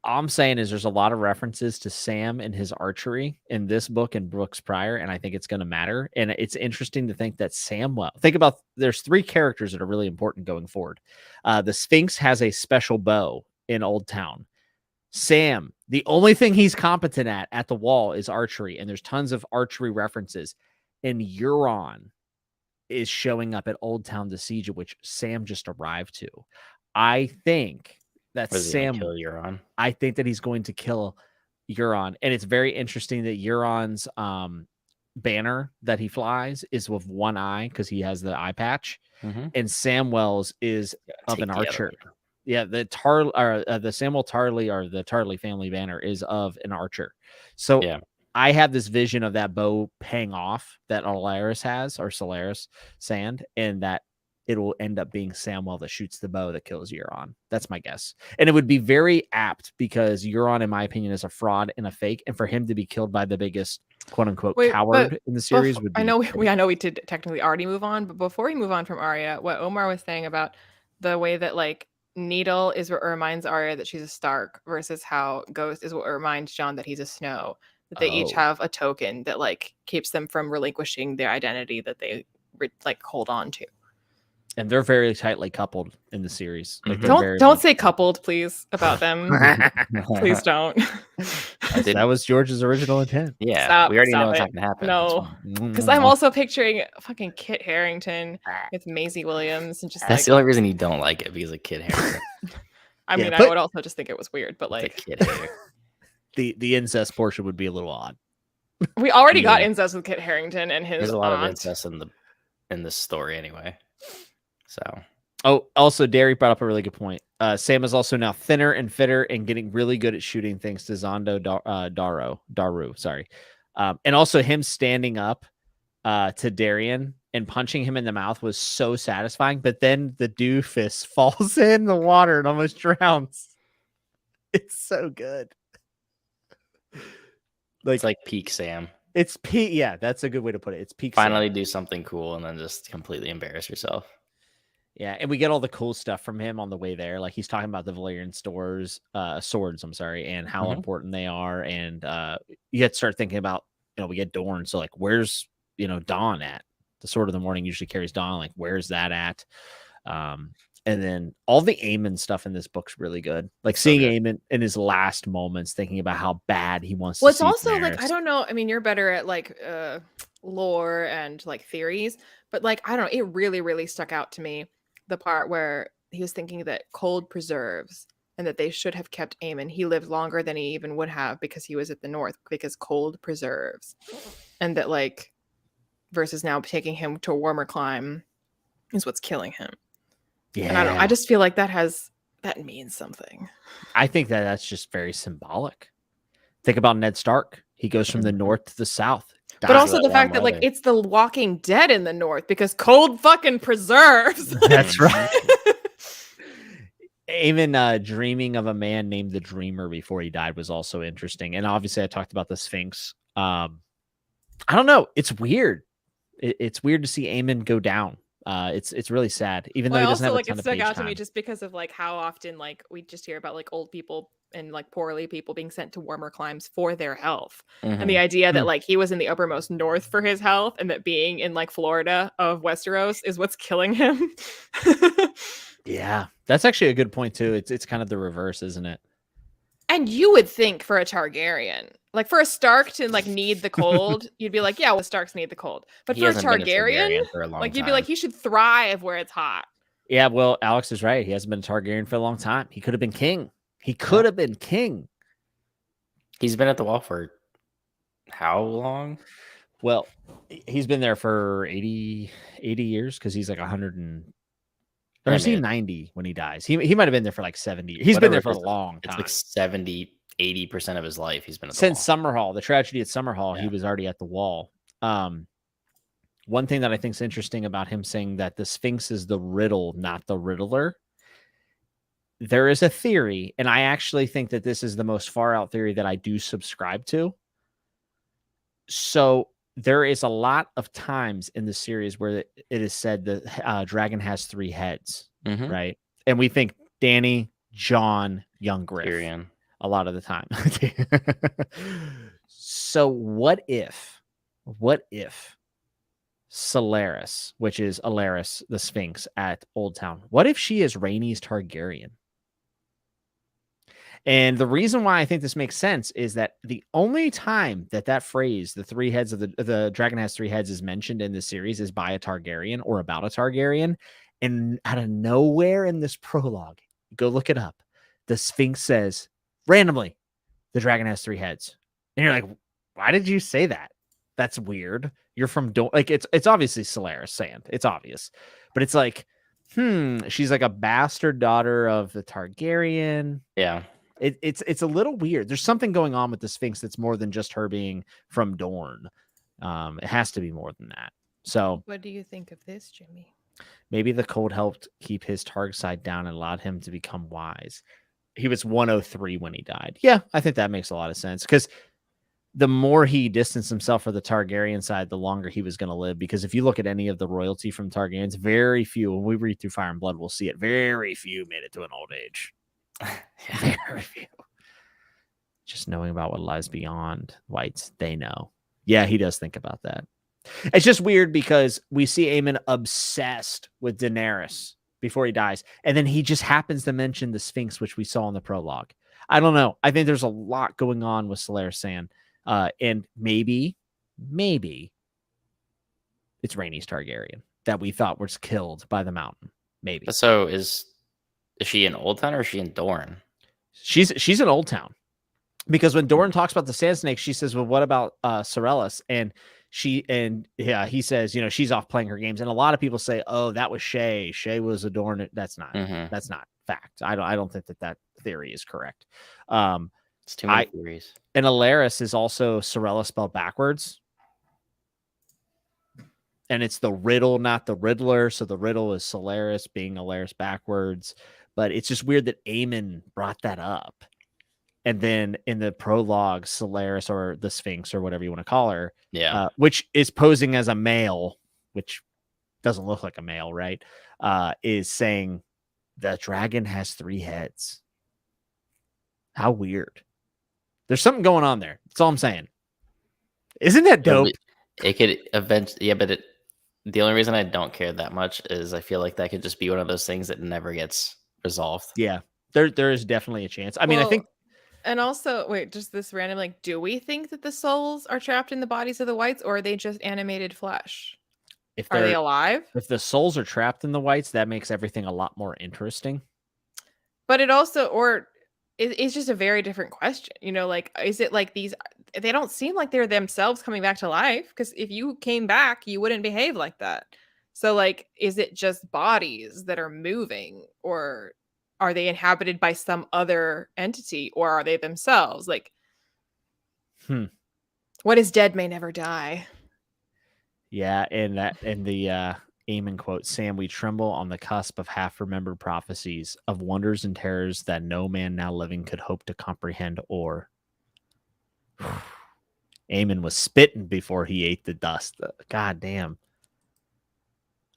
All I'm saying is there's a lot of references to Sam and his archery in this book and books prior, and I think it's going to matter. And it's interesting to think that Samwell, there's 3 characters that are really important going forward. The Sphinx has a special bow in Old Town. Sam, the only thing he's competent at the wall is archery, and there's tons of archery references. And Euron is showing up at Old Town to siege, which Sam just arrived to. I think that Sam kill Euron. I think that he's going to kill Euron, and it's very interesting that Euron's banner that he flies is with one eye because he has the eye patch, and Samwell's is of an archer. Yeah, the Samwell Tarly or the Tarly family banner is of an archer. So I have this vision of that bow paying off that Alaris has, or Solaris Sand, and that it will end up being Samwell that shoots the bow that kills Euron. That's my guess. And it would be very apt because Euron, in my opinion, is a fraud and a fake. And for him to be killed by the biggest quote unquote coward in the series would be. I know we did technically already move on, but before we move on from Arya, what Omar was saying about the way that like Needle is what reminds Arya that she's a Stark versus how Ghost is what reminds Jon that he's a Snow. That they each have a token that like keeps them from relinquishing their identity that they like hold on to. And they're very tightly coupled in the series. Like don't say coupled, please, about them. Please don't. That was George's original intent. Yeah, we already know what's going to happen. No, because I'm also picturing fucking Kit Harington with Maisie Williams, and just that's the only reason you don't like it, because of Kit Harington. I mean, I would also just think it was weird, but like the incest portion would be a little odd. We already got incest with Kit Harington and his. There's a lot of incest in this story anyway. So, also Derry brought up a really good point. Sam is also now thinner and fitter and getting really good at shooting things to Zondo Daru. Sorry, and also him standing up to Darian and punching him in the mouth was so satisfying. But then the doofus falls in the water and almost drowns. It's so good. It's like peak Sam. It's peak. Yeah, that's a good way to put it. It's peak. Finally Sam. Do something cool and then just completely embarrass yourself. Yeah, and we get all the cool stuff from him on the way there. Like he's talking about the Valyrian swords, and how important they are. And you have to start thinking about, we get Dorne. So like, where's, Dawn at? The Sword of the Morning usually carries Dawn. Like, where's that at? And then all the Aemon stuff in this book's really good. Like seeing Aemon in his last moments, thinking about how bad he wants to see. Well, it's also like, I don't know. I mean, you're better at like lore and like theories, but like, I don't know. It really, really stuck out to me. The part where he was thinking that cold preserves and that they should have kept Aemon. He lived longer than he even would have because he was at the north, because cold preserves. And that like, versus now taking him to a warmer clime is what's killing him. Yeah. And I just feel like that means something. I think that's just very symbolic. Think about Ned Stark. He goes from the north to the south. But also the fact that like it's the Walking Dead in the north because cold fucking preserves. That's right. Aemon dreaming of a man named the Dreamer before he died was also interesting. And obviously I talked about the Sphinx. I don't know. It's weird. It's weird to see Aemon go down. It's really sad, even though he doesn't have a ton of page time. It stuck out to me just because of like how often like we just hear about like old people and like poorly people being sent to warmer climes for their health. And the idea that like he was in the uppermost north for his health and that being in like Florida of Westeros is what's killing him. Yeah, that's actually a good point too. It's kind of the reverse, isn't it? And you would think for a Targaryen, like for a Stark to like need the cold, you'd be like, yeah, well, the Starks need the cold. But for a Targaryen for a long time. You'd be like, he should thrive where it's hot. Yeah, well, Alex is right. He hasn't been a Targaryen for a long time. He could have been king. He could have been king. He's been at the wall for how long? Well, he's been there for 80 years because he's like 100 and... Or is he 90 when he dies? He might have been there for like 70. He's been there for a long time. It's like 70, 80% of his life he's been at the wall. Since Summerhall, the tragedy at Summerhall, he was already at the wall. One thing that I think is interesting about him saying that the Sphinx is the riddle, not the riddler. There is a theory, and I actually think that this is the most far out theory that I do subscribe to. So there is a lot of times in the series where it is said that dragon has 3 heads, right? And we think Dany, Jon, young Griff Tyrion. A lot of the time. So what if Solaris, which is Alaris, the Sphinx at Old Town, what if she is Rhaenys Targaryen? And the reason why I think this makes sense is that the only time that phrase, the 3 heads of the dragon has 3 heads, is mentioned in this series is by a Targaryen or about a Targaryen. And out of nowhere in this prologue, go look it up. The Sphinx says randomly, the dragon has 3 heads. And you're like, why did you say that? That's weird. You're from like it's obviously Solaris Sand. It's obvious. But it's like, she's like a bastard daughter of the Targaryen. Yeah. It's a little weird. There's something going on with the Sphinx that's more than just her being from Dorne. It has to be more than that. So what do you think of this, Jimmy? Maybe the cold helped keep his Targ side down and allowed him to become wise. He was 103 when he died. Yeah, I think that makes a lot of sense because the more he distanced himself for the Targaryen side, the longer he was going to live. Because if you look at any of the royalty from Targaryens, very few, when we read through Fire and Blood, we'll see it. Very few made it to an old age. Very few. Just knowing about what lies beyond whites, they know. Yeah, he does think about that. It's just weird because we see Aemon obsessed with Daenerys before he dies, and then he just happens to mention the Sphinx, which we saw in the prologue. I don't know. I think there's a lot going on with Solaris Sand, and maybe it's Rhaenys Targaryen that we thought was killed by the mountain. Maybe. So is she in Old Town or is she in Dorne? She's in Old Town. Because when Dorne talks about the Sand Snake, she says, well, what about Sorellis? And he says, she's off playing her games. And a lot of people say, oh, that was Shay. Shay was a Dorne. That's not fact. I don't think that theory is correct. It's too many theories. And Alaris is also Sorella spelled backwards. And it's the riddle, not the Riddler. So the riddle is Solaris being Alaris backwards. But it's just weird that Aemon brought that up. And then in the prologue, Solaris or the Sphinx or whatever you want to call her, which is posing as a male, which doesn't look like a male, right? Is saying the dragon has 3 heads. How weird. There's something going on there. That's all I'm saying. Isn't that dope? It could eventually, but the only reason I don't care that much is I feel like that could just be one of those things that never gets resolved. Yeah, there is definitely a chance. I mean, I think. And also, wait, just this random, like, do we think that the souls are trapped in the bodies of the whites, or are they just animated flesh? Are they alive? If the souls are trapped in the whites, that makes everything a lot more interesting. But it also, or it's just a very different question. Like, is it like these? They don't seem like they're themselves coming back to life. Because if you came back, you wouldn't behave like that. So, like, is it just bodies that are moving, or are they inhabited by some other entity, or are they themselves? Like, What is dead may never die. Yeah, and the Aemon quote, Sam, we tremble on the cusp of half-remembered prophecies, of wonders and terrors that no man now living could hope to comprehend or... Aemon was spitting before he ate the dust. God damn.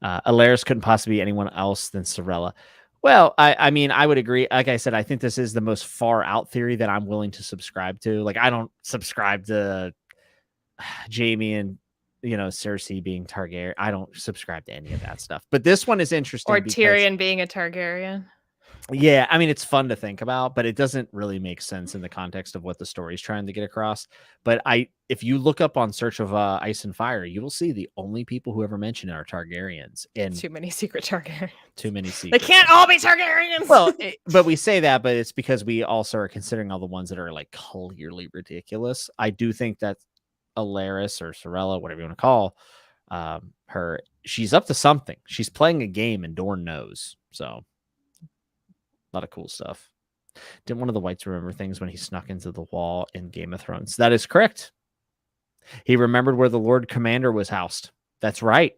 Alaris couldn't possibly be anyone else than Sorella. Well, I mean, I would agree. Like I said, I think this is the most far out theory that I'm willing to subscribe to. Like, I don't subscribe to Jaime and, Cersei being Targaryen. I don't subscribe to any of that stuff. But this one is interesting. Or Tyrion being a Targaryen. Yeah, I mean, it's fun to think about, but it doesn't really make sense in the context of what the story is trying to get across. But if you look up on Search of Ice and Fire, you will see the only people who ever mention it are Targaryens. And too many secret Targaryens. Too many secrets. They can't all be Targaryens. Well, but we say that, but it's because we also are considering all the ones that are like clearly ridiculous. I do think that Alaris or Sorella, whatever you want to call her, she's up to something. She's playing a game and Dorne knows. So a lot of cool stuff. Didn't one of the whites remember things when he snuck into the wall in Game of Thrones? That is correct. He remembered where the Lord Commander was housed. That's right.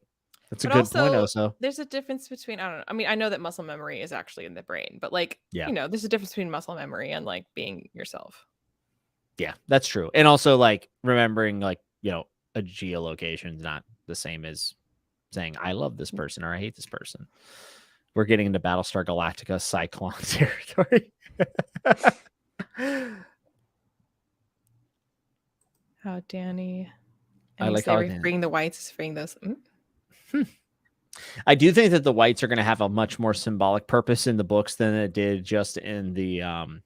That's a good point also. There's a difference between, I don't know. I mean, I know that muscle memory is actually in the brain, but like, there's a difference between muscle memory and like being yourself. Yeah, that's true. And also like remembering like, a geolocation is not the same as saying, I love this person or I hate this person. We're getting into Battlestar Galactica Cyclone territory. How Danny. I like how freeing the whites, freeing those. I do think that the whites are going to have a much more symbolic purpose in the books than it did just in the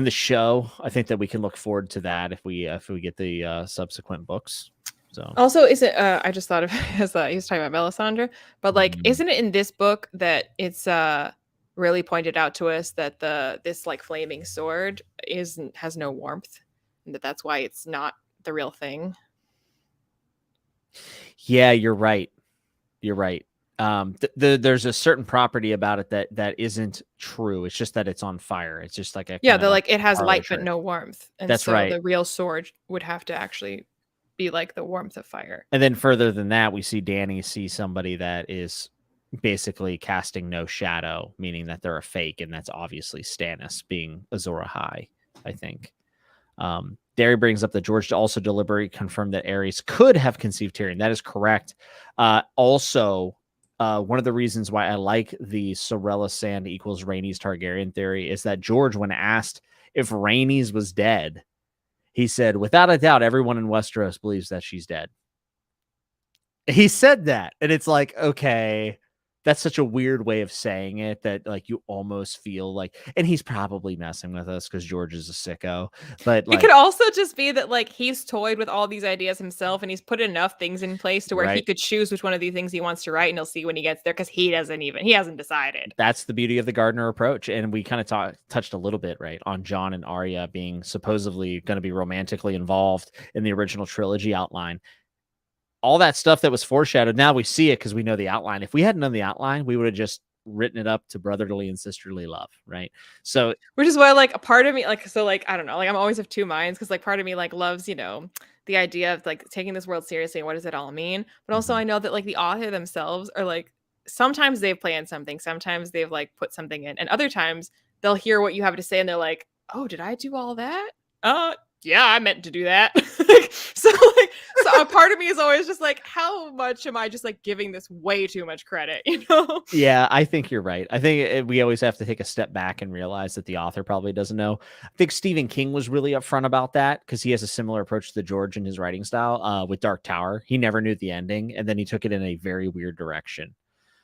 show. I think that we can look forward to that if we get the subsequent books. So also, is it? I just thought of as he was talking about Melisandre, but like, isn't it in this book that it's really pointed out to us that this like flaming sword has no warmth, and that's why it's not the real thing? Yeah, you're right. You're right. There's a certain property about it that isn't true. It's just that it's on fire. It's just like it has light but no warmth, and that's right. The real sword would have to actually be like the warmth of fire. And then further than that, we see Danny see somebody that is basically casting no shadow, meaning that they're a fake, and that's obviously Stannis being Azor Ahai, I think. Derry brings up that George also deliberately confirmed that Aerys could have conceived Tyrion. That is correct. Also, one of the reasons why I like the Sorella Sand equals Rhaenys Targaryen theory is that George, when asked if Rhaenys was dead, he said, without a doubt, everyone in Westeros believes that she's dead. He said that. And it's like, okay, that's such a weird way of saying it that like you almost feel like, and he's probably messing with us because George is a sicko. But like, it could also just be that like he's toyed with all these ideas himself and he's put enough things in place to where he could choose which one of these things he wants to write, and he'll see when he gets there because he hasn't decided. That's the beauty of the Gardner approach. And we kind of touched a little bit, right, on Jon and Arya being supposedly going to be romantically involved in the original trilogy outline. All that stuff that was foreshadowed, now we see it because we know the outline. If we hadn't known the outline, we would have just written it up to brotherly and sisterly love, right? So, which is why, like, a part of me, like, so, like, I don't know, like, I'm always of two minds because, like, part of me, like, loves, the idea of, like, taking this world seriously and what does it all mean? But also, I know that, like, the author themselves are, like, sometimes they've planned something, sometimes they've, like, put something in, and other times they'll hear what you have to say and they're like, oh, did I do all that? Yeah, I meant to do that. So a part of me is always just like, how much am I just like giving this way too much credit, Yeah, I think you're right. I think we always have to take a step back and realize that the author probably doesn't know. I think Stephen King was really upfront about that because he has a similar approach to George in his writing style with Dark Tower. He never knew the ending, and then he took it in a very weird direction.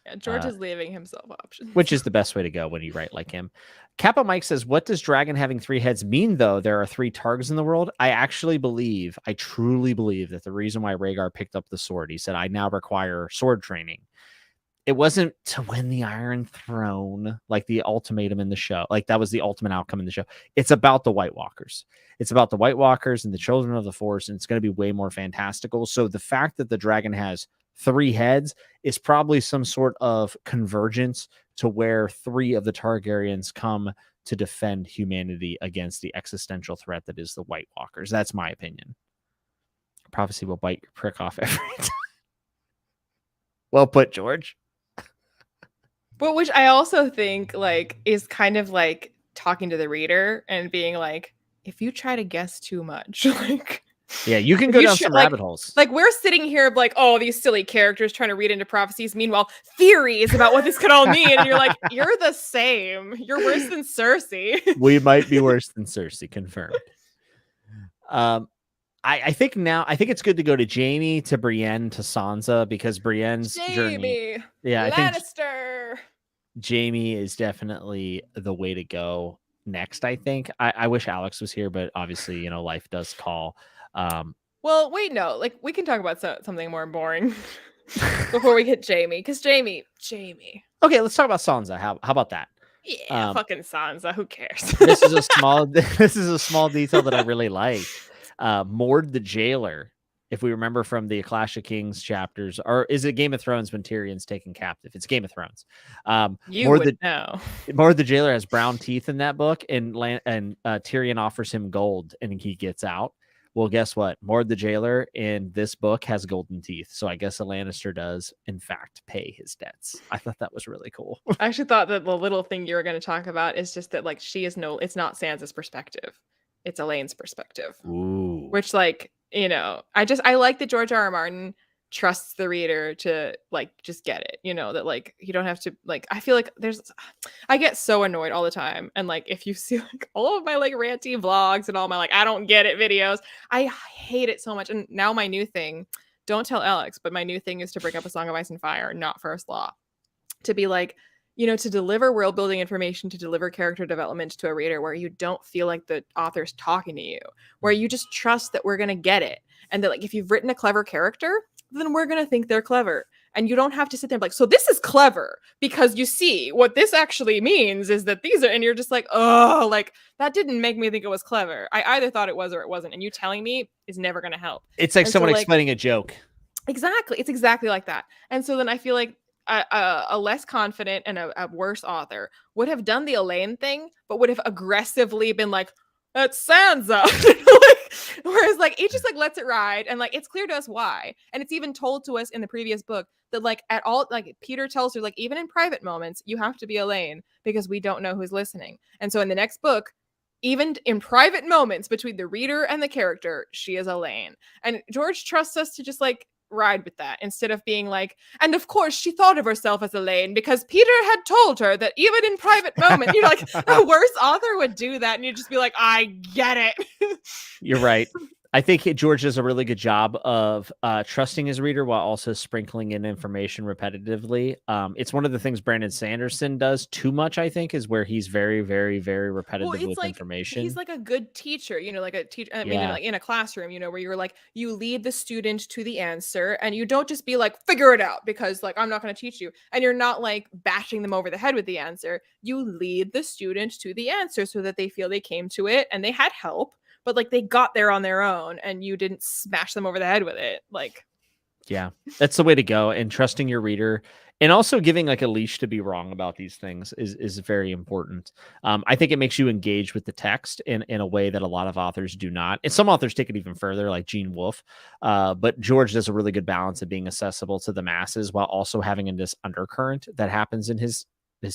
Yeah, George is leaving himself options. Which is the best way to go when you write like him. Kappa Mike says, what does dragon having 3 heads mean, though? There are 3 Targs in the world. I truly believe that the reason why Rhaegar picked up the sword, he said, I now require sword training. It wasn't to win the Iron Throne, like the ultimatum in the show. Like that was the ultimate outcome in the show. It's about the White Walkers. It's about the White Walkers and the Children of the Forest, and it's going to be way more fantastical. So the fact that the dragon has 3 heads is probably some sort of convergence to where 3 of the Targaryens come to defend humanity against the existential threat that is the White Walkers. That's my opinion. prophecy will bite your prick off every time. Well put, George. But which I also think like is kind of like talking to the reader and being like, if you try to guess too much, like yeah, you can go down some rabbit holes. Like we're sitting here like, oh, these silly characters trying to read into prophecies. Meanwhile, theories about what this could all mean. And you're like, you're the same. You're worse than Cersei. We might be worse than Cersei, confirmed. I think it's good to go to Jaime, to Brienne, to Sansa, because Brienne's journey. Yeah, Lannister. I think Jaime is definitely the way to go next. I think I wish Alex was here, but obviously, life does call. Well, wait, no, like we can talk about something more boring before we get Jaime, because Jaime. Okay, let's talk about Sansa. How about that? Yeah, fucking Sansa. Who cares? This is a small detail that I really like. Mord the jailer, if we remember from the Clash of Kings chapters, or is it Game of Thrones when Tyrion's taken captive? It's Game of Thrones. Mord the jailer has brown teeth in that book, and Tyrion offers him gold, and he gets out. Well, guess what? Mord the jailer in this book has golden teeth, so I guess a Lannister does, in fact, pay his debts. I thought that was really cool. I actually thought that the little thing you were going to talk about is just that, like, it's not Sansa's perspective. It's Elaine's perspective. Ooh. Which, like, I like that George R. R. Martin trusts the reader to, like, just get it, that, like, you don't have to, like, I feel like I get so annoyed all the time. And, like, if you see, like, all of my, like, ranty vlogs and all my, like, I don't get it videos, I hate it so much. And now my new thing, don't tell Alex, but my new thing is to bring up A Song of Ice and Fire, not First Law. To be like, to deliver world building information, to deliver character development to a reader where you don't feel like the author's talking to you, where you just trust that we're going to get it. And that, like, if you've written a clever character, then we're going to think they're clever. And you don't have to sit there and be like, so this is clever because you see what this actually means is that these are, and you're just like, oh, like that didn't make me think it was clever. I either thought it was or it wasn't. And you telling me is never going to help. It's like someone explaining a joke. Exactly. It's exactly like that. And so then I feel like a less confident and a worse author would have done the Elaine thing, but would have aggressively been like, that's Sansa. Whereas, like, it just, like, lets it ride, and, like, it's clear to us why. And it's even told to us in the previous book that, like, at all, like, Peter tells her, like, even in private moments, you have to be Elaine because we don't know who's listening. And so in the next book, even in private moments between the reader and the character, she is Elaine. And George trusts us to just, like, ride with that instead of being like, and of course she thought of herself as Elaine because Peter had told her that even in private moments, like, the worst author would do that, and you'd just be like, I get it. You're right. I think George does a really good job of trusting his reader while also sprinkling in information repetitively. It's one of the things Brandon Sanderson does too much, I think, is where he's very, very, very repetitive with like, information. He's like a good teacher, like a teacher. I mean, like in a classroom, where you're like, you lead the student to the answer, and you don't just be like, figure it out because, like, I'm not going to teach you. And you're not like bashing them over the head with the answer. You lead the student to the answer so that they feel they came to it and they had help. But, like, they got there on their own and you didn't smash them over the head with it. Like, yeah, that's the way to go. And trusting your reader and also giving, like, a leash to be wrong about these things is very important. I think it makes you engage with the text in a way that a lot of authors do not. And some authors take it even further, like Gene Wolfe. But George does a really good balance of being accessible to the masses while also having this undercurrent that happens in his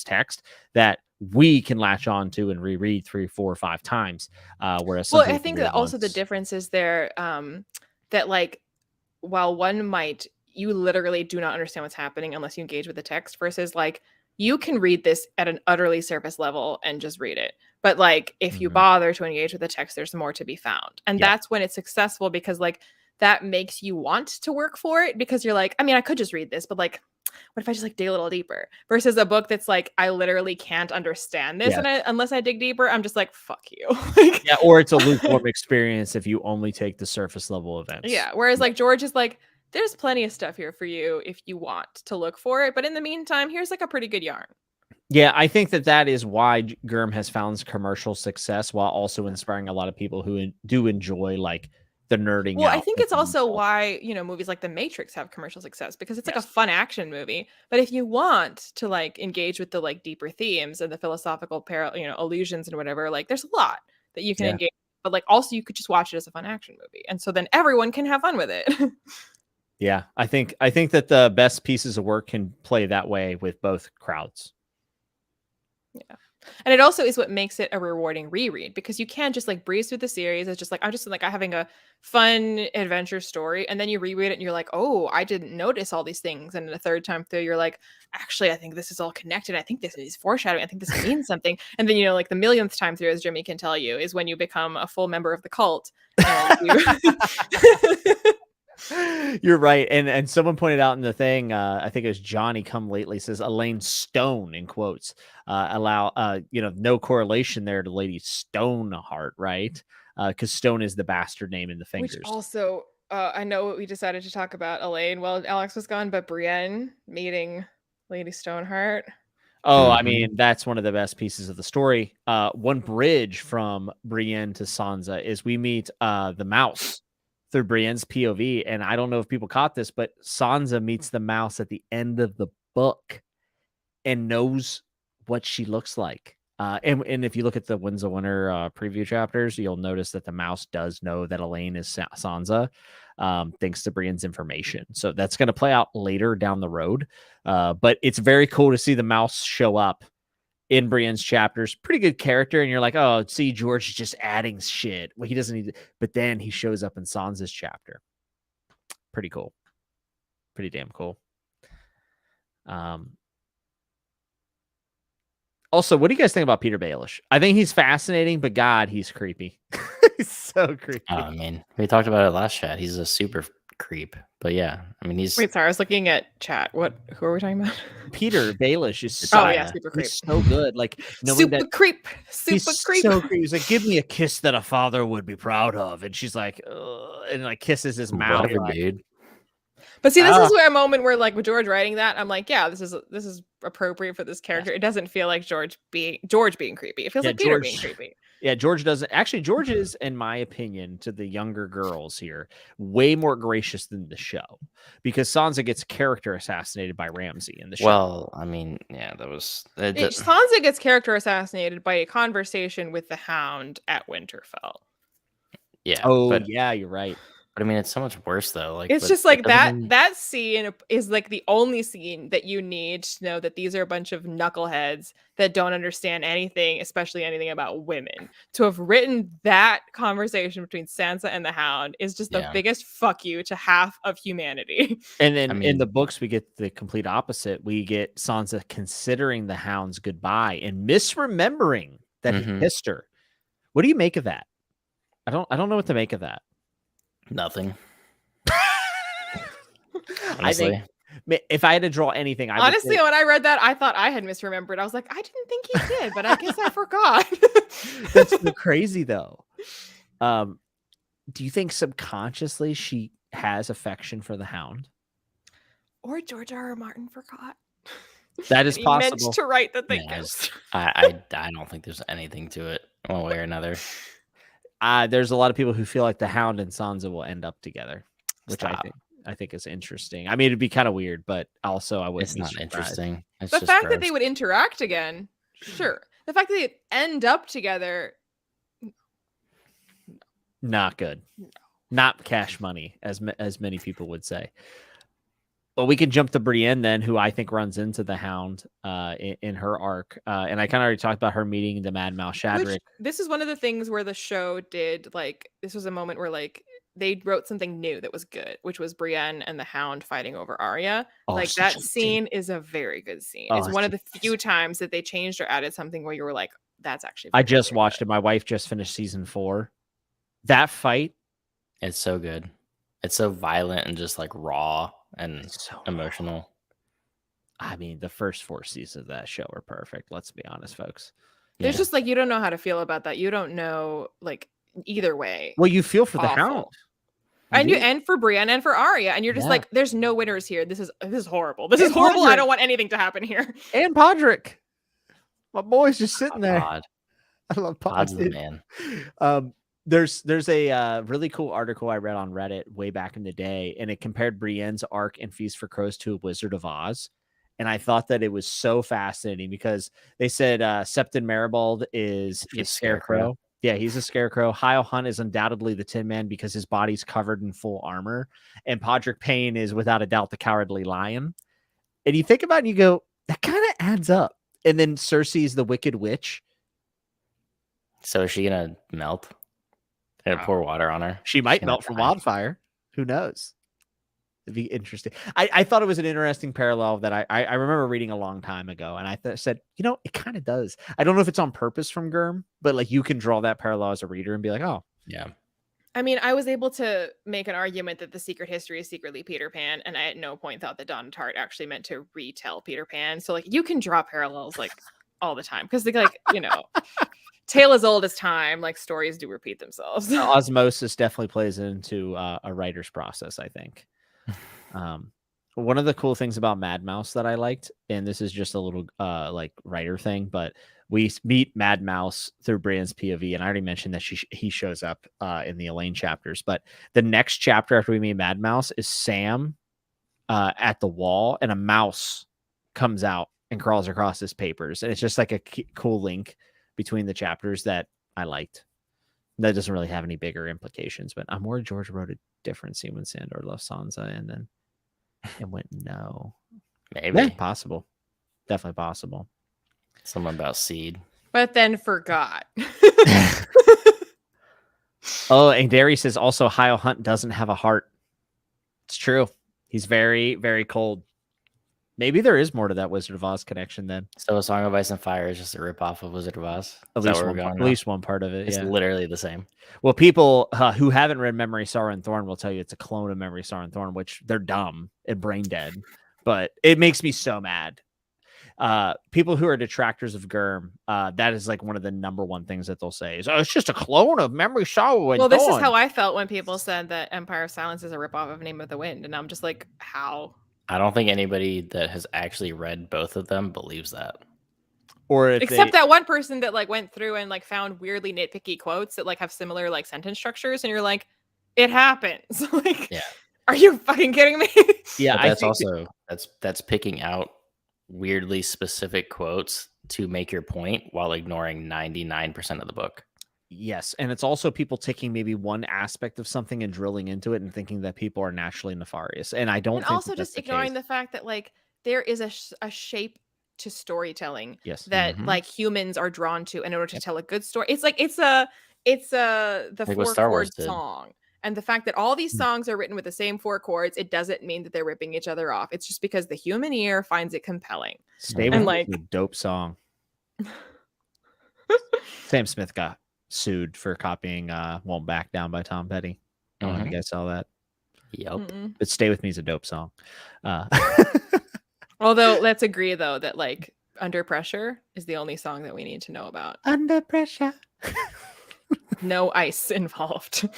text that we can latch on to and reread 3, 4, 5 times. Whereas, I think that also the difference is there that, like, while one might, you literally do not understand what's happening unless you engage with the text, versus, like, you can read this at an utterly surface level and just read it. But, like, if you bother to engage with the text, there's more to be found. And that's when it's successful, because, like, that makes you want to work for it, because you're like, I mean, I could just read this, but, like, what if I just, like, dig a little deeper? Versus a book that's like, I literally can't understand this, and unless I dig deeper, I'm just like, fuck you. Yeah, or it's a lukewarm experience if you only take the surface level events. Yeah, whereas, like, George is like, there's plenty of stuff here for you if you want to look for it, but in the meantime, here's, like, a pretty good yarn. Yeah, I think that is why Gurm has found commercial success while also inspiring a lot of people who do enjoy, like, the nerding. Well, I think it's also why, movies like The Matrix have commercial success, because it's like a fun action movie. But if you want to, like, engage with the, like, deeper themes and the philosophical allusions and whatever, like, there's a lot that you can engage but like also you could just watch it as a fun action movie, and so then everyone can have fun with it. Yeah, I think that the best pieces of work can play that way with both crowds. Yeah. And it also is what makes it a rewarding reread, because you can't just like breeze through the series. It's just like, I'm just like having a fun adventure story. And then you reread it and you're like, oh, I didn't notice all these things. And the third time through, you're like, actually, I think this is all connected. I think this is foreshadowing. I think this means something. And then, you know, like the millionth time through, as Jimmy can tell you, is when you become a full member of the cult. And you... You're right. And someone pointed out in the thing, I think it was Johnny Come Lately, says Elaine Stone in quotes, no correlation there to Lady Stoneheart, right? Because Stone is the bastard name in the Fingers. Which also, I know what we decided to talk about Elaine while Alex was gone, but Brienne meeting Lady Stoneheart. Oh, I mean, that's one of the best pieces of the story. One bridge from Brienne to Sansa is we meet the mouse through Brienne's POV. And I don't know if people caught this, but Sansa meets the mouse at the end of the book and knows what she looks like. And if you look at the Winds of Winter preview chapters, you'll notice that the mouse does know that Elaine is Sansa, thanks to Brienne's information. So that's going to play out later down the road. But it's very cool to see the mouse show up in Brienne's chapters. Pretty good character. And you're like, oh, see, George is just adding shit. Well, he doesn't need to. But then he shows up in Sansa's chapter. Pretty cool. Pretty damn cool. Also, what do you guys think about Peter Baelish? I think he's fascinating, but God, he's creepy. He's so creepy. I mean, we talked about it last chat. He's a super creep. But yeah, I mean, he's... Wait, sorry, I was looking at chat. Who are we talking about? Peter Baelish is so, super creep. He's so good. Like, super creep. He's so creep. He's like, give me a kiss that a father would be proud of. And she's like, and like kisses his mouth. Whatever, dude. But see, this is where a moment where, like, with George writing that, I'm like, yeah, this is appropriate for this character. It doesn't feel like George being creepy. It feels like Peter being creepy. Yeah, George doesn't. Actually, George is, in my opinion, to the younger girls here, way more gracious than the show, because Sansa gets character assassinated by Ramsay in the show. Well, I mean, yeah, that was... Sansa gets character assassinated by a conversation with the Hound at Winterfell. Yeah. Yeah, you're right. But I mean, it's so much worse though. Like, it's just like that scene is like the only scene that you need to know that these are a bunch of knuckleheads that don't understand anything, especially anything about women. To have written that conversation between Sansa and the Hound is just the biggest fuck you to half of humanity. And then in the books, we get the complete opposite. We get Sansa considering the Hound's goodbye and misremembering that he kissed her. What do you make of that? I don't know what to make of that. Nothing. I think if I had to draw anything, honestly, when I read that, I thought I had misremembered. I was like, I didn't think he did, but I guess I forgot. That's so crazy, though. Do you think subconsciously she has affection for the Hound, or George R. R. Martin forgot? That is possible. He meant to write that they kissed. I don't think there's anything to it one way or another. There's a lot of people who feel like the Hound and Sansa will end up together, which I think is interesting. I mean, it'd be kind of weird, but also I wouldn't. It's not interesting. It's the fact that they would interact again, sure. The fact that they end up together, not good. No. Not cash money, as many people would say. Well, we can jump to Brienne then, who I think runs into the Hound in her arc. And I kind of already talked about her meeting the Mad Mouse Shadrick. This is one of the things where the show did, like, this was a moment where, like, they wrote something new that was good, which was Brienne and the Hound fighting over Arya. Like, that scene is a very good scene. It's one of the few times that they changed or added something where you were like, that's actually I just watched it. My wife just finished season 4. That fight. It's so good. It's so violent and just, like, raw. And so emotional. I mean, the first 4 seasons of that show are perfect. Let's be honest, folks. There's just like, you don't know how to feel about that. You don't know, like, either way. Well, you feel for the Hound. And for Brienne and for Arya. And you're just like, there's no winners here. This is horrible. This is horrible. I don't want anything to happen here. And Podrick. My boy's just sitting there. Pod. I love Pod's the man. There's a really cool article I read on Reddit way back in the day, and it compared Brienne's arc in Feast for Crows to Wizard of Oz. And I thought that it was so fascinating because they said Septon Maribald is the Scarecrow. Yeah, he's a scarecrow. Hyle Hunt is undoubtedly the Tin Man because his body's covered in full armor. And Podrick Payne is without a doubt the Cowardly Lion. And you think about it and you go, that kind of adds up. And then Cersei's the Wicked Witch. So is she going to melt? And pour water on her? She might melt from wildfire. Who knows? It'd be interesting. I thought it was an interesting parallel that I remember reading a long time ago, and I said, it kind of does. I don't know if it's on purpose from Gurm, but like you can draw that parallel as a reader and be like, oh, yeah. I mean, I was able to make an argument that the secret history is secretly Peter Pan, and I at no point thought that Donna Tartt actually meant to retell Peter Pan. So like you can draw parallels like all the time because tale as old as time, like stories do repeat themselves. Osmosis definitely plays into a writer's process, I think. One of the cool things about Mad Mouse that I liked, and this is just a little like writer thing, but we meet Mad Mouse through Brienne's POV, and I already mentioned that he shows up in the Ilyn chapters, but the next chapter after we meet Mad Mouse is Sam at the wall, and a mouse comes out and crawls across his papers, and it's just like a cool link between the chapters that I liked. That doesn't really have any bigger implications, but I'm worried George wrote a different scene when Sandor left Sansa and then it went no. Maybe. Yeah, possible. Definitely possible. Something about seed. But then forgot. Oh, and Derry says also Hyle Hunt doesn't have a heart. It's true. He's very, very cold. Maybe there is more to that Wizard of Oz connection then. So A Song of Ice and Fire is just a ripoff of Wizard of Oz? At least one part of it. It's literally the same. Well, people who haven't read Memory, Sorrow, and Thorn will tell you it's a clone of Memory, Sorrow, and Thorn, which they're dumb and brain dead. But it makes me so mad. People who are detractors of Gurm, that is like one of the number one things that they'll say is, oh, it's just a clone of Memory, Sorrow, and Thorn. This is how I felt when people said that Empire of Silence is a ripoff of Name of the Wind. And I'm just like, how? I don't think anybody that has actually read both of them believes that. Or except that one person that like went through and like found weirdly nitpicky quotes that like have similar like sentence structures, and you're like, it happens. Like, yeah, are you fucking kidding me? Yeah, but that's picking out weirdly specific quotes to make your point while ignoring 99% of the book. Yes, and it's also people taking maybe one aspect of something and drilling into it and thinking that people are naturally nefarious. And I don't. And think also just ignoring the fact that like there is a shape to storytelling that like humans are drawn to in order to tell a good story. It's like it's the like 4-chord song, and the fact that all these songs are written with the same 4 chords, it doesn't mean that they're ripping each other off. It's just because the human ear finds it compelling. Stay with like a dope song. Sam Smith got sued for copying Won't Back Down by Tom Petty. I don't know if you guys saw that. Yep. But Stay With Me is a dope song. Although let's agree though that like Under Pressure is the only song that we need to know about. Under Pressure. No ice involved.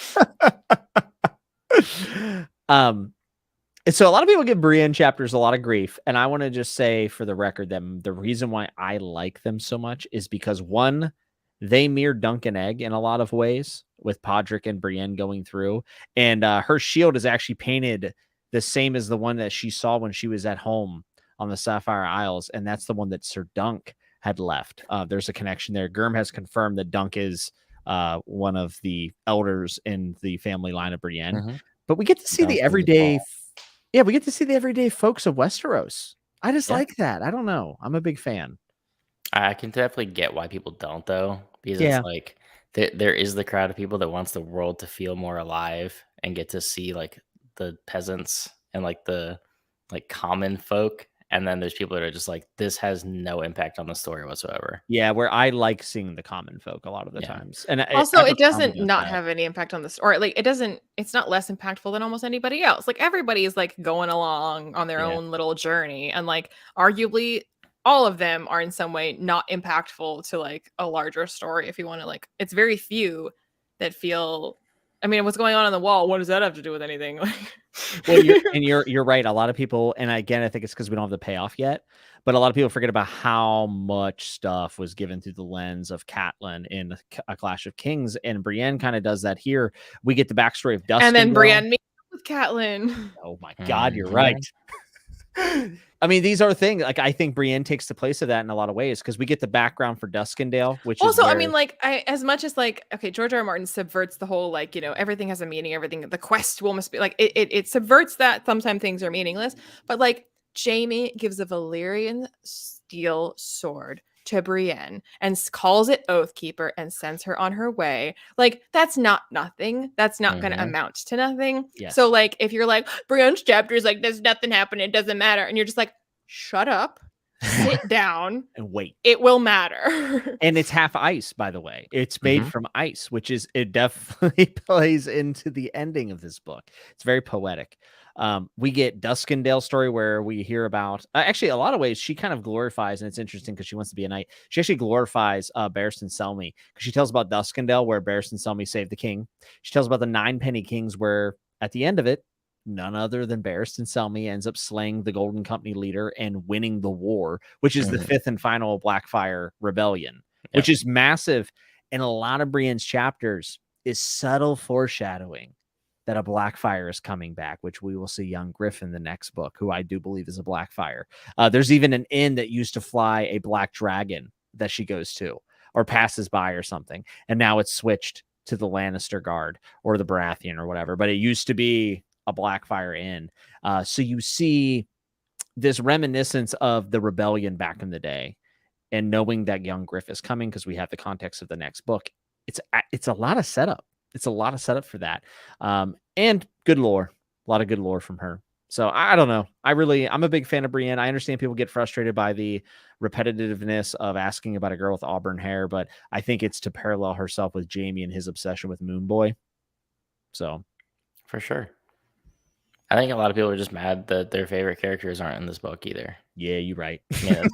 So a lot of people give Brienne chapters a lot of grief, and I want to just say for the record that the reason why I like them so much is because one, they mirror Dunk and Egg in a lot of ways with Podrick and Brienne going through. And her shield is actually painted the same as the one that she saw when she was at home on the Sapphire Isles. And that's the one that Sir Dunk had left. There's a connection there. Gurm has confirmed that Dunk is one of the elders in the family line of Brienne. But we get to see the everyday... Yeah, we get to see the everyday folks of Westeros. I just like that. I don't know. I'm a big fan. I can definitely get why people don't, though, because it's like there is the crowd of people that wants the world to feel more alive and get to see like the peasants and like the like common folk. And then there's people that are just like, this has no impact on the story whatsoever. Yeah, where I like seeing the common folk a lot of the times. And also, it doesn't not have any impact on this, or like it's not less impactful than almost anybody else. Like everybody is like going along on their own little journey. And like arguably all of them are in some way not impactful to like a larger story. If you want to like, it's very few that feel, I mean, what's going on the wall? What does that have to do with anything? Well, you're right. A lot of people, and again, I think it's because we don't have the payoff yet, but a lot of people forget about how much stuff was given through the lens of Catelyn in A Clash of Kings, and Brienne kind of does that here. We get the backstory of Dustin, and then Brienne meets with Catelyn. Oh my God, you're right. I mean, these are things like I think Brienne takes the place of that in a lot of ways because we get the background for Duskendale, which also, is where... I mean, like, as much as like, okay, George R. R. Martin subverts the whole like, everything has a meaning, everything, the quest will must be like it subverts that sometimes things are meaningless, but like Jaime gives a Valyrian steel sword to Brienne and calls it Oathkeeper and sends her on her way. Like, that's not nothing. That's not going to amount to nothing. Yes. So like, if you're like, Brienne's chapter is like, there's nothing happening, it doesn't matter, and you're just like, shut up, sit down and wait. It will matter. And it's half ice, by the way. It's made from ice, which is, it definitely plays into the ending of this book. It's very poetic. We get Duskendale story where we hear about, actually, a lot of ways she kind of glorifies, and it's interesting because she wants to be a knight. She actually glorifies Barristan Selmy because she tells about Duskendale where Barristan Selmy saved the king. She tells about the 9 Penny Kings where at the end of it, none other than Barristan Selmy ends up slaying the Golden Company leader and winning the war, which is the 5th and final Blackfire Rebellion, which is massive. And a lot of Brienne's chapters is subtle foreshadowing that a Blackfire is coming back, which we will see young Griffin the next book, who I do believe is a Blackfire. There's even an inn that used to fly a black dragon that she goes to or passes by or something. And now it's switched to the Lannister Guard or the Baratheon or whatever. But it used to be a Blackfire inn. So you see this reminiscence of the rebellion back in the day, and knowing that young Griff is coming because we have the context of the next book. It's a lot of setup. It's a lot of setup for that. And good lore, a lot of good lore from her. So I don't know. I'm a big fan of Brienne. I understand people get frustrated by the repetitiveness of asking about a girl with auburn hair, but I think it's to parallel herself with Jaime and his obsession with Moon Boy. So for sure. I think a lot of people are just mad that their favorite characters aren't in this book either. Yeah, you're right. Yeah,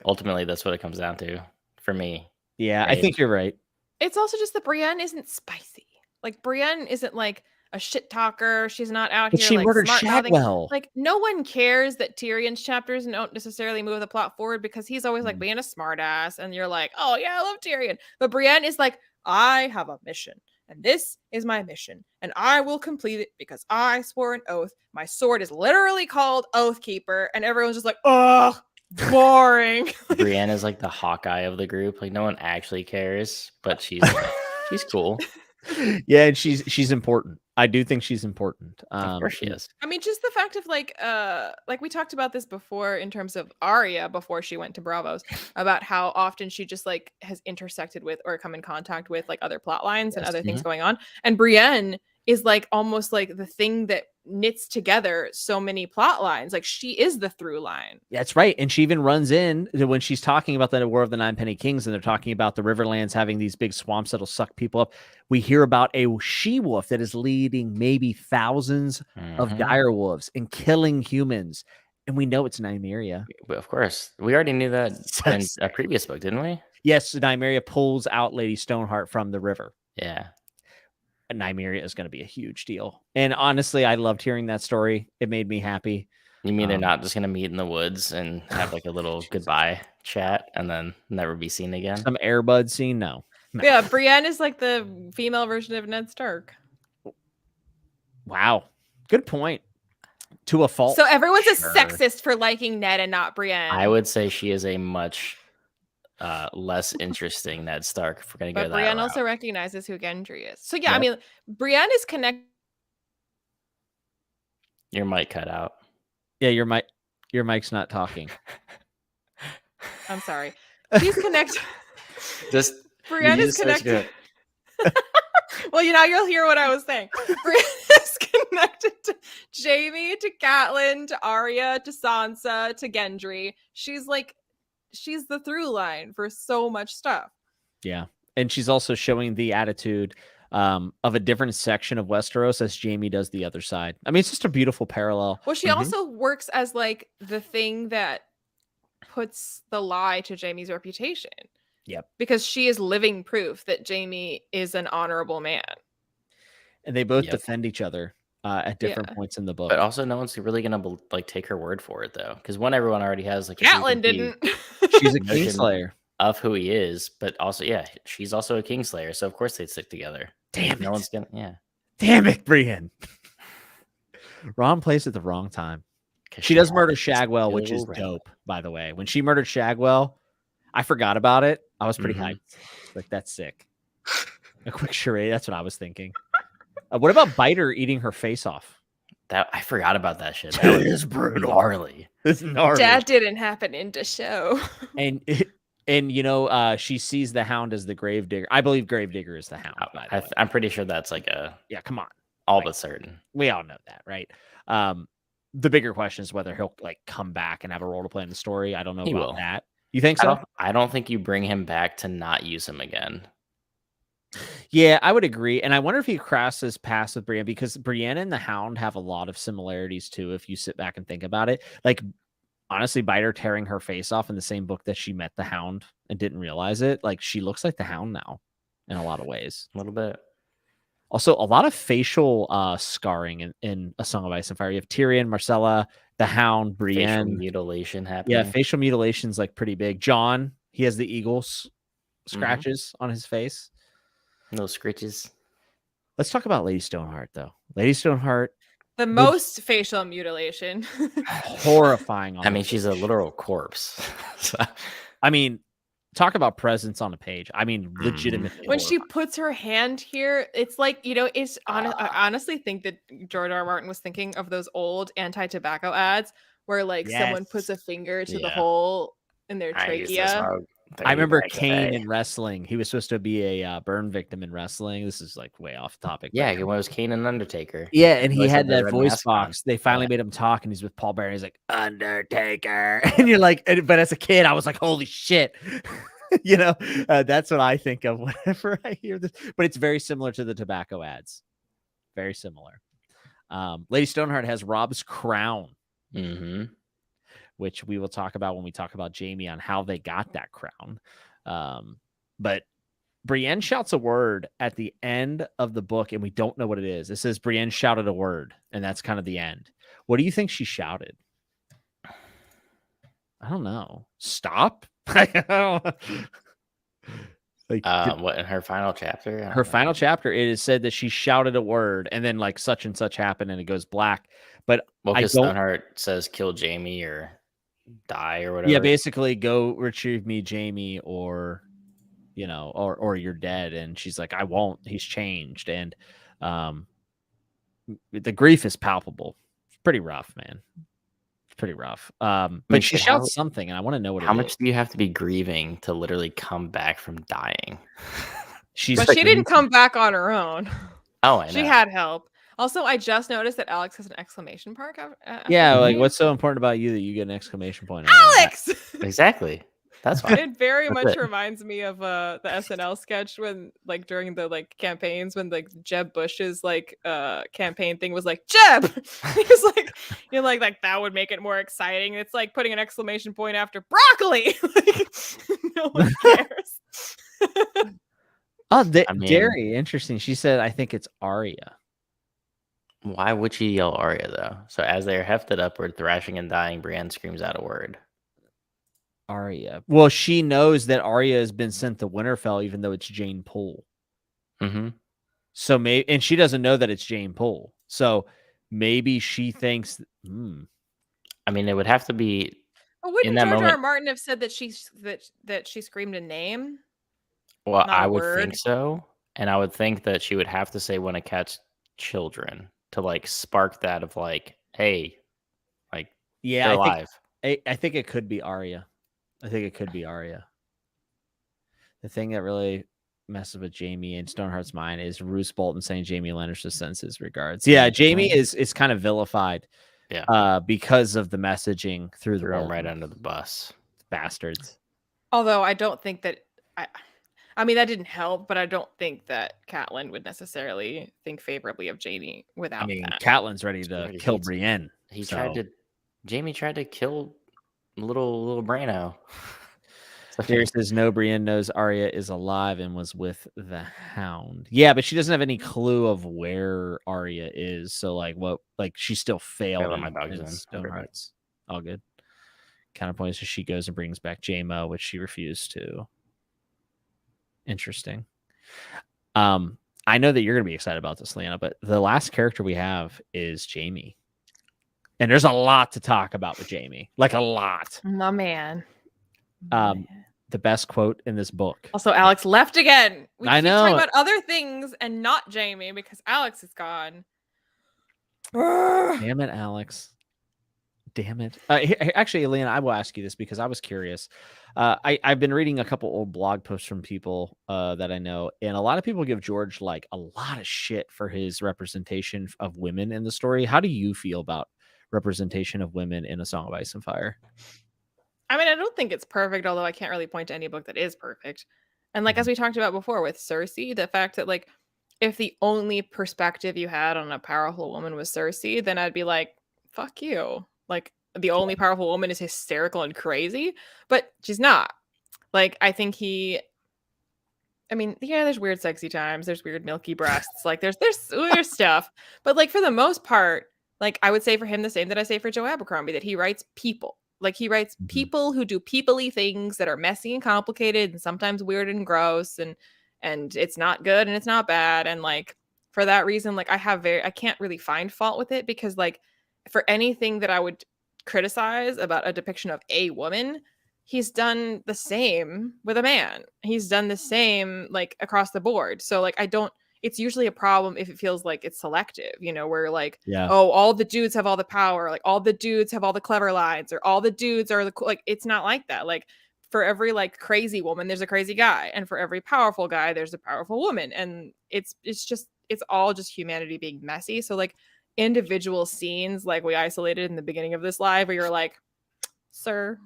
ultimately, that's what it comes down to for me. Yeah, right? I think you're right. It's also just that Brienne isn't spicy. Like, Brienne isn't like a shit talker. She's not out here she like murdered smart Shadwell. Like, no one cares that Tyrion's chapters don't necessarily move the plot forward because he's always like being a smartass, and you're like, oh yeah, I love Tyrion. But Brienne is like, I have a mission, and this is my mission, and I will complete it because I swore an oath. My sword is literally called Oathkeeper, and everyone's just like, ugh, boring. Brienne is like the Hawkeye of the group. Like, no one actually cares, but she's cool. Yeah, and she's important. I do think she's important. Of course she is. I mean, just the fact of like we talked about this before in terms of Arya before she went to Bravos, about how often she just like has intersected with or come in contact with like other plot lines and other things going on. And Brienne is like almost like the thing that knits together so many plot lines. Like, she is the through line. That's right. And she even runs in when she's talking about the War of the 9 Penny Kings, and they're talking about the Riverlands having these big swamps that'll suck people up. We hear about a she-wolf that is leading maybe thousands of dire wolves and killing humans. And we know it's Nymeria. Of course. We already knew that in a previous book, didn't we? Yes, Nymeria pulls out Lady Stoneheart from the river. Yeah. Nymeria is going to be a huge deal. And honestly, I loved hearing that story. It made me happy. You mean they're not just going to meet in the woods and have like a little goodbye chat and then never be seen again? Some Airbud scene? No. Yeah, Brienne is like the female version of Ned Stark. Wow. Good point. To a fault. So everyone's a sexist for liking Ned and not Brienne. I would say she is a much less interesting Ned Stark if we're going to go that Brienne route. also recognizes who Gendry is. So yeah, I mean, Brienne is connected. Your mic cut out. Yeah, your mic's not talking. I'm sorry. She's connected. Just Brienne is connected. Well, you'll hear what I was saying. Brienne is connected to Jaime, to Catelyn, to Arya, to Sansa, to Gendry. She's the through line for so much stuff. Yeah. And she's also showing the attitude of a different section of Westeros as Jaime does the other side. I mean, it's just a beautiful parallel. Well, she also works as like the thing that puts the lie to Jaime's reputation. Yep. Because she is living proof that Jaime is an honorable man. And they both defend each other at different points in the book. But also, no one's really gonna like take her word for it, though, because everyone already has like. Catelyn didn't. She's a Kingslayer of who he is, but also, she's also a Kingslayer, so of course they'd stick together. Damn it! No one's gonna. Yeah. Damn it, Brienne. Wrong place at the wrong time. She does murder Shagwell, which is dope, by the way. When she murdered Shagwell, I forgot about it. I was pretty hyped. Like, that's sick. A quick charade. That's what I was thinking. What about Biter eating her face off? That I forgot about that shit. That was brutal. Gnarly. It's gnarly. That didn't happen in the show. And she sees the Hound as the Gravedigger. I believe Gravedigger is the Hound. I'm pretty sure that's like come on, but certain. We all know that, right? The bigger question is whether he'll like come back and have a role to play in the story. I don't know about that. You think so? I don't think you bring him back to not use him again. Yeah, I would agree. And I wonder if he crosses paths with Brienne, because Brienne and the Hound have a lot of similarities too, if you sit back and think about it. Like, honestly, Biter tearing her face off in the same book that she met the Hound and didn't realize it. Like, she looks like the Hound now in a lot of ways. A little bit. Also, a lot of facial scarring in A Song of Ice and Fire. You have Tyrion, Marcella, the Hound, Brienne. Facial mutilation happening. Yeah, facial mutilation's like pretty big. Jon, he has the eagles scratches on his face. No scritches. Let's talk about Lady Stoneheart, though. Lady Stoneheart. The most facial mutilation. Horrifying. I mean, she's a literal corpse. I mean, talk about presence on a page. I mean, legitimately. When she puts her hand here, it's like, it's I honestly think that George R. R. Martin was thinking of those old anti-tobacco ads where like someone puts a finger to the hole in their trachea. I remember Kane in wrestling. He was supposed to be a burn victim in wrestling. This is like way off topic. Yeah, it was Kane and Undertaker. Yeah, and he had that voice box. They finally made him talk, and he's with Paul Bearer. He's like, Undertaker. And you're like, but as a kid, I was like, holy shit. That's what I think of whenever I hear this. But it's very similar to the tobacco ads. Very similar. Lady Stoneheart has Robb's crown. Which we will talk about when we talk about Jaime on how they got that crown. But Brienne shouts a word at the end of the book, and we don't know what it is. It says Brienne shouted a word, and that's kind of the end. What do you think she shouted? I don't know. Stop? What in her final chapter? Her final chapter, it is said that she shouted a word, and then like such and such happened, and it goes black. But Stoneheart says kill Jaime or die or whatever. Yeah, basically go retrieve me, Jaime, or or you're dead. And she's like, I won't. He's changed, and the grief is palpable. It's pretty rough, man. It's pretty rough. But she shouts something, and I want to know what. How much do you have to be grieving to literally come back from dying? She didn't come back on her own. Oh, I know. She had help. Also, I just noticed that Alex has an exclamation mark. Yeah, like what's so important about you that you get an exclamation point? Alex! Exactly. That's fine. It very much reminds me of the SNL sketch when, like, during the like campaigns when like Jeb Bush's like campaign thing was like Jeb. He's like, like that would make it more exciting. It's like putting an exclamation point after broccoli. Like, no one cares. Derry, interesting. She said, I think it's Arya. Why would she yell Arya, though? So as they are hefted upward, thrashing and dying, Brienne screams out a word. Arya. Well, she knows that Arya has been sent to Winterfell, even though it's Jane Poole. So and she doesn't know that it's Jane Poole. So maybe she thinks. I mean, it would have to be. Well, wouldn't George R. Martin have said that she screamed a name? Well, I would think so, and I would think that she would have to say when it catch children to like spark that of like, hey, like, they're alive. I think it could be Arya. The thing that really messes with Jaime and Stoneheart's mind is Roose Bolton saying Jaime Lannister sends his regards. Yeah, Jaime is kind of vilified. Yeah, because of the messaging through the room right under the bus. Bastards. Although I don't think that I mean, that didn't help, but I don't think that Catelyn would necessarily think favorably of Jaime without that. Catelyn's ready to kill Brienne. Jaime tried to kill little Brano. There says no, Brienne knows Arya is alive and was with the Hound. Yeah, but she doesn't have any clue of where Arya is. So she still failed. My dog's in. Stoneheart's all good. Counterpoint is she goes and brings back J-Mo, which she refused to. Interesting. I know that you're going to be excited about this, Leanna, but the last character we have is Jaime. And there's a lot to talk about with Jaime, like a lot. My man. The best quote in this book. Also, Alex left again. We I keep know. talking about other things and not Jaime because Alex is gone. Damn it, Alex. Damn it. Actually, Ilyn, I will ask you this because I was curious. I've been reading a couple old blog posts from people that I know, and a lot of people give George like a lot of shit for his representation of women in the story. How do you feel about representation of women in A Song of Ice and Fire? I mean, I don't think it's perfect, although I can't really point to any book that is perfect. And like, as we talked about before with Cersei, the fact that like, if the only perspective you had on a powerful woman was Cersei, then I'd be like, fuck you. Like, the only powerful woman is hysterical and crazy, but she's not. Like, I think I mean, yeah, there's weird sexy times, there's weird milky breasts, like there's stuff. But like, for the most part, like, I would say for him the same that I say for Joe Abercrombie, that he writes people. Like, he writes people who do people-y things that are messy and complicated and sometimes weird and gross, and it's not good and it's not bad. And like, for that reason, like, I can't really find fault with it, because like, for anything that I would criticize about a depiction of a woman, he's done the same with a man. He's done the same like across the board. So like, it's usually a problem if it feels like it's selective, you know, where like, oh, all the dudes have all the power, like all the dudes have all the clever lines, or all the dudes are the like, it's not like that. Like, for every like crazy woman, there's a crazy guy, and for every powerful guy, there's a powerful woman. And it's all just humanity being messy. So like, individual scenes like we isolated in the beginning of this live, where you're like, sir,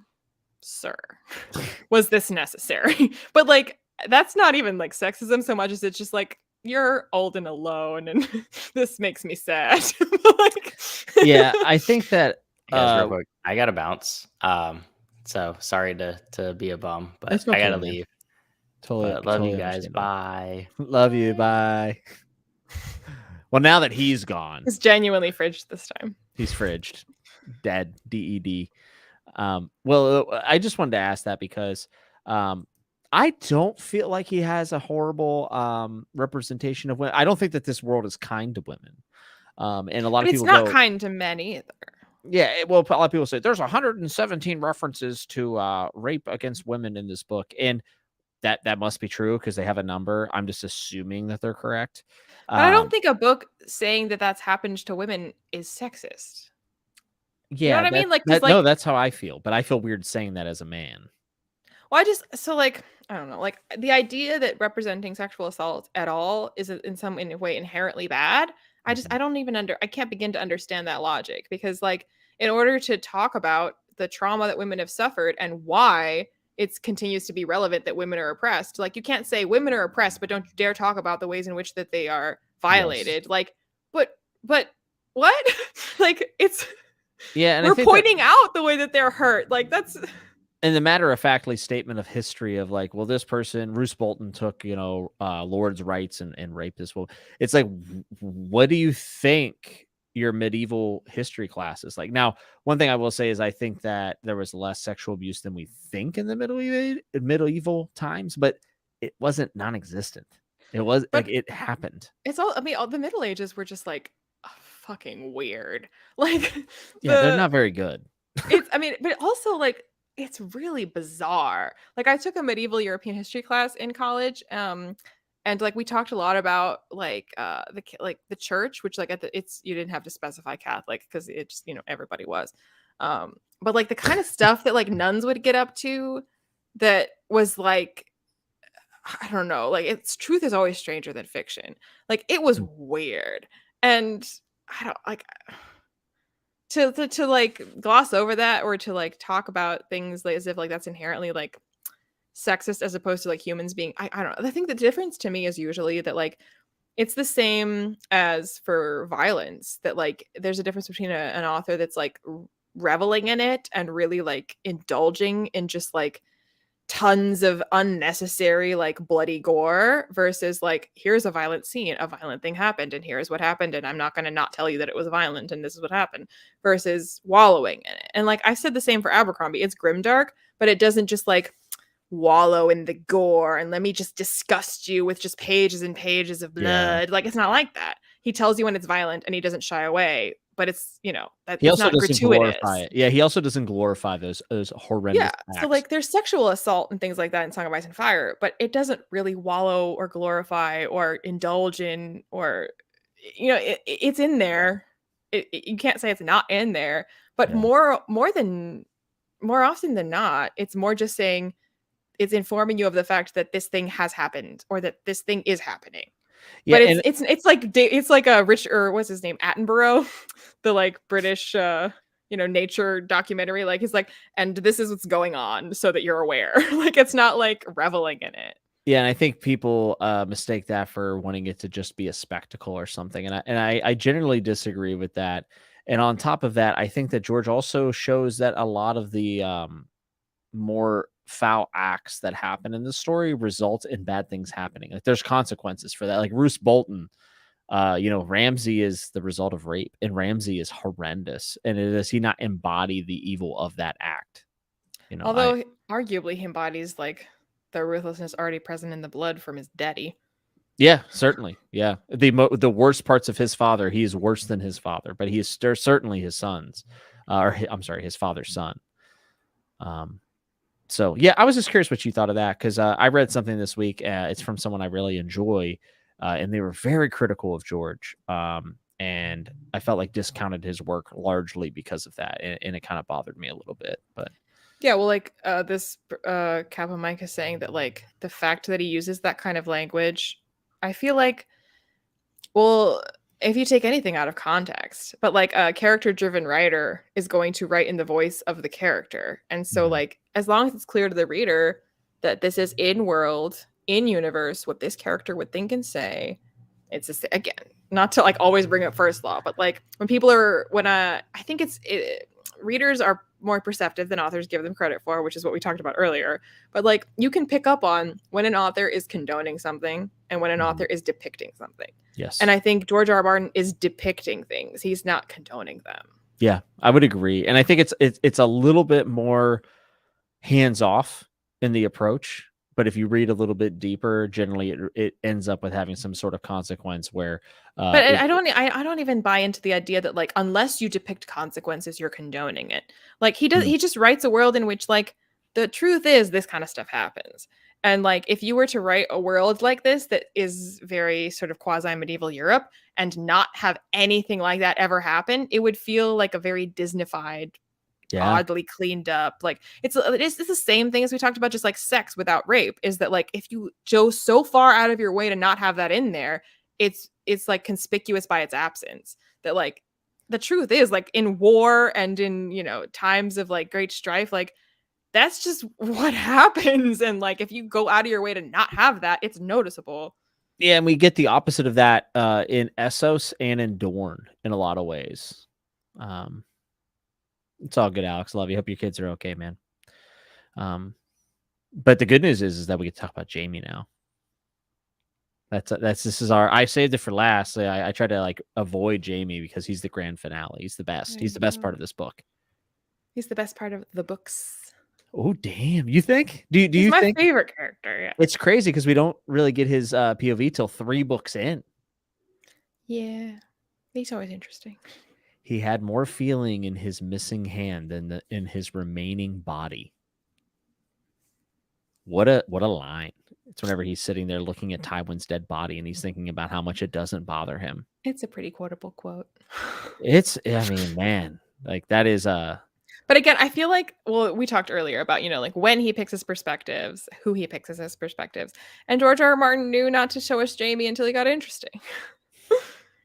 was this necessary? But like, that's not even like sexism so much as it's just like, you're old and alone, and this makes me sad. Like, yeah, I think that real quick, I gotta bounce. So sorry to be a bum, but okay, I gotta leave. Love you guys. Bye. Love you. Bye. Well, now that he's gone, he's genuinely fridged this time. He's fridged, dead, DED. Well, I just wanted to ask that because I don't feel like he has a horrible representation of women. I don't think that this world is kind to women. And a lot of people, it's not kind to men either. Yeah, well, a lot of people say there's 117 references to rape against women in this book, and that must be true because they have a number. I'm just assuming that they're correct. But I don't think a book saying that that's happened to women is sexist. Yeah, you know what I mean? Like, no, that's how I feel, but I feel weird saying that as a man. Well, I don't know, like the idea that representing sexual assault at all is in some way inherently bad. I can't begin to understand that logic, because like, in order to talk about the trauma that women have suffered and why it continues to be relevant that women are oppressed, like, you can't say women are oppressed, but don't you dare talk about the ways in which that they are violated. Yes. Like, but what? Like, it's, yeah, and we're pointing out the way that they're hurt. Like, that's. And the matter-of-factly statement of history of like, well, this person, Roose Bolton, took, Lord's rights and raped this woman. It's like, what do you think your medieval history class is like? Now, one thing I will say is I think that there was less sexual abuse than we think in the medieval times, but it wasn't non-existent. It was like, it happened. It's all, I mean, all the Middle Ages were just like fucking weird. Like, they're not very good. But also like, it's really bizarre. Like, I took a medieval European history class in college, and like, we talked a lot about like the church, which like you didn't have to specify Catholic because it just, everybody was, but like the kind of stuff that like nuns would get up to, that was like, I don't know, like, it's truth is always stranger than fiction. Like, it was weird, and I don't like. To like gloss over that, or to like talk about things like as if like that's inherently like sexist, as opposed to like humans being, I don't know. I think the difference to me is usually that like it's the same as for violence, that like there's a difference between an author that's like reveling in it and really like indulging in just like tons of unnecessary like bloody gore, versus like, here's a violent scene, a violent thing happened, and here's what happened, and I'm not going to not tell you that it was violent and this is what happened, versus wallowing in it. And like, I said the same for Abercrombie. It's grimdark, but it doesn't just like wallow in the gore and let me just disgust you with just pages and pages of blood. Like, it's not like that. He tells you when it's violent and he doesn't shy away, but it's, you know, that He it's also not doesn't glorify gratuitous. it. Yeah, he also doesn't glorify those horrendous Yeah, acts. so like there's sexual assault and things like that in Song of Ice and Fire, but it doesn't really wallow or glorify or indulge in, or you know, it's in there. You can't say it's not in there, but Yeah. more often than not, it's more just saying it's informing you of the fact that this thing has happened or that this thing is happening. Yeah, But and it's like a Rich, or what's his name, Attenborough, the like British you know, nature documentary. Like he's like, and this is what's going on so that you're aware. Like it's not like reveling in it. yeah, and I think people mistake that for wanting it to just be a spectacle or something, and I generally disagree with that. And on top of that, I think that George also shows that a lot of the more foul acts that happen in the story result in bad things happening. Like there's consequences for that. Like Roose Bolton, you know, Ramsay is the result of rape, and Ramsay is horrendous. And does he not embody the evil of that act? You know, Although arguably he embodies like the ruthlessness already present in the blood from his daddy. yeah, certainly, yeah. The worst parts of his father, he is worse than his father, but he is certainly his son's, I'm sorry, his father's son. So yeah, I was just curious what you thought of that, because I read something this week. It's from someone I really enjoy, and they were very critical of George. And I felt like discounted his work largely because of that, and it kind of bothered me a little bit. But Yeah, well, like this Kappa Mike is saying that like the fact that he uses that kind of language, I feel like, well, if you take anything out of context, but like a character-driven writer is going to write in the voice of the character, and so like as long as it's clear to the reader that this is in world, in universe, what this character would think and say, it's just, again, not to like always bring up first law, but like when people are I think readers are more perceptive than authors give them credit for, which is what we talked about earlier. But like you can pick up on when an author is condoning something and when an author is depicting something. yes, and I think George R. R. Martin is depicting things, he's not condoning them. yeah, I would agree, and I think it's a little bit more hands off in the approach. But if you read a little bit deeper, generally it ends up with having some sort of consequence where. But I don't even buy into the idea that like unless you depict consequences, you're condoning it. Like he just writes a world in which like the truth is this kind of stuff happens. And like if you were to write a world like this that is very sort of quasi medieval Europe and not have anything like that ever happen, it would feel like a very Disneyfied, oddly cleaned up. Like it's the same thing as we talked about, just like sex without rape, is that like if you go so far out of your way to not have that in there, it's like conspicuous by its absence. That like the truth is like in war and in, you know, times of like great strife, like that's just what happens. And like if you go out of your way to not have that, it's noticeable. Yeah, and we get the opposite of that in Essos and in Dorne in a lot of ways. It's all good, Alex. Love you. Hope your kids are okay, man. But the good news is that we can talk about Jaime now. This is our. I saved it for last. I try to like avoid Jaime because he's the grand finale. He's the best. He's the best part of this book. He's the best part of the books. Oh damn! You think? Do He's you my think? Favorite character? Yeah. It's crazy because we don't really get his POV till 3 books in. Yeah, he's always interesting. He had more feeling in his missing hand than in his remaining body. What a line. It's whenever he's sitting there looking at Tywin's dead body and he's thinking about how much it doesn't bother him. It's a pretty quotable quote. I mean, man, like that is But again, I feel like, well, we talked earlier about, you know, like when he picks his perspectives, who he picks as his perspectives. And George R. R. Martin knew not to show us Jaime until he got interesting.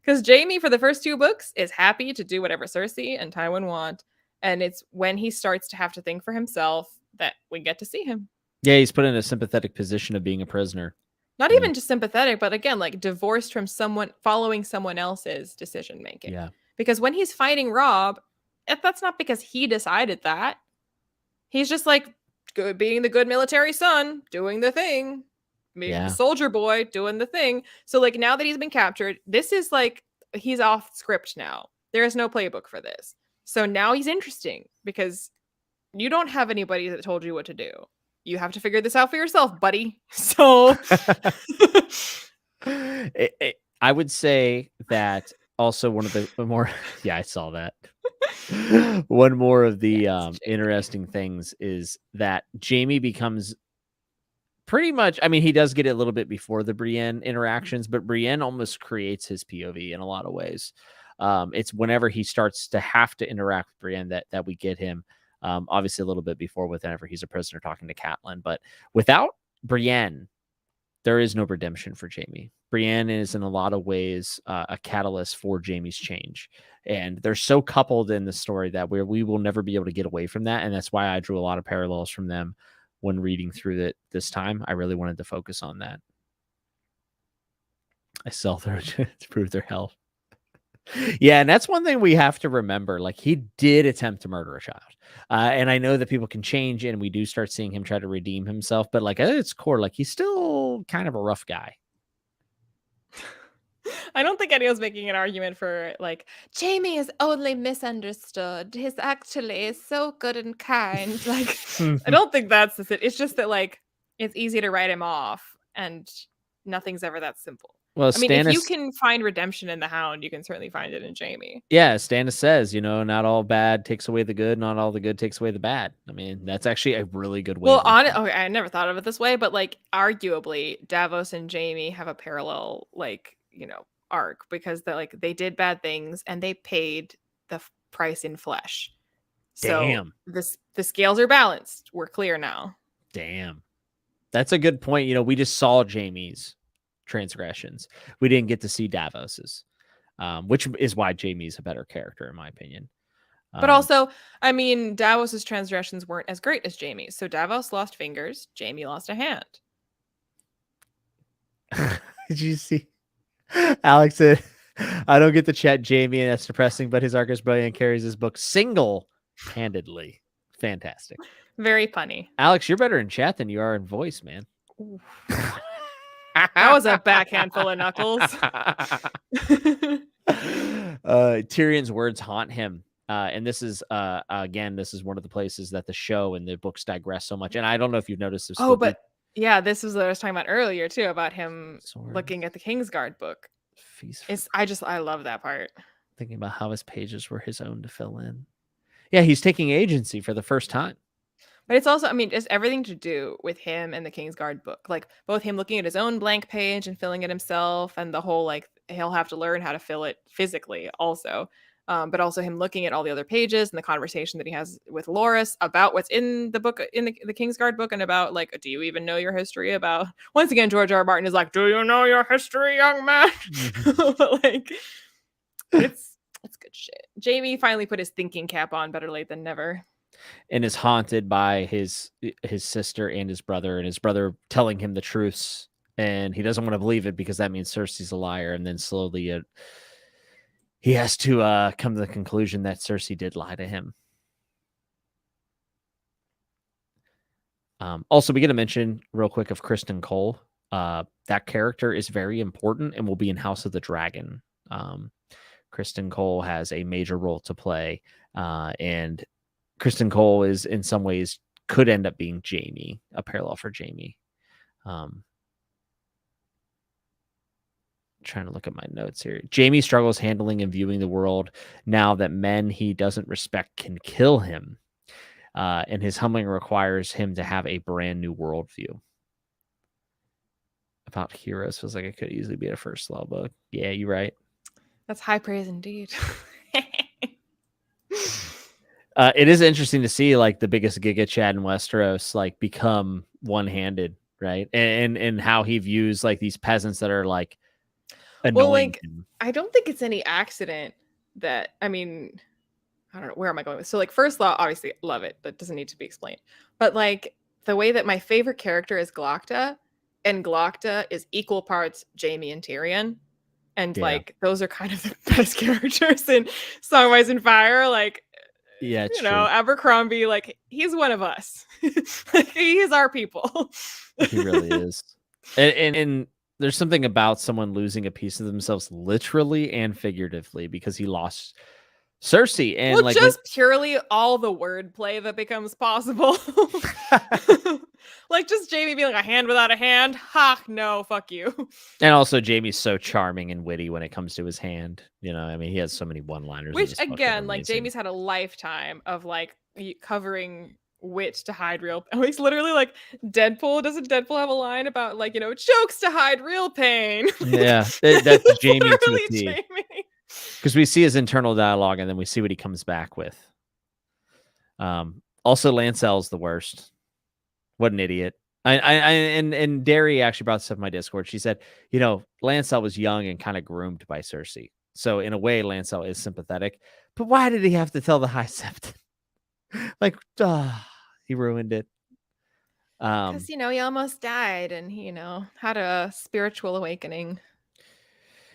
Because Jaime, for the first 2 books, is happy to do whatever Cersei and Tywin want. And it's when he starts to have to think for himself that we get to see him. Yeah, he's put in a sympathetic position of being a prisoner. Not even just sympathetic, but again, like divorced from following someone else's decision making. Yeah. Because when he's fighting Robb, that's not because he decided that. He's just like being the good military son, doing the thing. Being the soldier boy, doing the thing. So like now that he's been captured, this is like he's off script now. There is no playbook for this. So now he's interesting because you don't have anybody that told you what to do. You have to figure this out for yourself, buddy. So I would say that Also, one of the more, yeah, I saw that. One more of the interesting things is that Jaime becomes pretty much, I mean, he does get it a little bit before the Brienne interactions, but Brienne almost creates his POV in a lot of ways. It's whenever he starts to have to interact with Brienne that we get him. Obviously, a little bit before, whenever he's a prisoner talking to Catelyn, but without Brienne, there is no redemption for Jaime. Brienne is in a lot of ways a catalyst for Jaime's change, and they're so coupled in the story that we will never be able to get away from that, and that's why I drew a lot of parallels from them when reading through it this time. I really wanted to focus on that. I sell their to prove their health. Yeah, and that's one thing we have to remember. Like, he did attempt to murder a child. And I know that people can change, and we do start seeing him try to redeem himself. But, like, at its core, like, he's still kind of a rough guy. I don't think anyone's making an argument for, like, Jaime is only misunderstood. He's actually so good and kind. Like, I don't think that's the It's just that, like, it's easy to write him off, and nothing's ever that simple. Well, I mean, if you can find redemption in the Hound, you can certainly find it in Jaime. Yeah, Stannis says, not all bad takes away the good, not all the good takes away the bad. I mean, that's actually a really good way. Well, okay, I never thought of it this way, but, like, arguably, Davos and Jaime have a parallel, like, arc, because they did bad things and they paid the price in flesh. Damn. So the scales are balanced. We're clear now. Damn. That's a good point. We just saw Jaime's transgressions. We didn't get to see Davos's, which is why Jaime's a better character, in my opinion. But also, I mean, Davos's transgressions weren't as great as Jaime's. So Davos lost fingers. Jaime lost a hand. Did you see? Alex said, I don't get the chat Jaime, and that's depressing, but his arc is brilliant, carries his book single-handedly. Fantastic. Very funny. Alex, you're better in chat than you are in voice, man. That was a backhand full of knuckles. Tyrion's words haunt him. And this is, again, this is one of the places that the show and the books digress so much. And I don't know if you've noticed this. Oh, but yeah, this was what I was talking about earlier, too, about him looking at the Kingsguard book. I love that part. Thinking about how his pages were his own to fill in. Yeah, he's taking agency for the first time. But it's also, I mean, it's everything to do with him and the Kingsguard book. Like, both him looking at his own blank page and filling it himself, and the whole, like, he'll have to learn how to fill it physically also. But also him looking at all the other pages and the conversation that he has with Loras about what's in the book, in the Kingsguard book, and about, like, do you even know your history? About, once again, George R. Martin is like, do you know your history, young man? Like, it's good shit. Jaime finally put his thinking cap on, better late than never. And is haunted by his sister and his brother telling him the truths, and he doesn't want to believe it because that means Cersei's a liar. And then slowly he has to come to the conclusion that Cersei did lie to him. Also, we get a mention real quick of Criston Cole. That character is very important and will be in House of the Dragon. Criston Cole has a major role to play, and Criston Cole is, in some ways, could end up being Jaime, a parallel for Jaime. Trying to look at my notes here. Jaime struggles handling and viewing the world now that men he doesn't respect can kill him. And his humbling requires him to have a brand new worldview. About heroes feels like it could easily be a first law book. Yeah, you're right. That's high praise indeed. It is interesting to see, like, the biggest Giga Chad in Westeros, like, become one-handed, right? And how he views, like, these peasants that are, like, annoying. Well, like, I don't think it's any accident that, I mean, I don't know, where am I going with? So, like, First Law, obviously, love it. That doesn't need to be explained. But, like, the way that my favorite character is Glokta, and Glokta is equal parts Jaime and Tyrion. And, like, those are kind of the best characters in Song of Ice and Fire. Like, yeah, you know, true. Abercrombie, like, he's one of us. He's our people. He really is. And there's something about someone losing a piece of themselves literally and figuratively, because he lost Cersei. And, well, like, just purely all the wordplay that becomes possible. Like just Jaime being like a hand without a hand. Ha, no, fuck you. And also Jaime's so charming and witty when it comes to his hand. You know, I mean, he has so many one-liners. Which again, like Jaime's had a lifetime of like covering wit to hide real. Oh, he's literally like Deadpool. Doesn't Deadpool have a line about like, you know, jokes to hide real pain? Yeah, that's Jaime to the T. Jaime. Because we see his internal dialogue and then we see what he comes back with. Also, Lancel's the worst. What an idiot. And Derry actually brought this up in my Discord. She said, you know, Lancel was young and kind of groomed by Cersei. So in a way, Lancel is sympathetic. But why did he have to tell the High Sept? Like, he ruined it. Because, you know, he almost died and he, you know, had a spiritual awakening.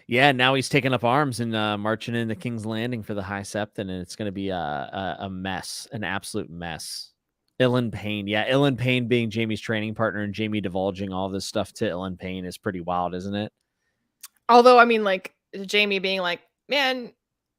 Yeah, now he's taking up arms and marching into King's Landing for the High Sept, and it's going to be a mess, an absolute mess. Ilyn Payne. Yeah, Ilyn Payne being Jaime's training partner and Jaime divulging all this stuff to Ilyn Payne is pretty wild, isn't it? Although, I mean, like, Jaime being like, man,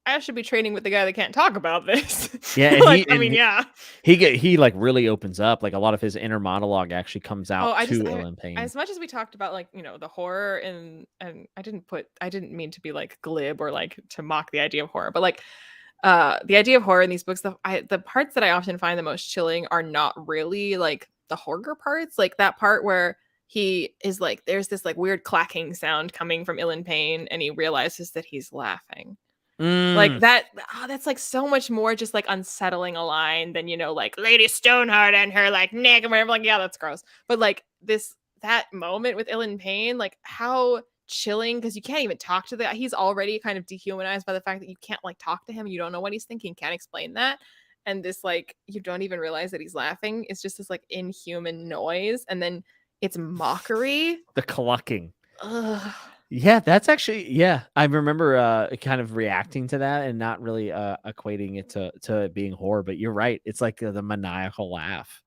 I should be training with the guy that can't talk about this. Yeah, like, yeah. He like really opens up. Like a lot of his inner monologue actually comes out to Ilyn Payne. As much as we talked about like, you know, the horror and I didn't mean to be like glib or like to mock the idea of horror, but like the idea of horror in these books, the parts that I often find the most chilling are not really like the horror parts, like that part where he is like, there's this like weird clacking sound coming from Ilyn Payne and he realizes that he's laughing. Like that, that's like so much more just like unsettling a line than, you know, like Lady Stoneheart and her like neck and whatever. Like, yeah, that's gross. But like that moment with Ilyn Payne, like how chilling, because you can't even talk to the, he's already kind of dehumanized by the fact that you can't like talk to him. You don't know what he's thinking, can't explain that. And this like, you don't even realize that he's laughing. It's just this like inhuman noise. And then it's mockery. The clucking. Ugh. Yeah, that's actually, yeah. I remember kind of reacting to that and not really equating it to it being horror, but you're right. It's like the maniacal laugh.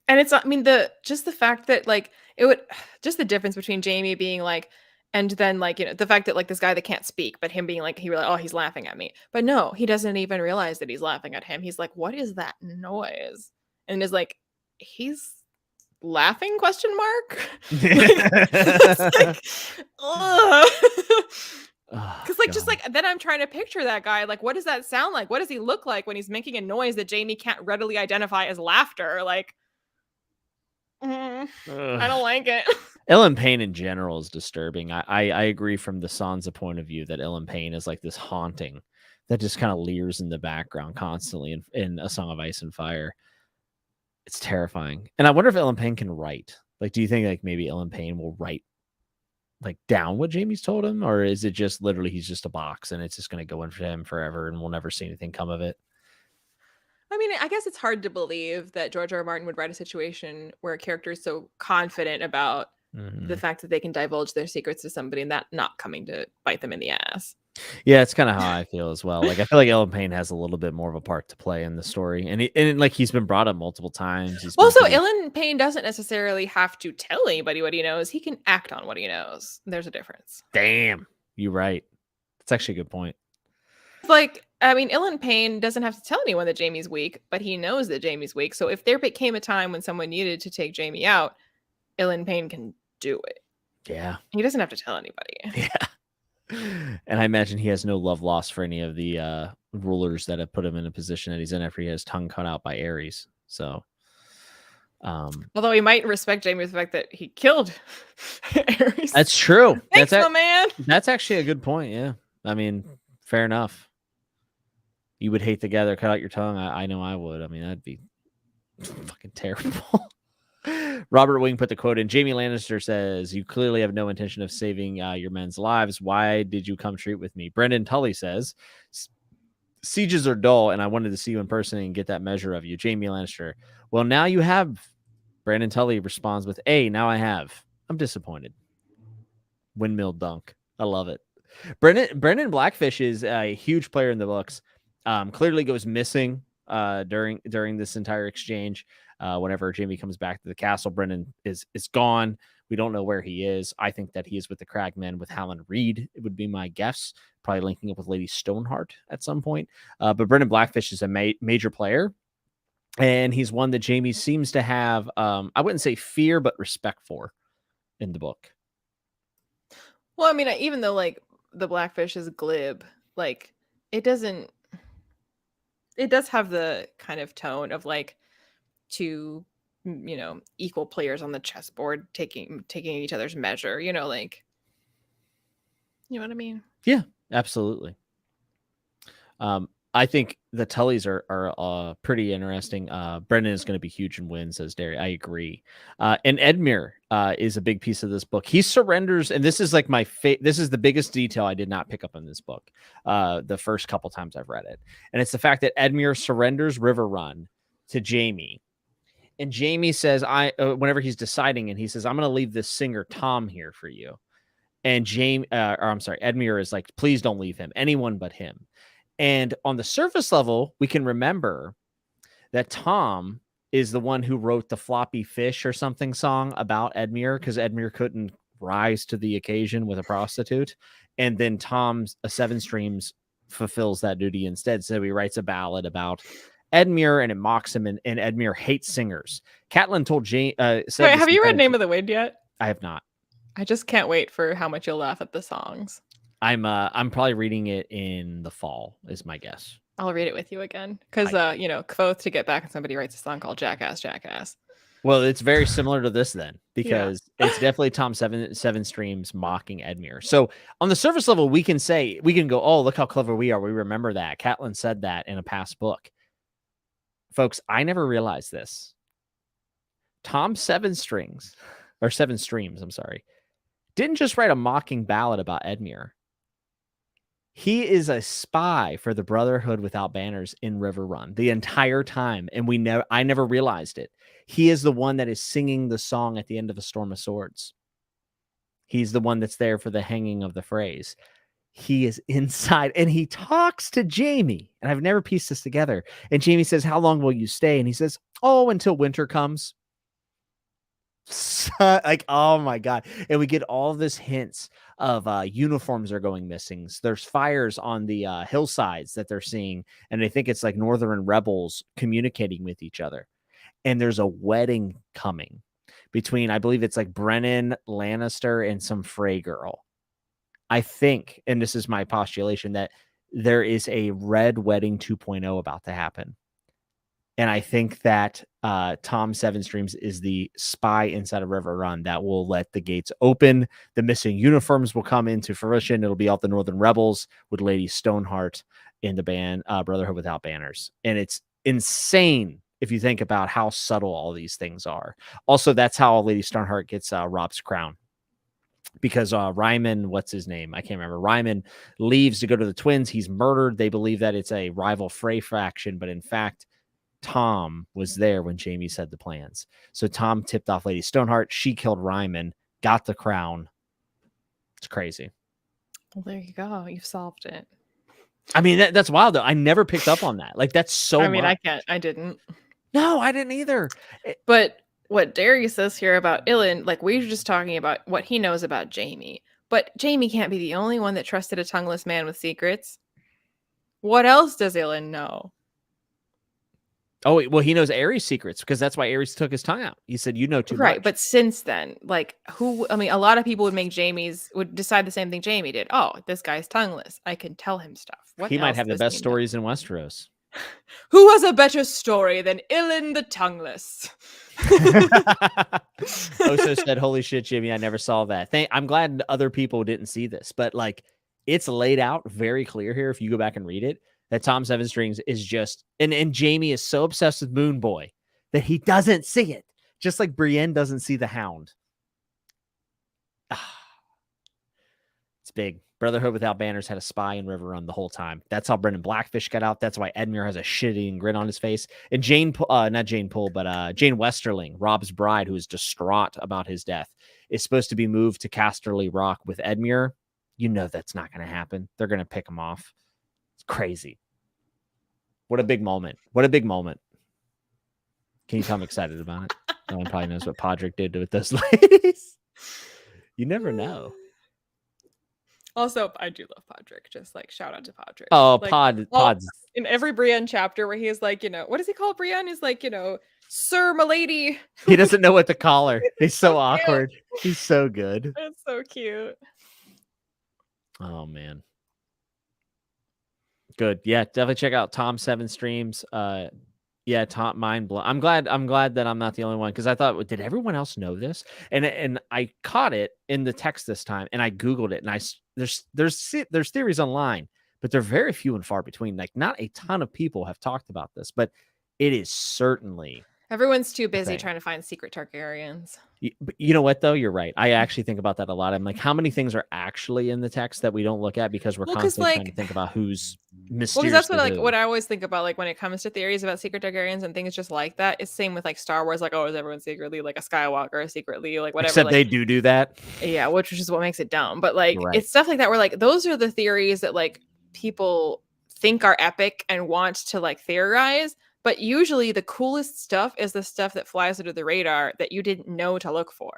And it's, I mean, the fact that like it would, just the difference between Jaime being like, and then like, you know, the fact that like this guy that can't speak, but him being like, he really, oh, he's laughing at me. But no, he doesn't even realize that he's laughing at him. He's like, what is that noise? And is like, he's laughing ? Because like just like then I'm trying to picture that guy, like what does that sound like? What does he look like when he's making a noise that Jaime can't readily identify as laughter? Like I don't like it. Ilyn Payne in general is disturbing. I agree from the Sansa point of view that Ilyn Payne is like this haunting that just kind of leers in the background constantly in A Song of Ice and Fire. It's terrifying. And I wonder if Ilyn Payne can write. Like, do you think like maybe Ilyn Payne will write like down what Jaime's told him? Or is it just literally he's just a box and it's just going to go in for him forever and we'll never see anything come of it? I mean, I guess it's hard to believe that George R. R. Martin would write a situation where a character is so confident about the fact that they can divulge their secrets to somebody and that not coming to bite them in the ass. Yeah, it's kind of how I feel as well. Like I feel like Ilyn Payne has a little bit more of a part to play in the story, and like he's been brought up multiple times. Ilyn Payne doesn't necessarily have to tell anybody what he knows. He can act on what he knows. There's a difference. Damn, you're right. That's actually a good point. Like, I mean, Ilyn Payne doesn't have to tell anyone that Jaime's weak, but he knows that Jaime's weak. So if there became a time when someone needed to take Jaime out, Ilyn Payne can do it. Yeah, he doesn't have to tell anybody. Yeah. And I imagine he has no love lost for any of the rulers that have put him in a position that he's in after he has tongue cut out by Aerys. So, although he might respect Jaime for the fact that he killed Aerys. That's true. Thanks, my man. That's actually a good point. Yeah, I mean, fair enough. You would hate the guy that cut out your tongue. I know I would. I mean, that'd be fucking terrible. Robert Wing put the quote in. Jaime Lannister says, "You clearly have no intention of saving your men's lives. Why did you come treat with me?" Brendan Tully says, "Sieges are dull, and I wanted to see you in person and get that measure of you." Jaime Lannister, "Well, now you have." Brandon Tully responds with, now I have. I'm disappointed." Windmill dunk. I love it. Brendan Blackfish is a huge player in the books. Clearly goes missing during this entire exchange. Whenever Jaime comes back to the castle, Brendan is gone. We don't know where he is. I think that he is with the Cragmen with Howland Reed. It would be my guess. Probably linking up with Lady Stoneheart at some point. But Brendan Blackfish is a major player. And he's one that Jaime seems to have, I wouldn't say fear, but respect for in the book. Well, I mean, even though like the Blackfish is glib, like it does have the kind of tone of like two, equal players on the chessboard taking each other's measure, like, you know what I mean? Yeah, absolutely. I think the Tullys are pretty interesting. Brendan is going to be huge and win, says Derry. I agree. And Edmure is a big piece of this book. He surrenders, and this is like this is the biggest detail I did not pick up in this book the first couple times I've read it. And it's the fact that Edmure surrenders River Run to Jaime. And Jaime says, whenever he's deciding, and he says, I'm going to leave this singer Tom here for you. And Edmure is like, please don't leave him. Anyone but him. And on the surface level, we can remember that Tom is the one who wrote the Floppy Fish or something song about Edmure because Edmure couldn't rise to the occasion with a prostitute. And then Tom's Seven Streams fulfills that duty instead. So he writes a ballad about Edmure and it mocks him, and Edmure hates singers. Catelyn told Jane. Wait, have you read Name of the Wind yet? I have not. I just can't wait for how much you'll laugh at the songs. I'm probably reading it in the fall, is my guess. I'll read it with you again because quoth to get back, and somebody writes a song called Jackass Jackass. Well, it's very similar to this then, because it's definitely Tom Seven Streams mocking Edmure. So on the surface level, we can go, oh, look how clever we are. We remember that. Catelyn said that in a past book. Folks, I never realized this. Tom Seven Streams, I'm sorry, didn't just write a mocking ballad about Edmure. He is a spy for the Brotherhood without banners in River Run the entire time, and I never realized it. He is the one that is singing the song at the end of A Storm of Swords. He's the one that's there for the hanging of the phrase. He is inside, and he talks to Jaime, and I've never pieced this together. And Jaime says, how long will you stay? And he says, oh, until winter comes. Like, oh my God. And we get all this hints of uniforms are going missing. There's fires on the hillsides that they're seeing, and they think it's like northern rebels communicating with each other. And there's a wedding coming between, I believe it's like Brennan Lannister and some Frey girl. I think, and this is my postulation, that there is a Red Wedding 2.0 about to happen. And I think that Tom Seven Streams is the spy inside of River Run that will let the gates open. The missing uniforms will come into fruition. It'll be all the Northern Rebels with Lady Stoneheart in the band Brotherhood Without Banners. And it's insane if you think about how subtle all these things are. Also, that's how Lady Stoneheart gets Robb's crown. Because Ryman, what's his name? I can't remember. Ryman leaves to go to the Twins. He's murdered. They believe that it's a rival Frey faction, but in fact, Tom was there when Jaime said the plans. So Tom tipped off Lady Stoneheart. She killed Ryman, got the crown. It's crazy. Well, there you go. You've solved it. I mean, that's wild, though. I never picked up on that. Like, that's so much. I didn't. No, I didn't either. But what Darius says here about Ilyn, like we were just talking about what he knows about Jaime. But Jaime can't be the only one that trusted a tongueless man with secrets. What else does Ilyn know? Oh, well, he knows Aerys' secrets because that's why Aerys took his tongue out. He said, you know too much. Right, but since then, like a lot of people would decide the same thing Jaime did. Oh, this guy's tongueless. I can tell him stuff. He might have the best stories in Westeros. Who has a better story than Ilyn the Tongueless? Oso said, holy shit, Jimmy, I never saw that. I'm glad other people didn't see this, but like it's laid out very clear here if you go back and read it. That Tom Seven Strings is just, and Jaime is so obsessed with Moon Boy that he doesn't see it. Just like Brienne doesn't see the Hound. It's big. Brotherhood Without Banners had a spy in River Run the whole time. That's how Brendan Blackfish got out. That's why Edmure has a shit-eating grin on his face. And Jane Westerling, Robb's bride, who is distraught about his death, is supposed to be moved to Casterly Rock with Edmure. You know that's not going to happen. They're going to pick him off. Crazy. What a big moment. What a big moment. Can you tell I'm excited about it? No one probably knows what Podrick did with those ladies. You never know. Also, I do love Podrick. Just like shout out to Podrick. Oh, like, Pod's in every Brienne chapter where he's like, what does he call Brienne? He's like, Sir Milady. He doesn't know what to call her. He's so awkward. He's so good. It's so cute. Oh man. Good. Yeah, definitely check out Tom 7 streams. Yeah, Tom, mind blown. I'm glad that I'm not the only one, because I thought, did everyone else know this? And I caught it in the text this time, and I Googled it, and there's theories online, but they're very few and far between. Like, not a ton of people have talked about this, but it is certainly. Everyone's too busy trying to find secret Targaryens. But you know what, though? You're right. I actually think about that a lot. I'm like, how many things are actually in the text that we don't look at because we're constantly trying to think about who's mysterious? Well, because that's what I always think about, like, when it comes to theories about secret Targaryens and things just like that. It's same with like Star Wars. Like, oh, is everyone secretly like a Skywalker, secretly like whatever? Except like, they do that. Yeah, which is what makes it dumb. But like, it's stuff like that where like those are the theories that like people think are epic and want to like theorize. But usually the coolest stuff is the stuff that flies under the radar that you didn't know to look for.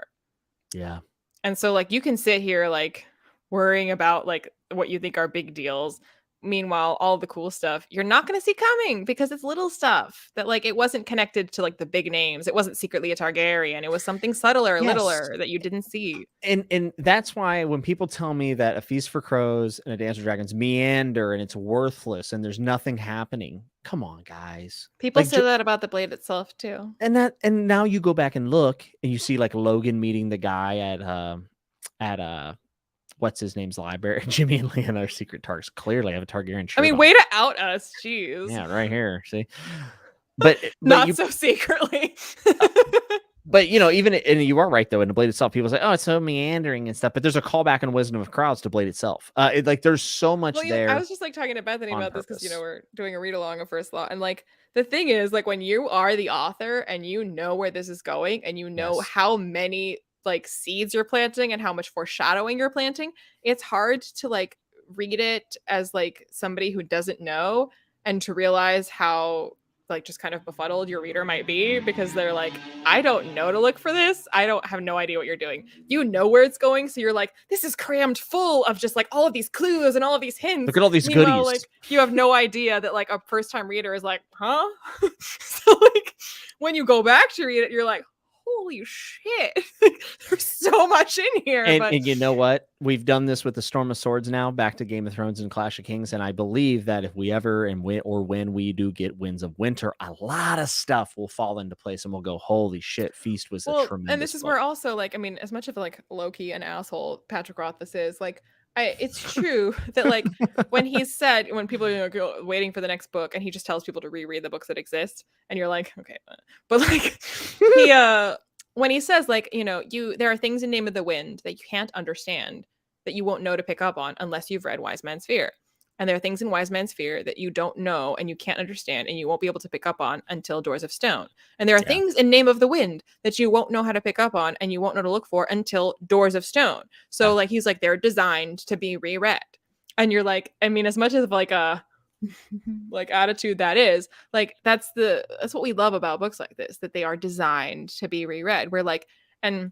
Yeah. And so like you can sit here like worrying about like what you think are big deals. Meanwhile, all the cool stuff you're not going to see coming because it's little stuff that like it wasn't connected to like the big names. It wasn't secretly a Targaryen. It was something subtler, littler that you didn't see. And that's why when people tell me that A Feast for Crows and A Dance with Dragons meander and it's worthless and there's nothing happening, come on, guys. People say that about the Blade itself too. And now you go back and look and you see like Logan meeting the guy at what's his name's library. Jimmy and Leon are secret Targs. Clearly have a Targaryen shirt. I mean, way to out us. Jeez. Yeah, right here. See? But not so secretly. But even, and you are right though, in the Blade itself, people say, oh, it's so meandering and stuff, but there's a callback in Wisdom of Crowds to Blade itself. Like there's so much there. I was just like talking to Bethany about this because we're doing a read along of First Law, and like the thing is, like when you are the author and you know where this is going and you know how many like seeds you're planting and how much foreshadowing you're planting, it's hard to like read it as like somebody who doesn't know and to realize how like just kind of befuddled your reader might be, because they're like, I don't know to look for this. I don't have no idea what you're doing. You know where it's going. So you're like, this is crammed full of just like all of these clues and all of these hints. Look at all these goodies. Like you have no idea that like a first time reader is like, huh? So like when you go back to read it, you're like, holy shit, there's so much in here. And you know what? We've done this with the Storm of Swords now, back to Game of Thrones and Clash of Kings. And I believe that if we ever when we do get Winds of Winter, a lot of stuff will fall into place and we'll go, holy shit, Feast was a tremendous And this is book. where also, like, I mean, as much of like Loki an asshole Patrick Rothfuss is, like, it's true that like when people are waiting for the next book and he just tells people to reread the books that exist and you're like, okay, but like when he says like, there are things in Name of the Wind that you can't understand that you won't know to pick up on unless you've read Wise Man's Fear. And there are things in Wise Man's Fear that you don't know and you can't understand and you won't be able to pick up on until Doors of Stone. And there are things in Name of the Wind that you won't know how to pick up on and you won't know to look for until Doors of Stone. So like he's like, they're designed to be reread. And you're like, I mean, as much as like a like attitude that is, like that's what we love about books like this, that they are designed to be reread. We're like, and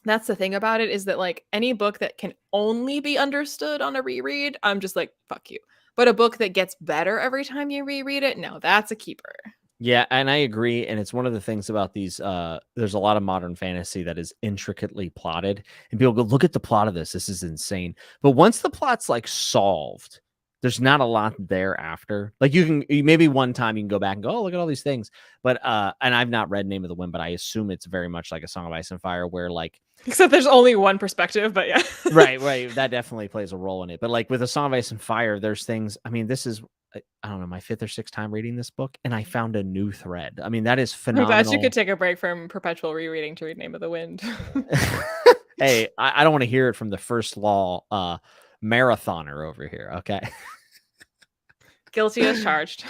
that's the thing about it, is that like any book that can only be understood on a reread, I'm just like, fuck you. But a book that gets better every time you reread it, no, that's a keeper. Yeah, and I agree. And it's one of the things about these, there's a lot of modern fantasy that is intricately plotted. And people go, look at the plot of this. This is insane. But once the plot's like solved, there's not a lot thereafter. Like maybe one time you can go back and go, oh, look at all these things. But and I've not read Name of the Wind, but I assume it's very much like A Song of Ice and Fire, where like, except there's only one perspective, but yeah. right. That definitely plays a role in it. But like with A Song of Ice and Fire, there's things, I mean, this is, I don't know, my 5th or 6th time reading this book, and I found a new thread. I mean, that is phenomenal. I'm glad you could take a break from perpetual rereading to read Name of the Wind. Hey, I don't want to hear it from the First Law marathoner over here. Okay. Guilty as charged.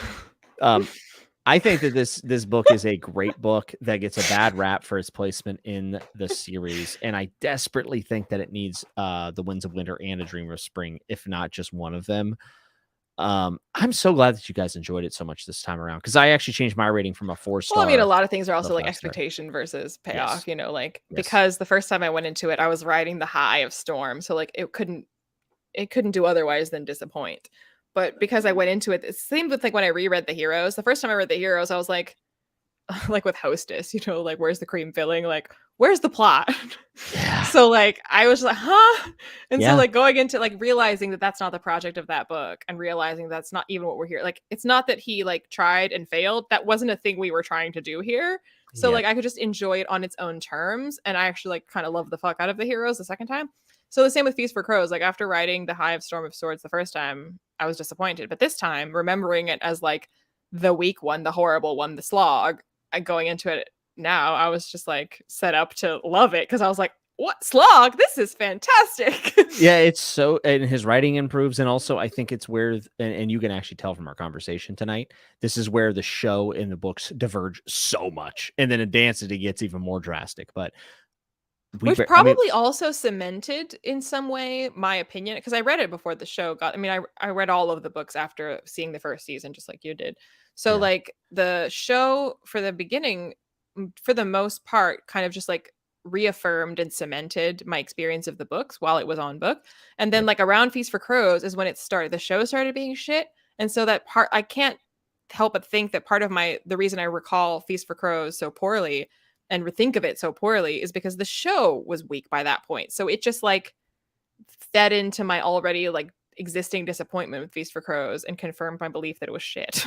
I think that this book is a great book that gets a bad rap for its placement in the series, and I desperately think that it needs The Winds of Winter and A Dream of Spring, if not just one of them. I'm so glad that you guys enjoyed it so much this time around, because I actually changed my rating from a 4-star. Well, I mean, a lot of things are also like expectation versus payoff, because the first time I went into it, I was riding the high of Storm, so like it couldn't it couldn't do otherwise than disappoint. But because I went into it, it seemed with like when I reread the heroes, the first time I read the heroes, I was like with Hostess, like where's the cream filling? Like, where's the plot? Yeah. So like I was like, huh? And Yeah. so like going into like realizing that that's not the project of that book, and realizing that's not even what we're here. Like, it's not that he like tried and failed. That wasn't a thing we were trying to do here. So like I could just enjoy it on its own terms. And I actually like kind of love the fuck out of the heroes the second time. So the same with Feast for Crows. Like after writing The High of Storm of Swords the first time, I was disappointed. But this time, remembering it as like the weak one, the horrible one, the slog, going into it now, I was just like set up to love it, because I was like, what slog? This is fantastic. Yeah, it's so, and his writing improves. And also I think it's where, and you can actually tell from our conversation tonight, this is where the show and the books diverge so much. And then in Dance it gets even more drastic. But which probably also cemented in some way my opinion, because I read it before the show got, I read all of the books after seeing the first season, just like you did. So like the show for the beginning, for the most part, kind of just like reaffirmed and cemented my experience of the books while it was on book. And then like around Feast for Crows is when it started, the show started being shit. And so that part, I can't help but think that part of the reason I recall Feast for Crows so poorly and think of it so poorly is because the show was weak by that point. So it just like fed into my already like existing disappointment with Feast for Crows and confirmed my belief that it was shit.